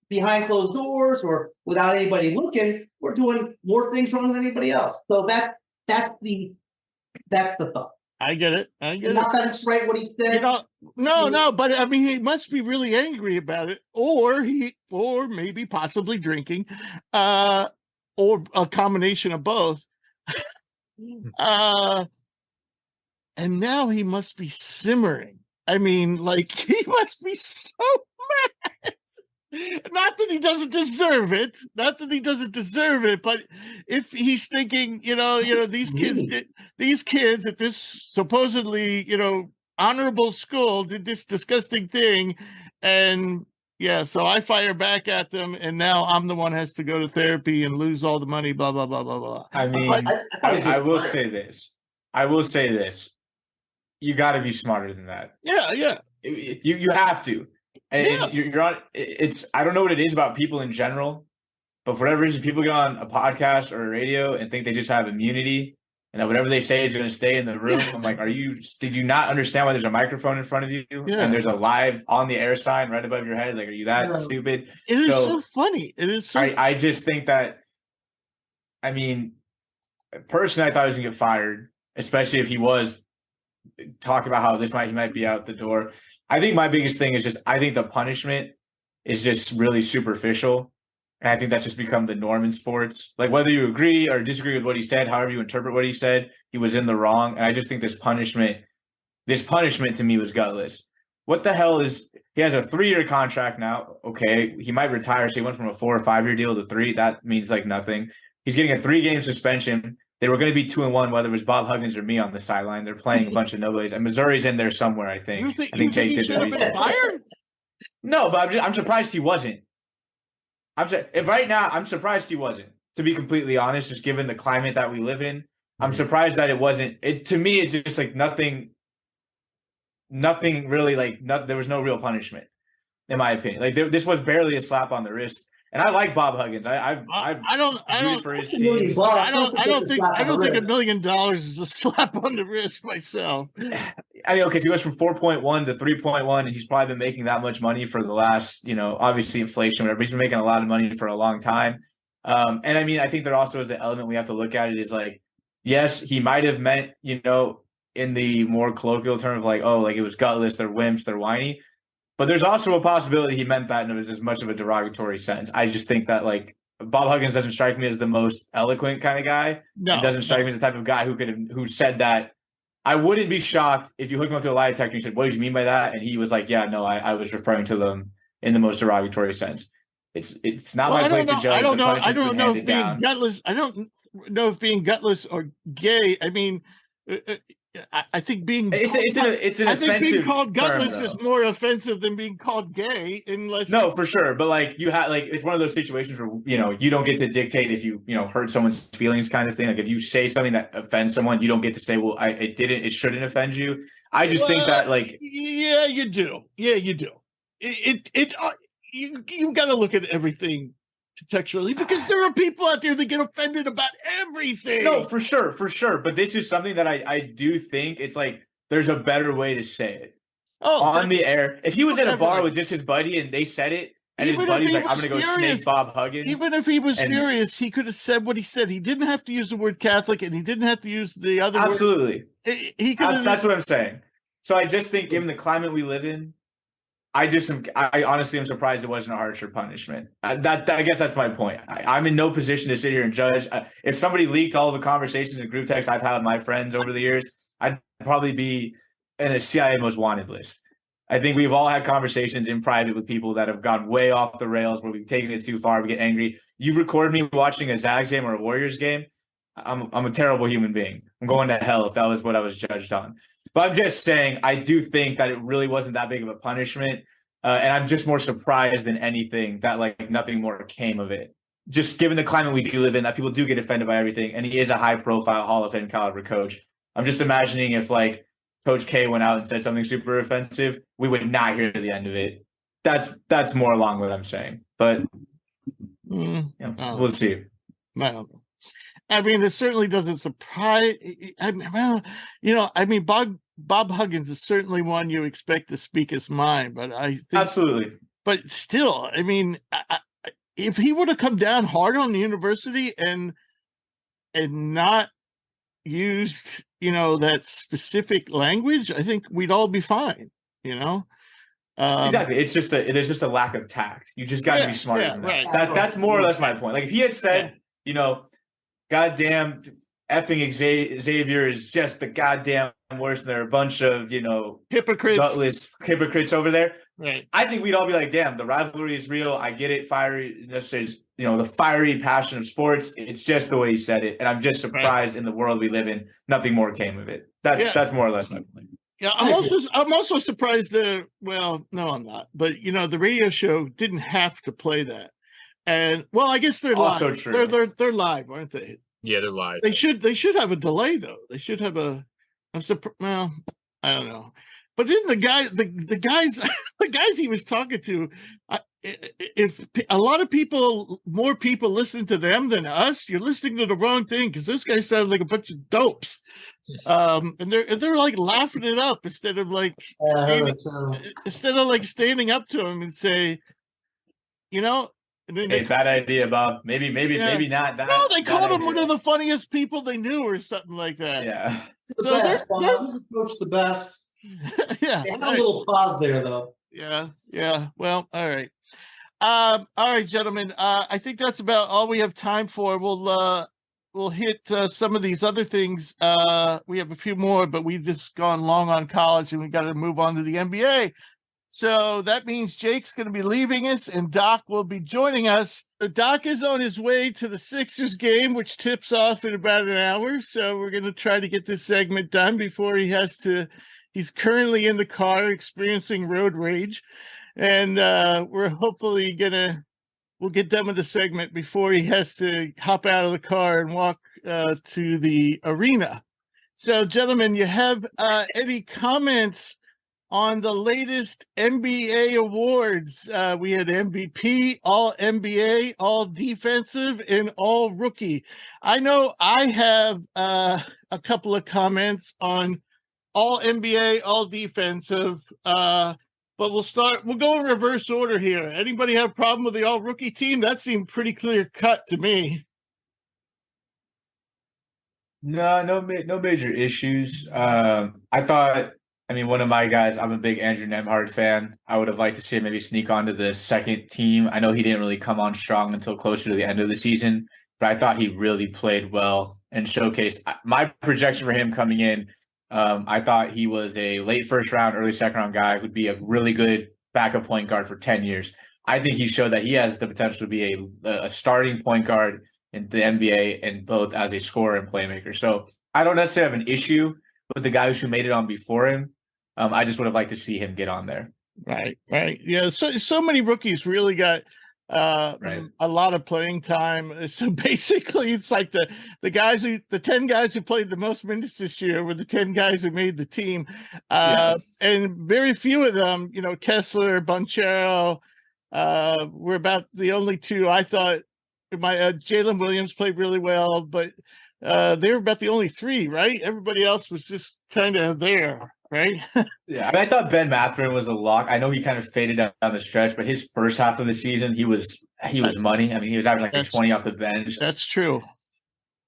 [SPEAKER 1] behind closed doors or without anybody looking, we're doing more things wrong than anybody else. So that's the thought.
[SPEAKER 2] I get it.
[SPEAKER 1] Not that it's right what he said.
[SPEAKER 2] No, but I mean, he must be really angry about it, or maybe possibly drinking, or a combination of both. And now he must be simmering. I mean, like, he must be so mad. Not that he doesn't deserve it. But if he's thinking, these kids at this supposedly, honorable school did this disgusting thing, and yeah, so I fire back at them, and now I'm the one who has to go to therapy and lose all the money, blah blah blah blah blah.
[SPEAKER 3] I mean, I will say this. You got to be smarter than that.
[SPEAKER 2] Yeah.
[SPEAKER 3] You have to. And you're on. I don't know what it is about people in general, but for whatever reason, people get on a podcast or a radio and think they just have immunity, and that whatever they say is going to stay in the room. I'm like, did you not understand why there's a microphone in front of you and there's a live on the air sign right above your head? Like, are you that stupid?
[SPEAKER 2] It is so funny. It is so.
[SPEAKER 3] I just think that. I mean, personally, I thought he was going to get fired, especially if he was talking about how he might be out the door. I think my biggest thing is I think the punishment is just really superficial. And I think that's just become the norm in sports. Like, whether you agree or disagree with what he said, however you interpret what he said, he was in the wrong. And I just think this punishment to me was gutless. What the hell he has a 3-year contract now. Okay. He might retire. So he went from a 4 or 5 year deal to 3. That means like nothing. He's getting a 3-game suspension. They were going to be 2-1, whether it was Bob Huggins or me on the sideline. They're playing a bunch of nobodies, and Missouri's in there somewhere. I think. I think Jake did the research. No, but I'm surprised he wasn't. I'm surprised he wasn't. To be completely honest, just given the climate that we live in, I'm surprised that it wasn't. To me, it's just like nothing really. There was no real punishment, in my opinion. Like, this was barely a slap on the wrist. And I like Bob Huggins. I don't for his team.
[SPEAKER 2] I don't think $1 million is a slap on the wrist myself.
[SPEAKER 3] I mean, okay, so he goes from 4.1 to 3.1, and he's probably been making that much money for the last, obviously inflation, whatever. He's been making a lot of money for a long time. And I mean, I think there also is the element we have to look at it is like, yes, he might have meant, in the more colloquial term of like, oh, like it was gutless, they're wimps, they're whiny. But there's also a possibility he meant that in as much of a derogatory sense. I just think that, like, Bob Huggins doesn't strike me as the most eloquent kind of guy.
[SPEAKER 2] No,
[SPEAKER 3] it doesn't strike me as the type of guy who said that. I wouldn't be shocked if you hooked him up to a lie detector and you said, "What did you mean by that?" And he was like, "Yeah, no, I was referring to them in the most derogatory sense." It's not my place to judge.
[SPEAKER 2] I don't know if being gutless. I don't know if being gutless or gay. I mean. I think being called gutless is more offensive than being called gay,
[SPEAKER 3] no, for sure. But like it's one of those situations where you don't get to dictate if you hurt someone's feelings, kind of thing. Like if you say something that offends someone, you don't get to say, well, it shouldn't offend you. I just think that
[SPEAKER 2] yeah, you do. You got to look at everything contextually, because there are people out there that get offended about everything.
[SPEAKER 3] No, for sure. But this is something that I do think it's like there's a better way to say it on the air. If he was at a bar with just his buddy and they said it, and his buddy's like, "I'm going to go snake Bob Huggins,"
[SPEAKER 2] even if he was furious, he could have said what he said. He didn't have to use the word Catholic, and he didn't have to use the other.
[SPEAKER 3] Absolutely,
[SPEAKER 2] word. He could.
[SPEAKER 3] That's what I'm saying. So I just think, given the climate we live in, I honestly am surprised it wasn't a harsher punishment. I guess that's my point. I'm in no position to sit here and judge. If somebody leaked all the conversations and group texts I've had with my friends over the years, I'd probably be in a CIA most wanted list. I think we've all had conversations in private with people that have gone way off the rails where we've taken it too far. We get angry. You've recorded me watching a Zags game or a Warriors game. I'm a terrible human being. I'm going to hell if that was what I was judged on. But I'm just saying, I do think that it really wasn't that big of a punishment. And I'm just more surprised than anything that like nothing more came of it. Just given the climate we do live in, that people do get offended by everything. And he is a high profile Hall of Fame caliber coach. I'm just imagining if like Coach K went out and said something super offensive, we would not hear the end of it. That's more along what I'm saying. But we'll see.
[SPEAKER 2] I don't know. I mean, it certainly doesn't surprise. Bob Huggins is certainly one you expect to speak his mind, but I think,
[SPEAKER 3] absolutely.
[SPEAKER 2] But still, I mean, if he would have come down hard on the university and not used, that specific language, I think we'd all be fine.
[SPEAKER 3] Exactly. It's just there's just a lack of tact. You just got to be smarter than that.
[SPEAKER 2] Right.
[SPEAKER 3] That's more or less my point. Like if he had said, goddamn effing Xavier is just the goddamn worst, and there are a bunch of,
[SPEAKER 2] hypocrites,
[SPEAKER 3] gutless hypocrites over there.
[SPEAKER 2] Right.
[SPEAKER 3] I think we'd all be like, damn, the rivalry is real. I get it. Fiery, the fiery passion of sports. It's just the way he said it. And I'm just surprised in the world we live in, nothing more came of it. That's more or less my point.
[SPEAKER 2] Yeah, I'm also surprised no, I'm not. But the radio show didn't have to play that. And I guess they're
[SPEAKER 3] also
[SPEAKER 2] live.
[SPEAKER 3] True.
[SPEAKER 2] They're live, aren't they?
[SPEAKER 4] Yeah, they're live.
[SPEAKER 2] They should have a delay though. They should have I don't know. But then the guys the guys he was talking to, if a lot of more people listen to them than us, you're listening to the wrong thing, because those guys sound like a bunch of dopes. And they're like laughing it up instead of like standing up to him and say,
[SPEAKER 3] hey, bad idea, Bob. Maybe not.
[SPEAKER 2] No, they called him one of the funniest people they knew, or something like that.
[SPEAKER 3] Yeah,
[SPEAKER 1] the best. Bob. He's approached the best.
[SPEAKER 2] Yeah,
[SPEAKER 1] they had a little pause there, though.
[SPEAKER 2] Yeah. Well, all right. All right, gentlemen. I think that's about all we have time for. We'll hit some of these other things. We have a few more, but we've just gone long on college, and we got to move on to the NBA. So that means Jake's going to be leaving us, and Doc will be joining us. So Doc is on his way to the Sixers game, which tips off in about an hour. So we're going to try to get this segment done before he has to. He's currently in the car experiencing road rage, and we're hopefully we'll get done with the segment before he has to hop out of the car and walk to the arena. So, gentlemen, you have any comments on the latest NBA awards? We had MVP, all NBA, all defensive, and all rookie. I know I have a couple of comments on all NBA, all defensive, but we'll go in reverse order here. Anybody have a problem with the all rookie team? That seemed pretty clear cut to me.
[SPEAKER 3] No major issues. One of my guys, I'm a big Andrew Nembhard fan. I would have liked to see him maybe sneak onto the second team. I know he didn't really come on strong until closer to the end of the season, but I thought he really played well and showcased. My projection for him coming in, I thought he was a late first round, early second round guy who'd be a really good backup point guard for 10 years. I think he showed that he has the potential to be a starting point guard in the NBA, and both as a scorer and playmaker. So I don't necessarily have an issue with the guys who made it on before him. I just would have liked to see him get on there.
[SPEAKER 2] Right. Yeah. So many rookies really got a lot of playing time. So basically, it's like the 10 guys who played the most minutes this year were the 10 guys who made the team, and very few of them, Kessler, Banchero, were about the only two I thought. Jalen Williams played really well, but they were about the only three, right? Everybody else was just kind of there, right?
[SPEAKER 3] Yeah, I thought Ben Mathurin was a lock. I know he kind of faded down the stretch, but his first half of the season, he was money. He was averaging 20 off the bench.
[SPEAKER 2] That's true.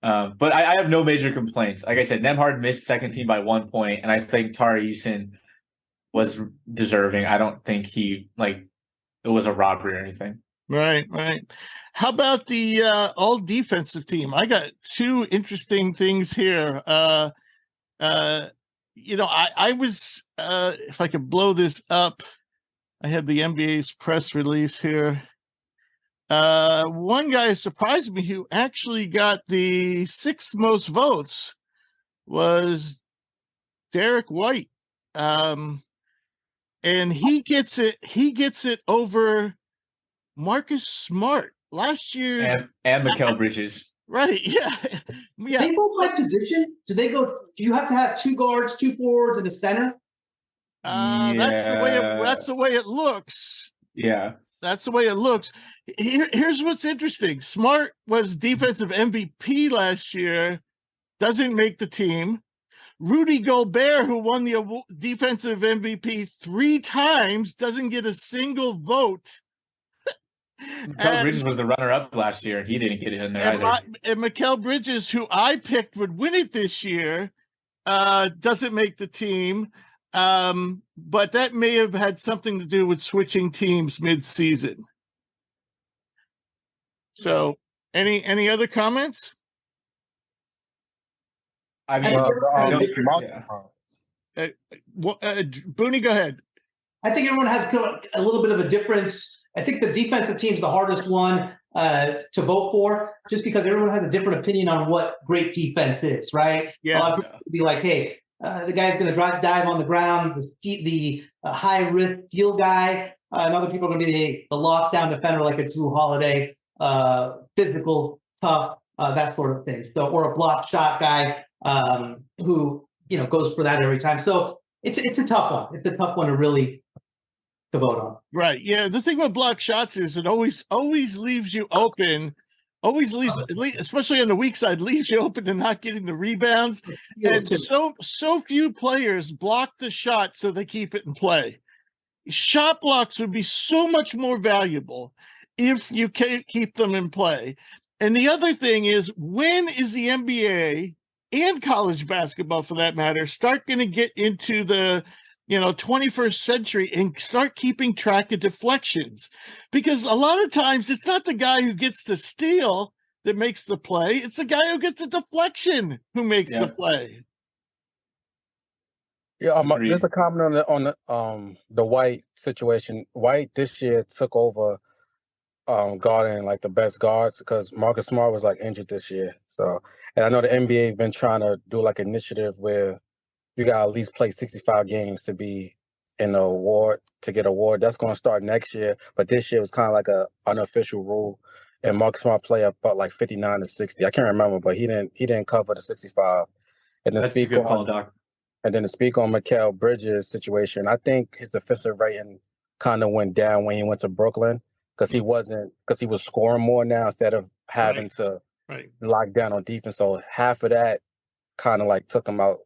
[SPEAKER 3] But I have no major complaints. Like I said, Nembhard missed second team by 1 point, and I think Tari Eason was deserving. I don't think it was a robbery or anything.
[SPEAKER 2] Right. How about the all defensive team? I got two interesting things here. I was if I could blow this up, I have the NBA's press release here. One guy surprised me who actually got the 6th most votes was Derek White. And he gets it over Marcus Smart last year's
[SPEAKER 3] and Mikal Bridges.
[SPEAKER 2] Right. Yeah.
[SPEAKER 1] They both like position. Do you have to have 2 guards, 2 forwards, and a center?
[SPEAKER 2] That's the way it looks.
[SPEAKER 3] Yeah.
[SPEAKER 2] That's the way it looks. Here's what's interesting. Smart was defensive MVP last year, doesn't make the team. Rudy Gobert, who won the defensive MVP 3 times, doesn't get a single vote.
[SPEAKER 3] Mikal Bridges was the runner-up last year, and he didn't get it in there either.
[SPEAKER 2] And Mikal Bridges, who I picked would win it this year, doesn't make the team. But that may have had something to do with switching teams mid-season. So, any other comments?
[SPEAKER 1] I mean,
[SPEAKER 2] Booney, go ahead.
[SPEAKER 1] I think everyone has a little bit of a difference. I think the defensive team is the hardest one to vote for, just because everyone has a different opinion on what great defense is, right?
[SPEAKER 2] Yeah.
[SPEAKER 1] A lot of people would be like, hey, the guy's going to dive on the ground, the high-risk steal guy. And other people are going to be the lockdown defender like a Drew Holiday, physical, tough, that sort of thing. So, or a block shot guy who goes for that every time. So it's a tough one. It's a tough one to really to vote on.
[SPEAKER 2] Right. Yeah. The thing with block shots is it always leaves you open. Always leaves, especially on the weak side, leaves you open to not getting the rebounds. And so few players block the shot so they keep it in play. Shot blocks would be so much more valuable if you keep them in play. And the other thing is, when is the NBA and college basketball, for that matter, start going to get into the 21st century and start keeping track of deflections? Because a lot of times it's not the guy who gets the steal that makes the play. It's the guy who gets a deflection who makes the play.
[SPEAKER 6] Yeah, just a comment on the White situation. White this year took over guarding like the best guards because Marcus Smart was like injured this year. So, and I know the NBA been trying to do like an initiative where you got to at least play 65 games to be in the award, to get an award. That's going to start next year. But this year was kind of like a unofficial rule. And Marcus Smart played about like 59 to 60. I can't remember, but he didn't cover the 65. And then
[SPEAKER 3] That's a good call, Doc.
[SPEAKER 6] And then to speak on Mikal Bridges' situation, I think his defensive rating kind of went down when he went to Brooklyn because he was scoring more now instead of having to lock down on defense. So half of that kind of like took him out,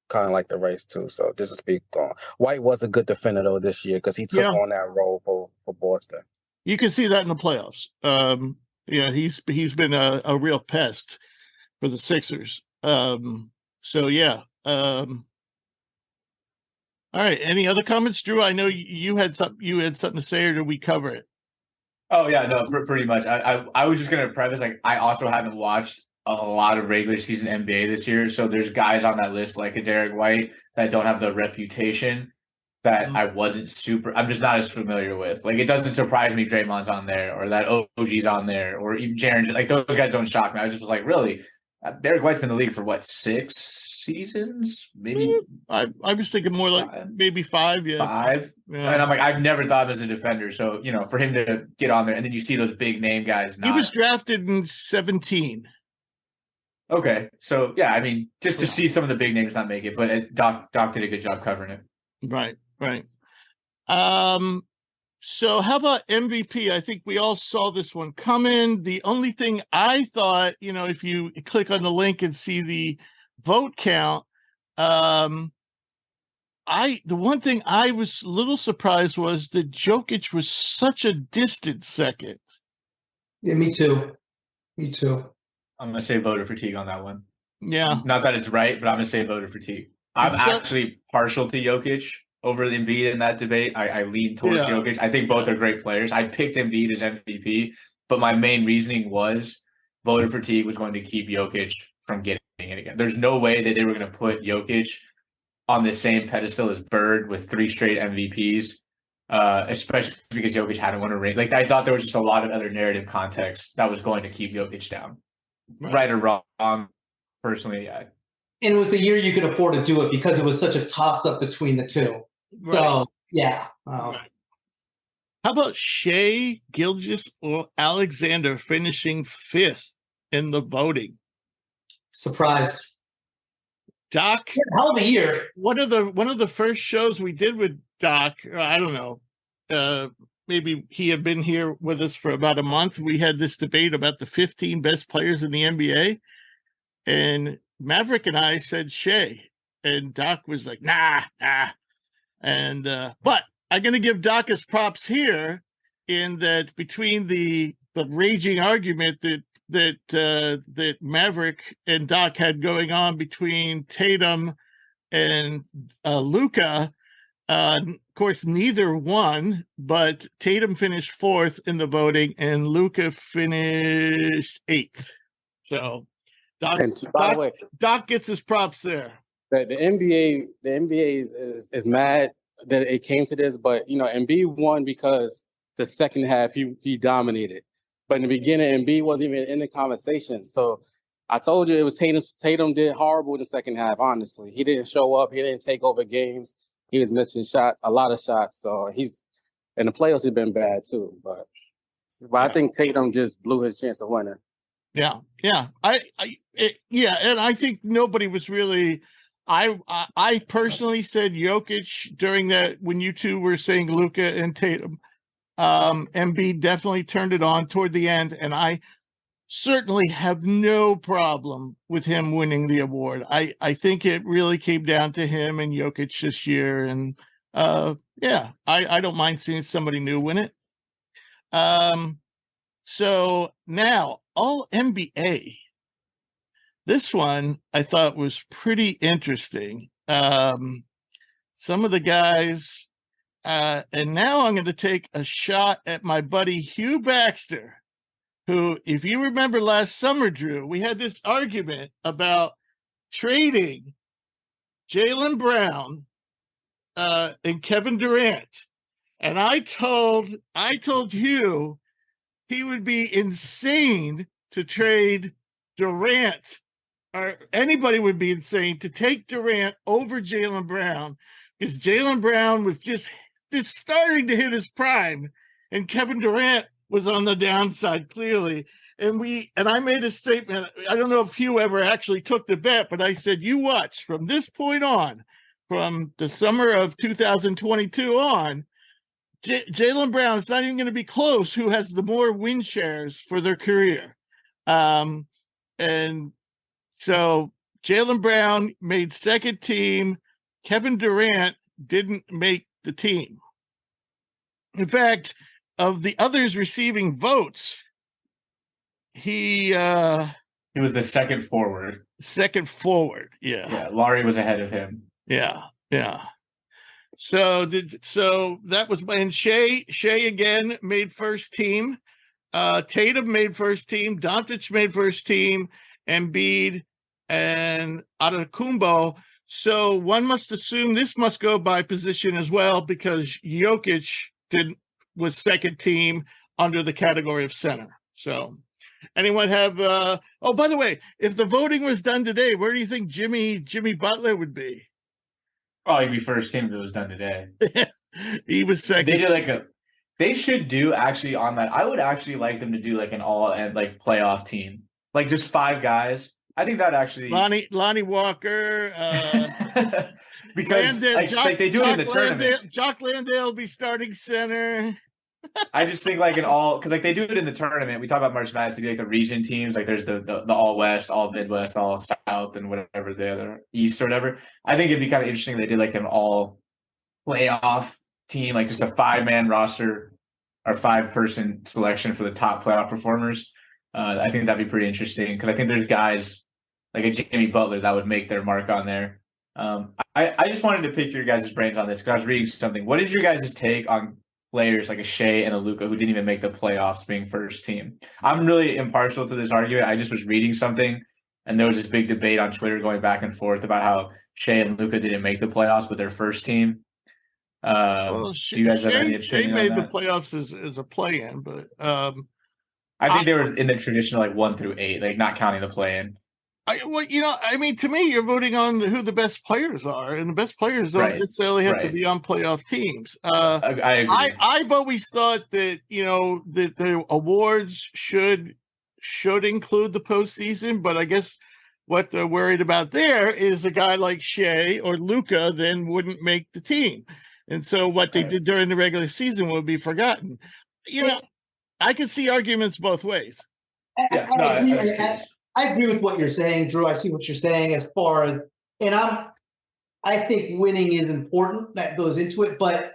[SPEAKER 6] kind of like the race too. So just to speak on, White was a good defender though this year because he took on that role for Boston.
[SPEAKER 2] You can see that in the playoffs. He's been a real pest for the Sixers. All right. Any other comments, Drew? I know you had something to say, or did we cover it?
[SPEAKER 3] Oh yeah, no, pretty much. I was just gonna preface, like, I also haven't watched a lot of regular season NBA this year, so there's guys on that list like a Derek White that don't have the reputation that I'm just not as familiar with. Like, it doesn't surprise me Draymond's on there, or that OG's on there, or even Jaren. Like, those guys don't shock me. I was just like, really? Derek White's been in the league for what, 6 seasons? Maybe
[SPEAKER 2] I was thinking more like maybe 5. Yeah,
[SPEAKER 3] 5. Yeah. And I'm like, I've never thought of him as a defender. So for him to get on there, and then you see those big name guys.
[SPEAKER 2] He was drafted in 17.
[SPEAKER 3] Okay, so yeah, I mean, just to see some of the big names not make it, but Doc did a good job covering it.
[SPEAKER 2] Right. So how about MVP? I think we all saw this one coming. The only thing I thought, if you click on the link and see the vote count, the one thing I was a little surprised was that Jokic was such a distant second.
[SPEAKER 1] Yeah, me too.
[SPEAKER 3] I'm gonna say voter fatigue on that one.
[SPEAKER 2] Yeah,
[SPEAKER 3] not that it's right, but I'm gonna say voter fatigue. I'm actually partial to Jokic over Embiid in that debate. I lean towards Jokic. I think both are great players. I picked Embiid as MVP, but my main reasoning was voter fatigue was going to keep Jokic from getting it again. There's no way that they were going to put Jokic on the same pedestal as Bird with 3 straight MVPs, especially because Jokic hadn't won a ring. Like, I thought there was just a lot of other narrative context that was going to keep Jokic down. Right or wrong, personally, yeah.
[SPEAKER 1] And it was the year you could afford to do it because it was such a toss-up between the two.
[SPEAKER 2] Right.
[SPEAKER 1] So, yeah.
[SPEAKER 2] Right. How about Shea Gilgeous or Alexander finishing 5th in the voting?
[SPEAKER 1] Surprised.
[SPEAKER 2] Doc,
[SPEAKER 1] hell of a year.
[SPEAKER 2] One of the first shows we did with Doc, I don't know, maybe he had been here with us for about a month. We had this debate about the 15 best players in the NBA, and Maverick and I said Shea, and Doc was like, nah. And but I'm going to give Doc his props here in that between the raging argument that Maverick and Doc had going on between Tatum and Luka. Of course, neither won, but Tatum finished 4th in the voting and Luka finished 8th. So Doc,
[SPEAKER 6] by the way,
[SPEAKER 2] Doc gets his props there.
[SPEAKER 6] The NBA is mad that it came to this, but Embiid won because the second half he dominated. But in the beginning, Embiid wasn't even in the conversation. So I told you it was Tatum. Tatum did horrible in the second half, honestly. He didn't show up. He didn't take over games. He was missing shots, a lot of shots. So he's in the playoffs, he's been bad too. But I think Tatum just blew his chance of winning.
[SPEAKER 2] Yeah. And I think nobody was really. I personally said Jokic during that when you two were saying Luka and Tatum. Embiid definitely turned it on toward the end, and I certainly have no problem with him winning the award. I think it really came down to him and Jokic this year, and I don't mind seeing somebody new win it. So now all NBA. This one I thought was pretty interesting. Some of the guys. And now I'm going to take a shot at my buddy Hugh Baxter, who, if you remember last summer, Drew, we had this argument about trading Jaylen Brown and Kevin Durant. And I told Hugh he would be insane to trade Durant, or anybody would be insane to take Durant over Jaylen Brown, because Jaylen Brown was just starting to hit his prime, and Kevin Durant was on the downside clearly. And I made a statement. I don't know if Hugh ever actually took the bet, but I said, you watch from this point on, from the summer of 2022 on, Jaylen Brown is not even going to be close who has the more win shares for their career. And so Jaylen Brown made second team. Kevin Durant didn't make the team. In fact, of the others receiving votes, he
[SPEAKER 3] was the second forward.
[SPEAKER 2] Yeah.
[SPEAKER 3] Laurie was ahead of him.
[SPEAKER 2] Yeah. So that was, and Shea again made first team. Tatum made first team. Doncic made first team. Embiid and Antetokounmpo. So one must assume this must go by position as well, because Jokic was second team under the category of center. So anyone have by the way, if the voting was done today, where do you think Jimmy Butler would be?
[SPEAKER 3] Oh, he'd be first team if it was done today.
[SPEAKER 2] He was second.
[SPEAKER 3] They did they should do actually on that. I would actually like them to do like an all and like playoff team. Like just 5 guys. I think that actually
[SPEAKER 2] Lonnie Walker,
[SPEAKER 3] because they do it in the tournament.
[SPEAKER 2] Jock Landale will be starting center.
[SPEAKER 3] I just think like because like they do it in the tournament. We talk about March Madness. They do like the region teams. Like there's the all West, all Midwest, all South, and whatever the other East or whatever. I think it'd be kind of interesting if they did like an all playoff team, like just a 5-man roster or 5-person selection for the top playoff performers. I think that'd be pretty interesting because I think there's guys like a Jimmy Butler that would make their mark on there. I I just wanted to pick your guys' brains on this because I was reading something. What is your guys' take on players like a Shea and a Luka who didn't even make the playoffs being first team? I'm really impartial to this argument. I just was reading something, and there was this big debate on Twitter going back and forth about how Shea and Luka didn't make the playoffs with their first team.
[SPEAKER 2] Well,
[SPEAKER 3] Do you guys have any
[SPEAKER 2] Shea
[SPEAKER 3] opinion
[SPEAKER 2] made
[SPEAKER 3] on
[SPEAKER 2] the
[SPEAKER 3] that?
[SPEAKER 2] playoffs as a play-in, but
[SPEAKER 3] I think they were in the traditional like 1 through 8, like not counting the play-in.
[SPEAKER 2] To me, you're voting on who the best players are, and the best players don't necessarily have to be on playoff teams.
[SPEAKER 3] I agree.
[SPEAKER 2] I've always thought that that the awards should include the postseason, but I guess what they're worried about there is a guy like Shea or Luka then wouldn't make the team, and so what they did during the regular season would be forgotten. I can see arguments both ways.
[SPEAKER 1] Yeah, I agree with what you're saying, Drew. I see what you're saying as far as, and I think winning is important. That goes into it, but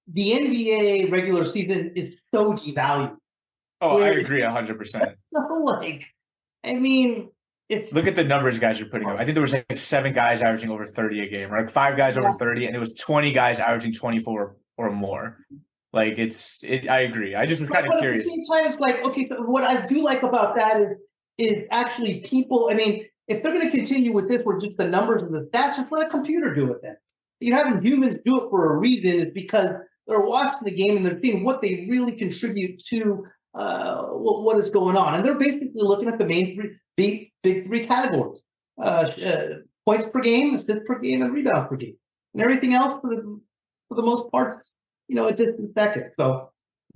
[SPEAKER 1] the NBA regular season is so devalued.
[SPEAKER 3] Oh, I agree 100%. Look at the numbers guys are putting up. I think there was like 7 guys averaging over 30 a game, or like 5 guys over 30, and it was 20 guys averaging 24 or more. Like I agree. I just was kind of curious.
[SPEAKER 1] At the same time, it's like, okay, so what I do like about that is actually people. I mean, if they're going to continue with this, where just the numbers and the stats, just let a computer do it then. You're having humans do it for a reason. It's because they're watching the game and they're seeing what they really contribute to what is going on. And they're basically looking at the main big 3 categories: points per game, assists per game, and rebounds per game. And everything else, for the most part, a distant second. So,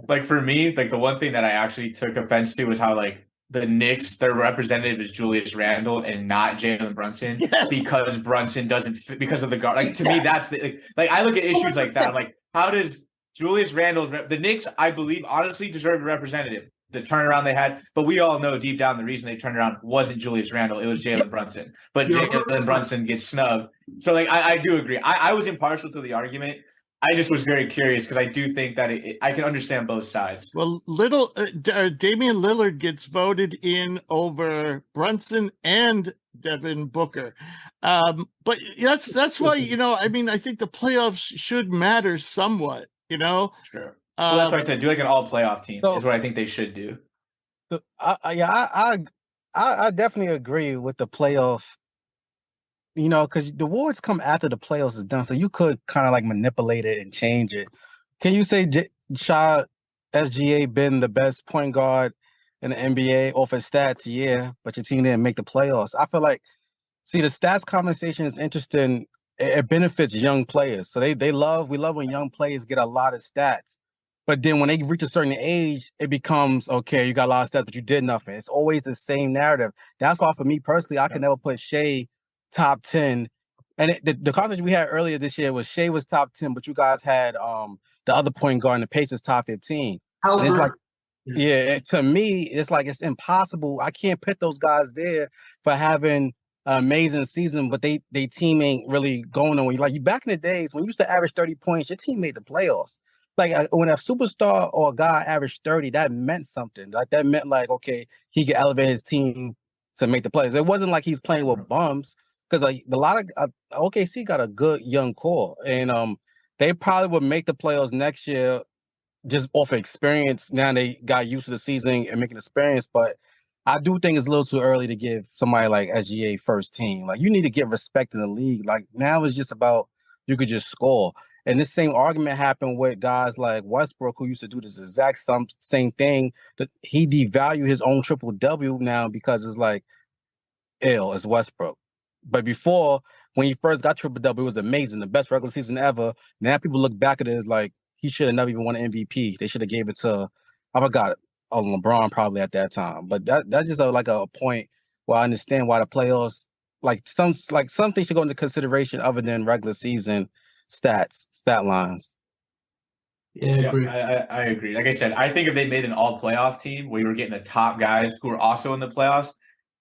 [SPEAKER 3] like for me, like the one thing that I actually took offense to was how like the Knicks, their representative is Julius Randle and not Jalen Brunson, because Brunson doesn't fit because of the guard. Like to me, that's like I look at issues like that. I'm like, how does Julius Randle's the Knicks? I believe honestly deserve a representative. The turnaround they had, but we all know deep down the reason they turned around wasn't Julius Randle, it was Jalen Brunson. But Jalen Brunson gets snubbed. So like I do agree. I was impartial to the argument. I just was very curious because I do think that I can understand both sides.
[SPEAKER 2] Well, Damian Lillard gets voted in over Brunson and Devin Booker, but that's why I think the playoffs should matter somewhat.
[SPEAKER 3] Sure. Well, that's why I said do like an all playoff team is what I think they should do.
[SPEAKER 6] I definitely agree with the playoff. Because the awards come after the playoffs is done, so you could kind of like manipulate it and change it. Can you say Shai SGA been the best point guard in the NBA off his stats? Yeah, but your team didn't make the playoffs. I feel like, the stats conversation is interesting. It benefits young players, so we love when young players get a lot of stats. But then when they reach a certain age, it becomes, okay, you got a lot of stats, but you did nothing. It's always the same narrative. That's why for me personally, I can never put Shea top 10. And the conversation we had earlier this year was Shea was top 10, but you guys had the other point guard in the Pacers top 15. And it's like, to me, it's like it's impossible. I can't put those guys there for having an amazing season, but they team ain't really going on. Like back in the days when you used to average 30 points, your team made the playoffs. Like when a superstar or a guy averaged 30, that meant something. Like that meant like, okay, he could elevate his team to make the playoffs. It wasn't like he's playing with bums. Because a lot of OKC got a good young core, and they probably would make the playoffs next year just off of experience. Now they got used to the season and making experience, but I do think it's a little too early to give somebody like SGA first team. Like you need to get respect in the league. Like now it's just about you could just score. And this same argument happened with guys like Westbrook, who used to do this exact same thing. That he devalued his own triple W now because it's like, it's Westbrook. But before, when he first got triple double, it was amazing, the best regular season ever. Now people look back at it like he should have never even won an MVP. They should have gave it to, I forgot, LeBron probably at that time. But that's just a point where I understand why the playoffs, some things should go into consideration other than regular season stat lines.
[SPEAKER 3] Yeah, I agree. Like I said, I think if they made an all playoff team where you were getting the top guys who were also in the playoffs,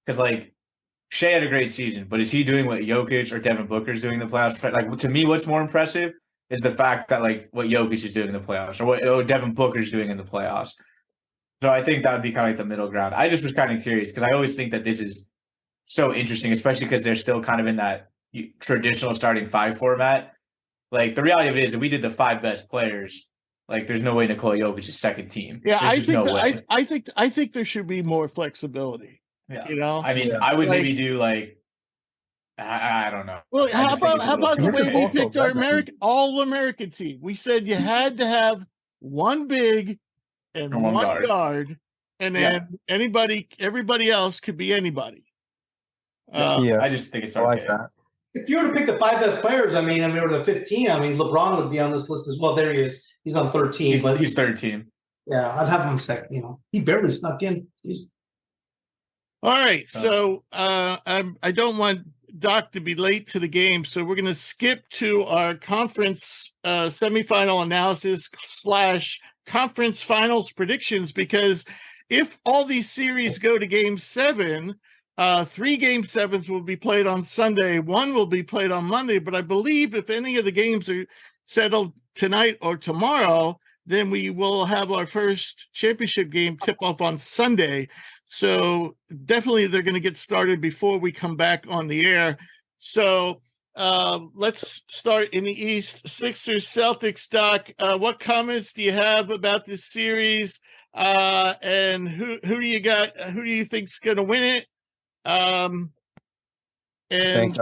[SPEAKER 3] because like Shea had a great season, but is he doing what Jokic or Devin Booker's doing in the playoffs? Like to me, what's more impressive is the fact that like what Jokic is doing in the playoffs or what Devin Booker's doing in the playoffs. So I think that would be kind of like the middle ground. I just was kind of curious because I always think that this is so interesting, especially because they're still kind of in that traditional starting 5 format. Like, the reality of it is that we did the 5 best players. Like, there's no way Nikola Jokic is second team.
[SPEAKER 2] Yeah,
[SPEAKER 3] there's
[SPEAKER 2] I
[SPEAKER 3] just
[SPEAKER 2] think
[SPEAKER 3] no way.
[SPEAKER 2] I think there should be more flexibility.
[SPEAKER 3] Yeah.
[SPEAKER 2] You know,
[SPEAKER 3] I mean,
[SPEAKER 6] Yeah.
[SPEAKER 3] I would
[SPEAKER 2] Like-
[SPEAKER 3] maybe do like I don't know.
[SPEAKER 2] well,
[SPEAKER 3] I just think it's a
[SPEAKER 2] how
[SPEAKER 3] little
[SPEAKER 2] about the
[SPEAKER 3] short.
[SPEAKER 2] way we
[SPEAKER 6] Also
[SPEAKER 2] picked our
[SPEAKER 6] veteran.
[SPEAKER 2] all-American team? We said you had to have one big and
[SPEAKER 3] And one
[SPEAKER 2] one
[SPEAKER 3] guard.
[SPEAKER 2] guard, and then everybody else could be anybody.
[SPEAKER 6] Yeah,
[SPEAKER 3] I just think it's
[SPEAKER 6] I like
[SPEAKER 3] okay.
[SPEAKER 6] that.
[SPEAKER 1] If you were to pick the 5 best players, or the 15, LeBron would be on this list as well. There he is. He's on 13, but
[SPEAKER 3] He's third team.
[SPEAKER 1] yeah, I'd have him second. He barely snuck in.
[SPEAKER 2] All right, so I don't want Doc to be late to the game, so we're going to skip to our conference semifinal analysis / conference finals predictions, because if all these series go to Game 7, 3 Game 7s will be played on Sunday, 1 will be played on Monday, but I believe if any of the games are settled tonight or tomorrow, then we will have our first championship game tip-off on Sunday. So definitely they're going to get started before we come back on the air. So let's start in the East. Sixers, Celtics. Doc, what comments do you have about this series? And who do you got? Who do you think's going to win it?
[SPEAKER 6] I think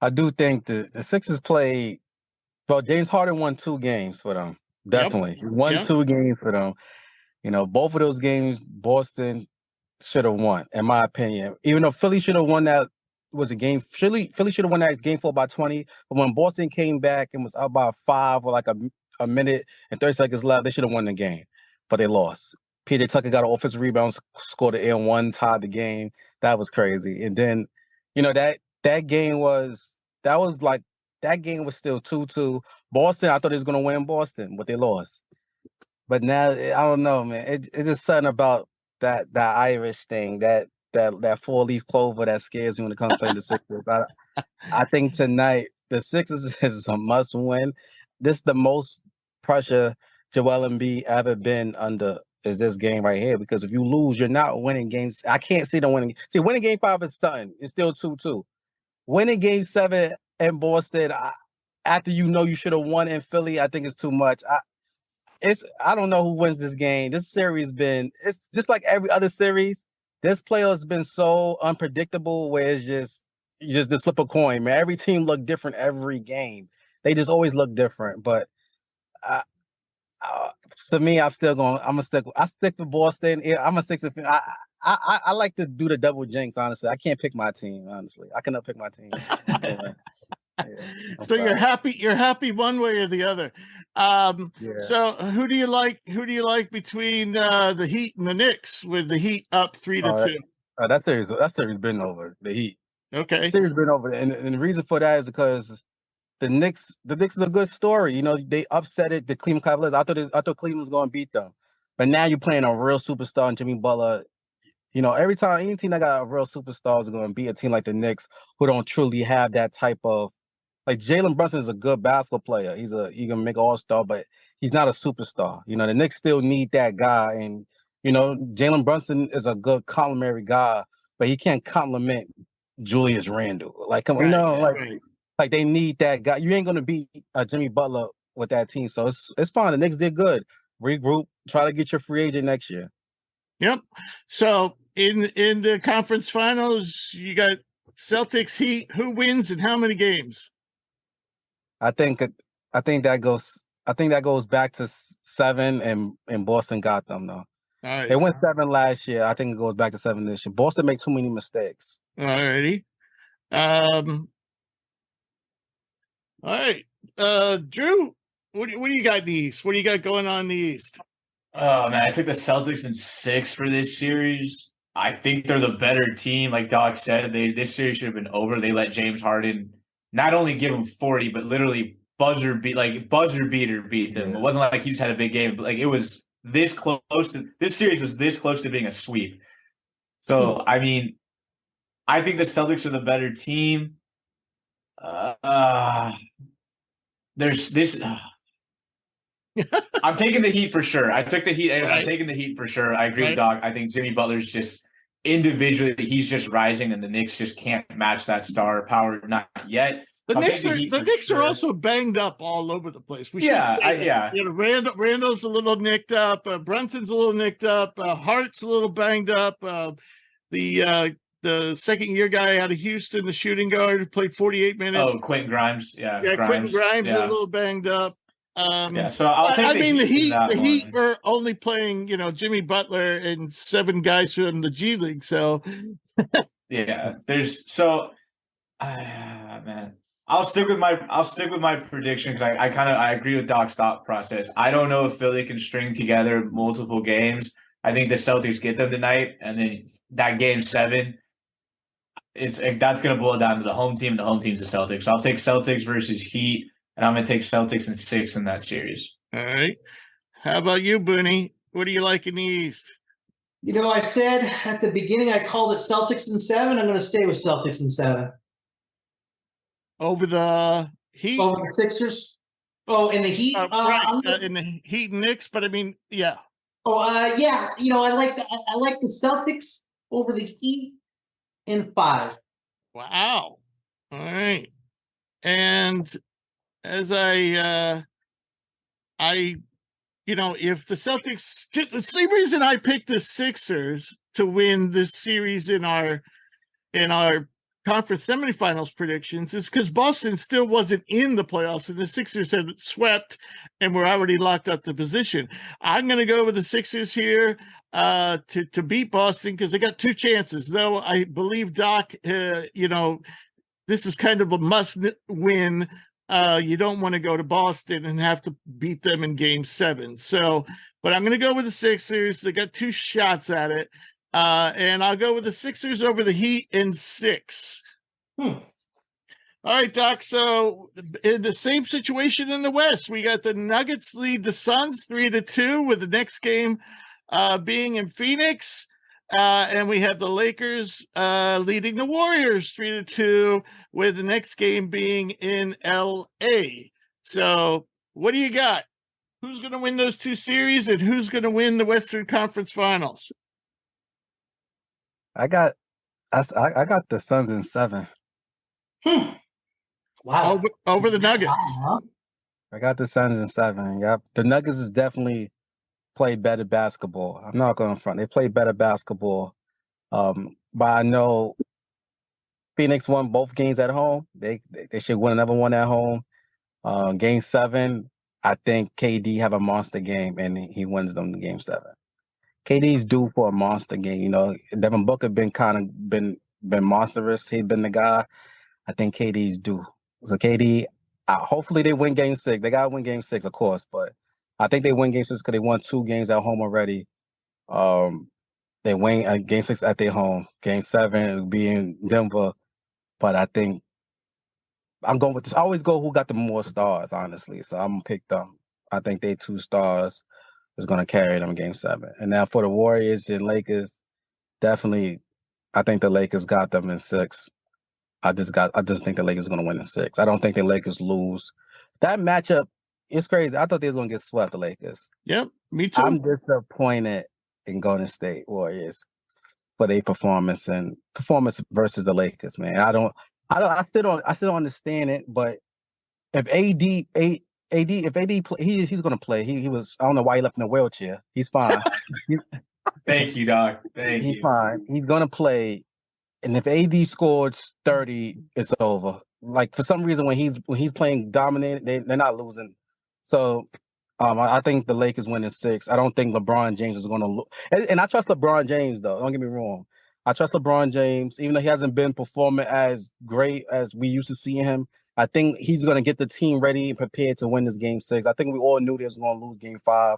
[SPEAKER 6] I do think the Sixers played. Well, James Harden won 2 games for them. Definitely. He won 2 games for them. Both of those games, Boston should have won, in my opinion. Even though Philly should have won that was a game. Philly should have won that game 4 by 20. But when Boston came back and was up by 5 with like a minute and 30 seconds left, they should have won the game. But they lost. PJ Tucker got an offensive rebound, scored an N1, tied the game. That was crazy. And then, that game was still 2-2. Boston, I thought they was gonna win Boston, but they lost. But now I don't know, man. It's just something about that Irish thing, that 4-leaf clover that scares me when it comes to playing the Sixers. I think tonight the Sixers is a must win. This is the most pressure Joel Embiid ever been under, is this game right here. Because if you lose, you're not winning games. I can't see them winning. See, winning game 5 is something. It's still 2-2. Winning game 7 in Boston, after you should have won in Philly, I think it's too much. I don't know who wins this game. This series it's just like every other series. This playoff's been so unpredictable where it's just the flip a coin, man. Every team look different every game. They just always look different. But to me, I'm gonna stick with Boston. Yeah, I'm a Sixers fan. I like to do the double jinx, honestly. I can't pick my team, honestly. I cannot pick my team.
[SPEAKER 2] So you're happy one way or the other. So who do you like between the Heat and the Knicks, with the Heat up 3-2?
[SPEAKER 6] That series been over. The Heat.
[SPEAKER 2] Okay.
[SPEAKER 6] The series been over. And the reason for that is because the Knicks is a good story. They upset the Cleveland Cavaliers. I thought Cleveland was going to beat them. But now you're playing a real superstar in Jimmy Butler. Every time any team that got a real superstar is going to beat a team like the Knicks, who don't truly have that type of. Like, Jalen Brunson is a good basketball player. He can make all-star, but he's not a superstar. The Knicks still need that guy. And, Jalen Brunson is a good complimentary guy, but he can't compliment Julius Randle. Like, come on, like they need that guy. You ain't going to beat Jimmy Butler with that team. So it's fine. The Knicks did good. Regroup, try to get your free agent next year.
[SPEAKER 2] Yep. So in the conference finals, you got Celtics, Heat. Who wins and how many games?
[SPEAKER 6] I think that goes back to 7, and Boston got them though.
[SPEAKER 2] All right.
[SPEAKER 6] They went 7 last year. I think it goes back to 7 this year. Boston made too many mistakes.
[SPEAKER 2] All righty. All right. Drew, what do you got in the East? What do you got going on in the East?
[SPEAKER 3] Oh man, I took the Celtics in 6 for this series. I think they're the better team. Like Doc said, this series should have been over. They let James Harden not only give him 40, but literally buzzer beater beat them.
[SPEAKER 6] Yeah.
[SPEAKER 3] It wasn't like he just had a big game, but like it was this close this series was this close to being a sweep. So I mean, I think the Celtics are the better team. There's this. I'm taking the Heat for sure. I took the Heat. I'm taking the Heat for sure. I agree with Doc. I think Jimmy Butler's just individually he's just rising, and the Knicks just can't match that star power, not yet.
[SPEAKER 2] The
[SPEAKER 3] I'll
[SPEAKER 2] Knicks
[SPEAKER 3] take
[SPEAKER 2] are
[SPEAKER 3] Heat
[SPEAKER 2] the
[SPEAKER 3] for
[SPEAKER 2] Knicks are
[SPEAKER 3] sure.
[SPEAKER 2] also banged up all over the place. We should
[SPEAKER 3] Yeah,
[SPEAKER 2] say that.
[SPEAKER 3] yeah.
[SPEAKER 2] You know, Randall's a little nicked up. Brunson's a little nicked up. Hart's a little banged up. The second year guy out of Houston, the shooting guard, who played 48 minutes.
[SPEAKER 3] Oh, Quentin Grimes. Yeah,
[SPEAKER 2] Quentin Grimes is a little banged up.
[SPEAKER 3] Yeah, so I'll take
[SPEAKER 2] the Heat.
[SPEAKER 3] the
[SPEAKER 2] Heat are only playing, Jimmy Butler and 7 guys from the G League. So
[SPEAKER 3] yeah, man. I'll stick with my prediction because I agree with Doc's thought process. I don't know if Philly can string together multiple games. I think the Celtics get them tonight, and then that game 7, that's going to boil down to the home team. The home team's the Celtics. So I'll take Celtics versus Heat, and I'm going to take Celtics in 6 in that series.
[SPEAKER 2] All right. How about you, Booney? What do you like in the East?
[SPEAKER 1] I said at the beginning I called it Celtics in 7. I'm going to stay with Celtics in 7.
[SPEAKER 2] Over the Heat?
[SPEAKER 1] Over the Sixers? Oh, in the Heat?
[SPEAKER 2] In the Heat and Knicks, but I mean, yeah.
[SPEAKER 1] Oh, yeah. I like the Celtics over the Heat in 5.
[SPEAKER 2] Wow. All right. And as if the Celtics, the same reason I picked the Sixers to win this series in our conference semifinals predictions is because Boston still wasn't in the playoffs and the Sixers had swept and were already locked up the position. I'm going to go with the Sixers here to beat Boston because they got 2 chances. Though I believe Doc, this is kind of a must win. You don't want to go to Boston and have to beat them in game 7. So, but I'm going to go with the Sixers. They got 2 shots at it. And I'll go with the Sixers over the Heat in 6. All right, Doc. So in the same situation in the West, we got the Nuggets lead the Suns 3-2 with the next game being in Phoenix. And we have the Lakers leading the Warriors 3-2 with the next game being in LA. So what do you got? Who's going to win those 2 series and who's going to win the Western Conference Finals?
[SPEAKER 6] I got the Suns in 7.
[SPEAKER 1] Wow.
[SPEAKER 2] Over the Nuggets.
[SPEAKER 1] Wow.
[SPEAKER 6] I got the Suns in 7. Yep. The Nuggets is definitely play better basketball. I'm not going front. They play better basketball. But I know Phoenix won both games at home. They should win another one at home. Game 7, I think KD have a monster game and he wins them in game 7. KD's due for a monster game. Devin Booker been monstrous. He's been the guy. I think KD's due. So KD, hopefully they win game 6. They got to win game 6, of course, but I think they win game 6 because they won 2 games at home already. They win game 6 at their home. Game 7 will be in Denver, but I think I'm going with this. I always go who got the more stars, honestly. So I'm going to pick them. I think they 2 stars is going to carry them in game 7. And now for the Warriors and Lakers, definitely, I think the Lakers got them in 6. I just think the Lakers are going to win in 6. I don't think the Lakers lose. That matchup, it's crazy. I thought they was going to get swept, the Lakers.
[SPEAKER 2] Yep, me too.
[SPEAKER 6] I'm disappointed in Golden State Warriors for their performance versus the Lakers, man. I still don't understand it, but if AD play, he's going to play. He was, I don't know why he left in a wheelchair. He's fine.
[SPEAKER 3] Thank you, Doc.
[SPEAKER 6] He's fine. He's going to play. And if AD scores 30, it's over. Like for some reason, when he's playing dominant, they're not losing. So I think the Lakers win in 6. I don't think LeBron James is going to lose. And I trust LeBron James, though. Don't get me wrong. I trust LeBron James, even though he hasn't been performing as great as we used to see him. I think he's going to get the team ready and prepared to win this game 6. I think we all knew they was going to lose game 5.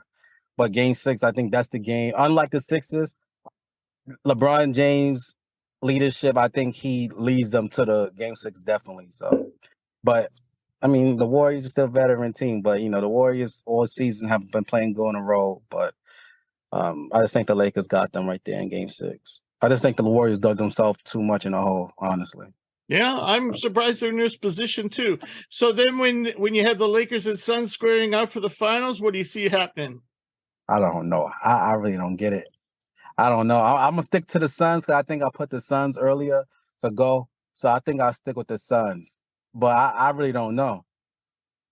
[SPEAKER 6] But game 6, I think that's the game. Unlike the Sixers, LeBron James' leadership, I think he leads them to the game 6 definitely. So, but I mean, the Warriors are still a veteran team, but the Warriors all season have been playing go in a row. But I just think the Lakers got them right there in game 6. I just think the Warriors dug themselves too much in a hole, honestly.
[SPEAKER 2] Yeah, I'm surprised they're in this position too. So then when you have the Lakers and Suns squaring up for the finals, what do you see happening?
[SPEAKER 6] I don't know. I really don't get it. I don't know. I'm gonna stick to the Suns because I think I put the Suns earlier to go. So I think I'll stick with the Suns. But I really don't know.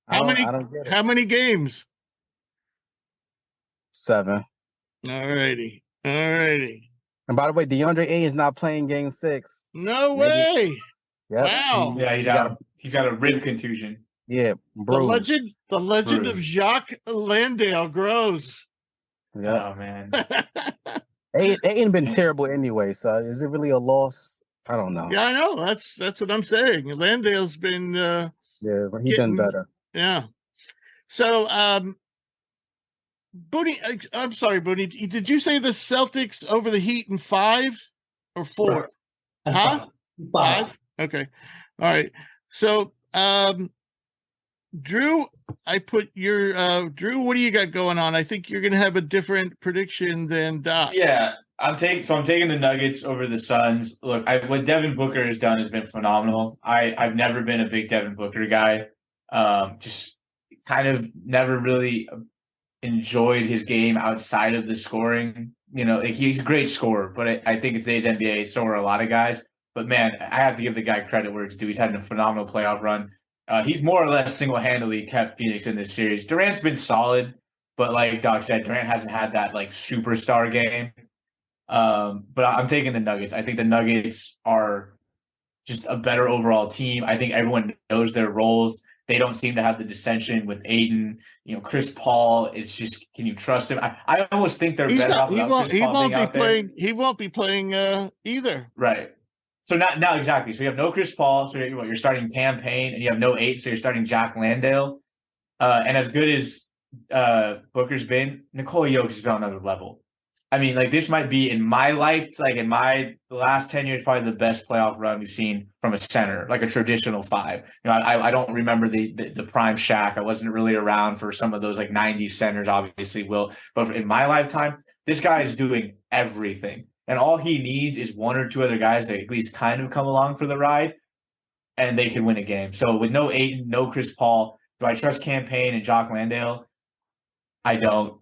[SPEAKER 6] I don't get it.
[SPEAKER 2] How many games?
[SPEAKER 6] 7.
[SPEAKER 2] All righty.
[SPEAKER 6] And by the way, DeAndre A is not playing Game 6.
[SPEAKER 2] No
[SPEAKER 6] Maybe.
[SPEAKER 2] way.
[SPEAKER 6] Yep.
[SPEAKER 2] Wow.
[SPEAKER 3] Yeah, he's out. He's got a rib contusion.
[SPEAKER 6] Yeah, bruised.
[SPEAKER 2] The legend of
[SPEAKER 3] Bruised.
[SPEAKER 2] Jacques Landale grows.
[SPEAKER 6] Yep.
[SPEAKER 3] Oh man.
[SPEAKER 6] They ain't been terrible anyway. So is it really a loss? I don't know.
[SPEAKER 2] Yeah, I know. That's what I'm saying. Landale's been
[SPEAKER 6] Yeah, but he's been better.
[SPEAKER 2] Yeah. So Booney, I'm sorry, Booney. Did you say the Celtics over the Heat in 5 or 4? Huh? 5. Okay. All right. So Drew, I put your Drew, what do you got going on? I think you're gonna have a different prediction than Doc.
[SPEAKER 3] Yeah, I'm taking the Nuggets over the Suns. Look, what Devin Booker has done has been phenomenal. I've never been a big Devin Booker guy. Just kind of never really enjoyed his game outside of the scoring. You know, he's a great scorer, but I think in today's NBA, so are a lot of guys. But man, I have to give the guy credit where it's due. He's had a phenomenal playoff run. He's more or less single-handedly kept Phoenix in this series. Durant's been solid, but like Doc said, Durant hasn't had that like superstar game. But I'm taking the Nuggets. I think the Nuggets are just a better overall team. I think everyone knows their roles. They don't seem to have the dissension with Ayton. You know, Chris Paul is just. Can you trust him? I almost think they're better off without Chris Paul being out there.
[SPEAKER 2] He won't be playing either.
[SPEAKER 3] Right. So now exactly. So you have no Chris Paul. So you're starting Cam Payne, and you have no Ayton. So you're starting Jack Landale. And as good as Booker's been, Nikola Jokic has been on another level. I mean, like this might be in my life, like in the last 10 years, probably the best playoff run we've seen from a center, like a traditional 5. You know, I don't remember the prime Shaq. I wasn't really around for some of those like 90s centers, obviously will. But in my lifetime, this guy is doing everything. And all he needs is 1 or 2 other guys that at least kind of come along for the ride, and they can win a game. So with no Ayton, no Chris Paul, do I trust Cam Payne and Jock Landale? I don't.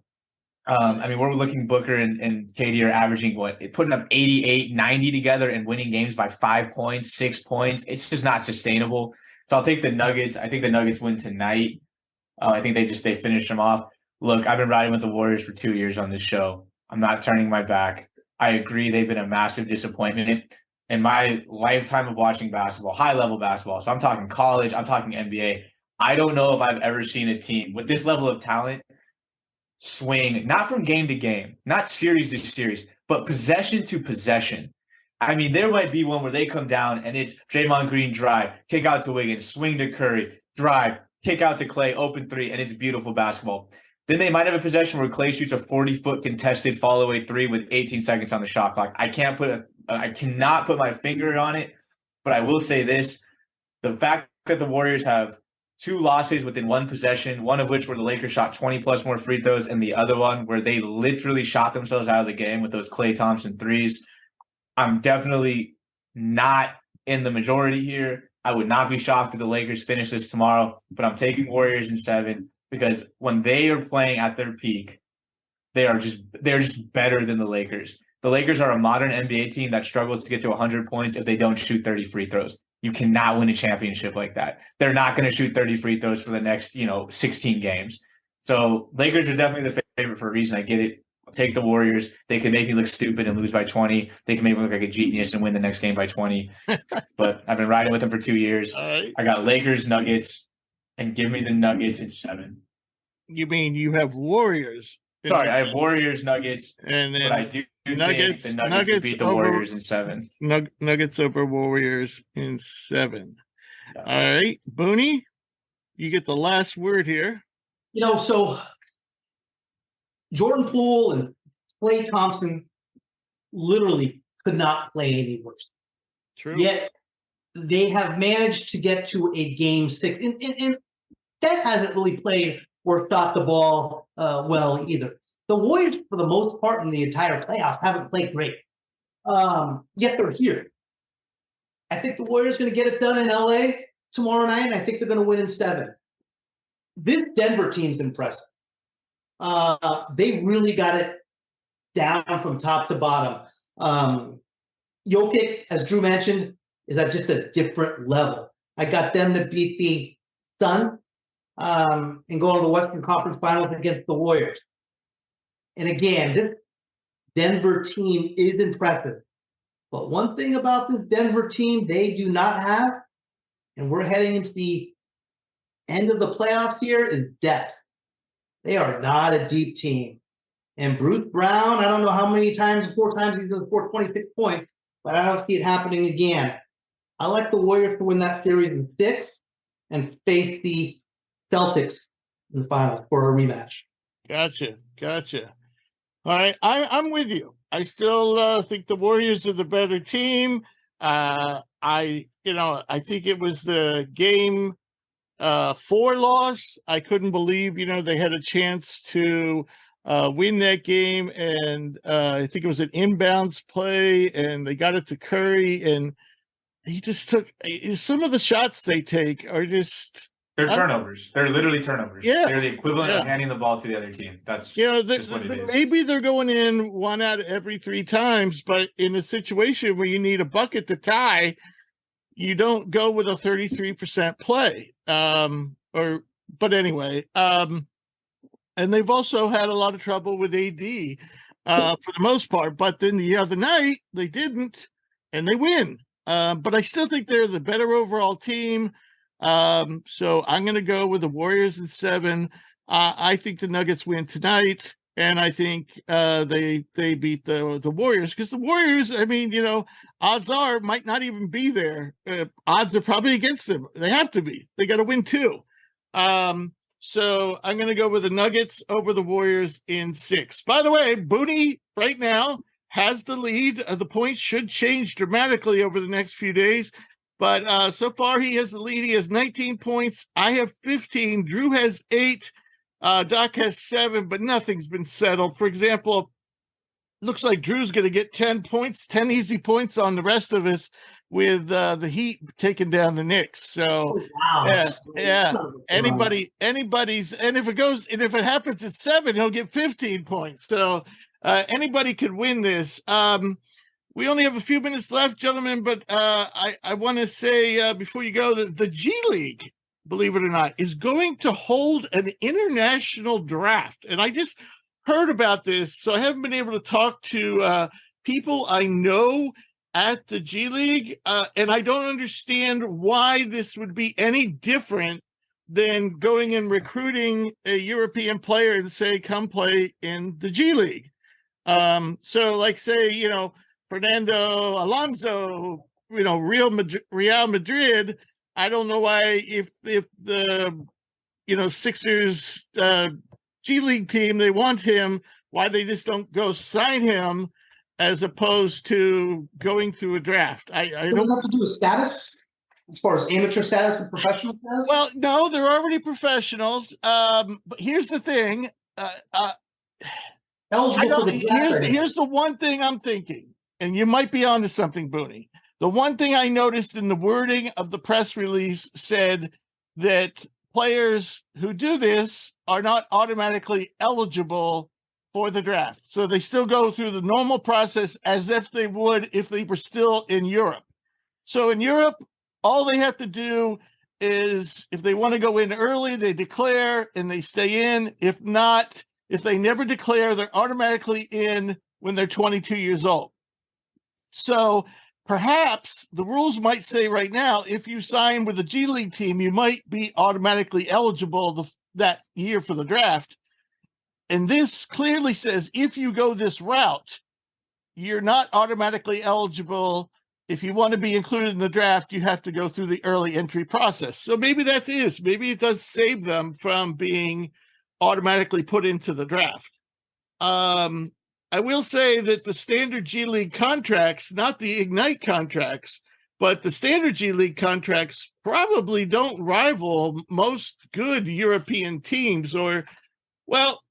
[SPEAKER 3] I mean, we're looking Booker and KD are averaging putting up 88, 90 together and winning games by 5 points, 6 points. It's just not sustainable. So I'll take the Nuggets. I think the Nuggets win tonight. I think they finish them off. Look, I've been riding with the Warriors for 2 years on this show. I'm not turning my back. I agree they've been a massive disappointment in my lifetime of watching basketball, high-level basketball. So I'm talking college, I'm talking NBA. I don't know if I've ever seen a team with this level of talent swing, not from game to game, not series to series, but possession to possession. I mean, there might be one where they come down and it's Draymond Green drive, kick out to Wiggins, swing to Curry, drive, kick out to Clay, open 3, and it's beautiful basketball. Then they might have a possession where Clay shoots a 40-foot contested follow-away 3 with 18 seconds on the shot clock. I cannot put my finger on it, but I will say this. The fact that the Warriors have 2 losses within 1 possession, one of which where the Lakers shot 20-plus more free throws, and the other one where they literally shot themselves out of the game with those Klay Thompson threes. I'm definitely not in the majority here. I would not be shocked if the Lakers finish this tomorrow, but I'm taking Warriors in 7 because when they are playing at their peak, they're just better than the Lakers. The Lakers are a modern NBA team that struggles to get to 100 points if they don't shoot 30 free throws. You cannot win a championship like that. They're not going to shoot 30 free throws for the next, 16 games. So Lakers are definitely the favorite for a reason. I get it. I'll take the Warriors. They can make me look stupid and lose by 20. They can make me look like a genius and win the next game by 20. But I've been riding with them for 2 years.
[SPEAKER 2] All right.
[SPEAKER 3] I got Lakers, Nuggets, and give me the Nuggets in 7.
[SPEAKER 2] You mean you have Warriors?
[SPEAKER 3] Sorry, I have Warriors, Nuggets,
[SPEAKER 2] and then
[SPEAKER 3] but I do
[SPEAKER 2] Nuggets,
[SPEAKER 3] think the Nuggets will beat the Warriors in 7.
[SPEAKER 2] Nuggets over Warriors in 7.
[SPEAKER 3] Yeah.
[SPEAKER 2] All right, Booney, you get the last word here.
[SPEAKER 1] So Jordan Poole and Klay Thompson literally could not play any worse.
[SPEAKER 2] True.
[SPEAKER 1] Yet they have managed to get to a game 6. And that hasn't really played or shot the ball well either. The Warriors, for the most part in the entire playoffs, haven't played great. Yet they're here. I think the Warriors are going to get it done in LA tomorrow night, and I think they're going to win in 7. This Denver team's impressive. They really got it down from top to bottom. Jokic, as Drew mentioned, is at just a different level. I got them to beat the Sun and go to the Western Conference Finals against the Warriors. And again, this Denver team is impressive. But one thing about this Denver team they do not have, and we're heading into the end of the playoffs here, is depth. They are not a deep team. And Bruce Brown, I don't know how many times, 4 times he's going to score 26 points, but I don't see it happening again. I like the Warriors to win that series in 6 and face the Celtics in the finals for a rematch.
[SPEAKER 2] Gotcha. All right, I'm with you. I still think the Warriors are the better team. I think it was the game 4 loss. I couldn't believe, they had a chance to win that game, and I think it was an inbounds play, and they got it to Curry, and he just took some of the shots they take are just.
[SPEAKER 3] They're turnovers. They're literally turnovers.
[SPEAKER 2] Yeah.
[SPEAKER 3] They're the equivalent of handing the ball to the other team. That's just what it is.
[SPEAKER 2] Maybe they're going in 1 out of every 3 times, but in a situation where you need a bucket to tie, you don't go with a 33% play. But anyway, and they've also had a lot of trouble with AD for the most part. But then the other night they didn't, and they win. But I still think they're the better overall team. So I'm going to go with the Warriors in 7. I think the Nuggets win tonight, and I think they beat the Warriors, because the Warriors, odds are might not even be there. Odds are probably against them. They have to be. They got to win 2. So I'm going to go with the Nuggets over the Warriors in 6. By the way, Booney right now has the lead. The points should change dramatically over the next few days. But so far, he has the lead. He has 19 points. I have 15. Drew has 8. Doc has 7, but nothing's been settled. For example, looks like Drew's going to get 10 points, 10 easy points on the rest of us, with the Heat taking down the Knicks. So, yeah. Anybody's, and if it happens at 7, he'll get 15 points. So anybody could win this. We only have a few minutes left, gentlemen, but I want to say before you go that the G League, believe it or not, is going to hold an international draft. And I just heard about this, so I haven't been able to talk to people I know at the G League, and I don't understand why this would be any different than going and recruiting a European player and say, come play in the G League. So like say, Fernando Alonso, Real Madrid. I don't know why if the Sixers G League team, they want him, why they just don't go sign him as opposed to going through a draft. I don't
[SPEAKER 1] have to do with status as far as amateur status and professional status.
[SPEAKER 2] Well, no, they're already professionals. But here's the thing.
[SPEAKER 1] Eligible for the draft.
[SPEAKER 2] Here's the one thing I'm thinking. And you might be onto something, Booney. The one thing I noticed in the wording of the press release said that players who do this are not automatically eligible for the draft. So they still go through the normal process as if they would if they were still in Europe. So in Europe, all they have to do is, if they want to go in early, they declare and they stay in. If not, if they never declare, they're automatically in when they're 22 years old. So perhaps the rules might say right now, if you sign with a G League team, you might be automatically eligible that year for the draft. And this clearly says if you go this route, you're not automatically eligible. If you want to be included in the draft, you have to go through the early entry process. So maybe that's it. Maybe it does save them from being automatically put into the draft. I will say that the standard G League contracts, not the Ignite contracts, but the standard G League contracts probably don't rival most good European teams. Or, well,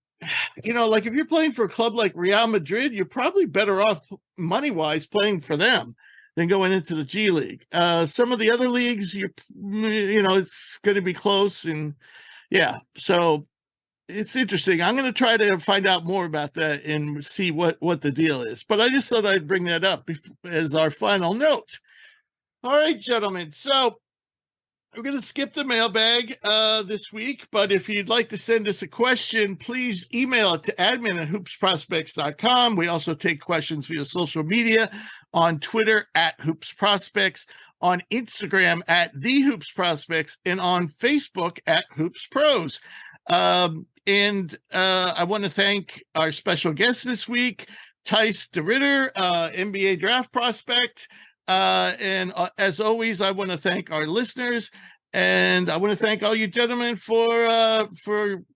[SPEAKER 2] like if you're playing for a club like Real Madrid, you're probably better off money-wise playing for them than going into the G League. Some of the other leagues, it's going to be close. And yeah, so it's interesting. I'm going to try to find out more about that and see what the deal is. But I just thought I'd bring that up as our final note. All right, gentlemen. So we're going to skip the mailbag this week, but if you'd like to send us a question, please email it to admin@hoopsprospects.com. We also take questions via social media on Twitter @hoopsprospects, on Instagram @thehoopsprospects, and on Facebook @hoopspros. And I want to thank our special guest this week, Thijs De Ridder, NBA draft prospect. And as always, I want to thank our listeners, and I want to thank all you gentlemen for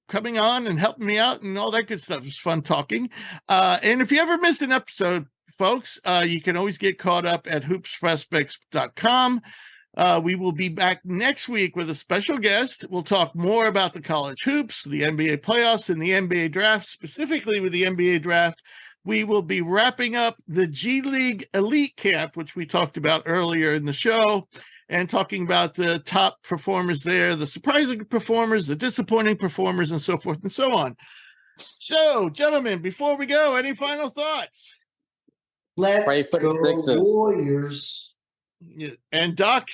[SPEAKER 2] coming on and helping me out and all that good stuff. It's fun talking. And if you ever miss an episode, folks, you can always get caught up at hoopsprospects.com. We will be back next week with a special guest. We'll talk more about the college hoops, the NBA playoffs, and the NBA draft, specifically with the NBA draft. We will be wrapping up the G League Elite Camp, which we talked about earlier in the show, and talking about the top performers there, the surprising performers, the disappointing performers, and so forth and so on. So, gentlemen, before we go, any final thoughts?
[SPEAKER 1] Let's go Warriors.
[SPEAKER 2] Yeah. And Doc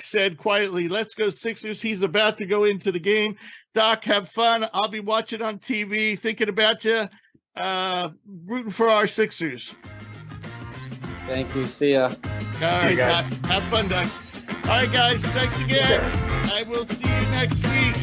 [SPEAKER 2] said quietly, "Let's go Sixers." He's about to go into the game. Doc, have fun. I'll be watching on TV, thinking about you. Rooting for our Sixers.
[SPEAKER 7] Thank you. See ya.
[SPEAKER 2] All right, guys. Have fun, Doc. All right, guys. Thanks again. I will see you next week.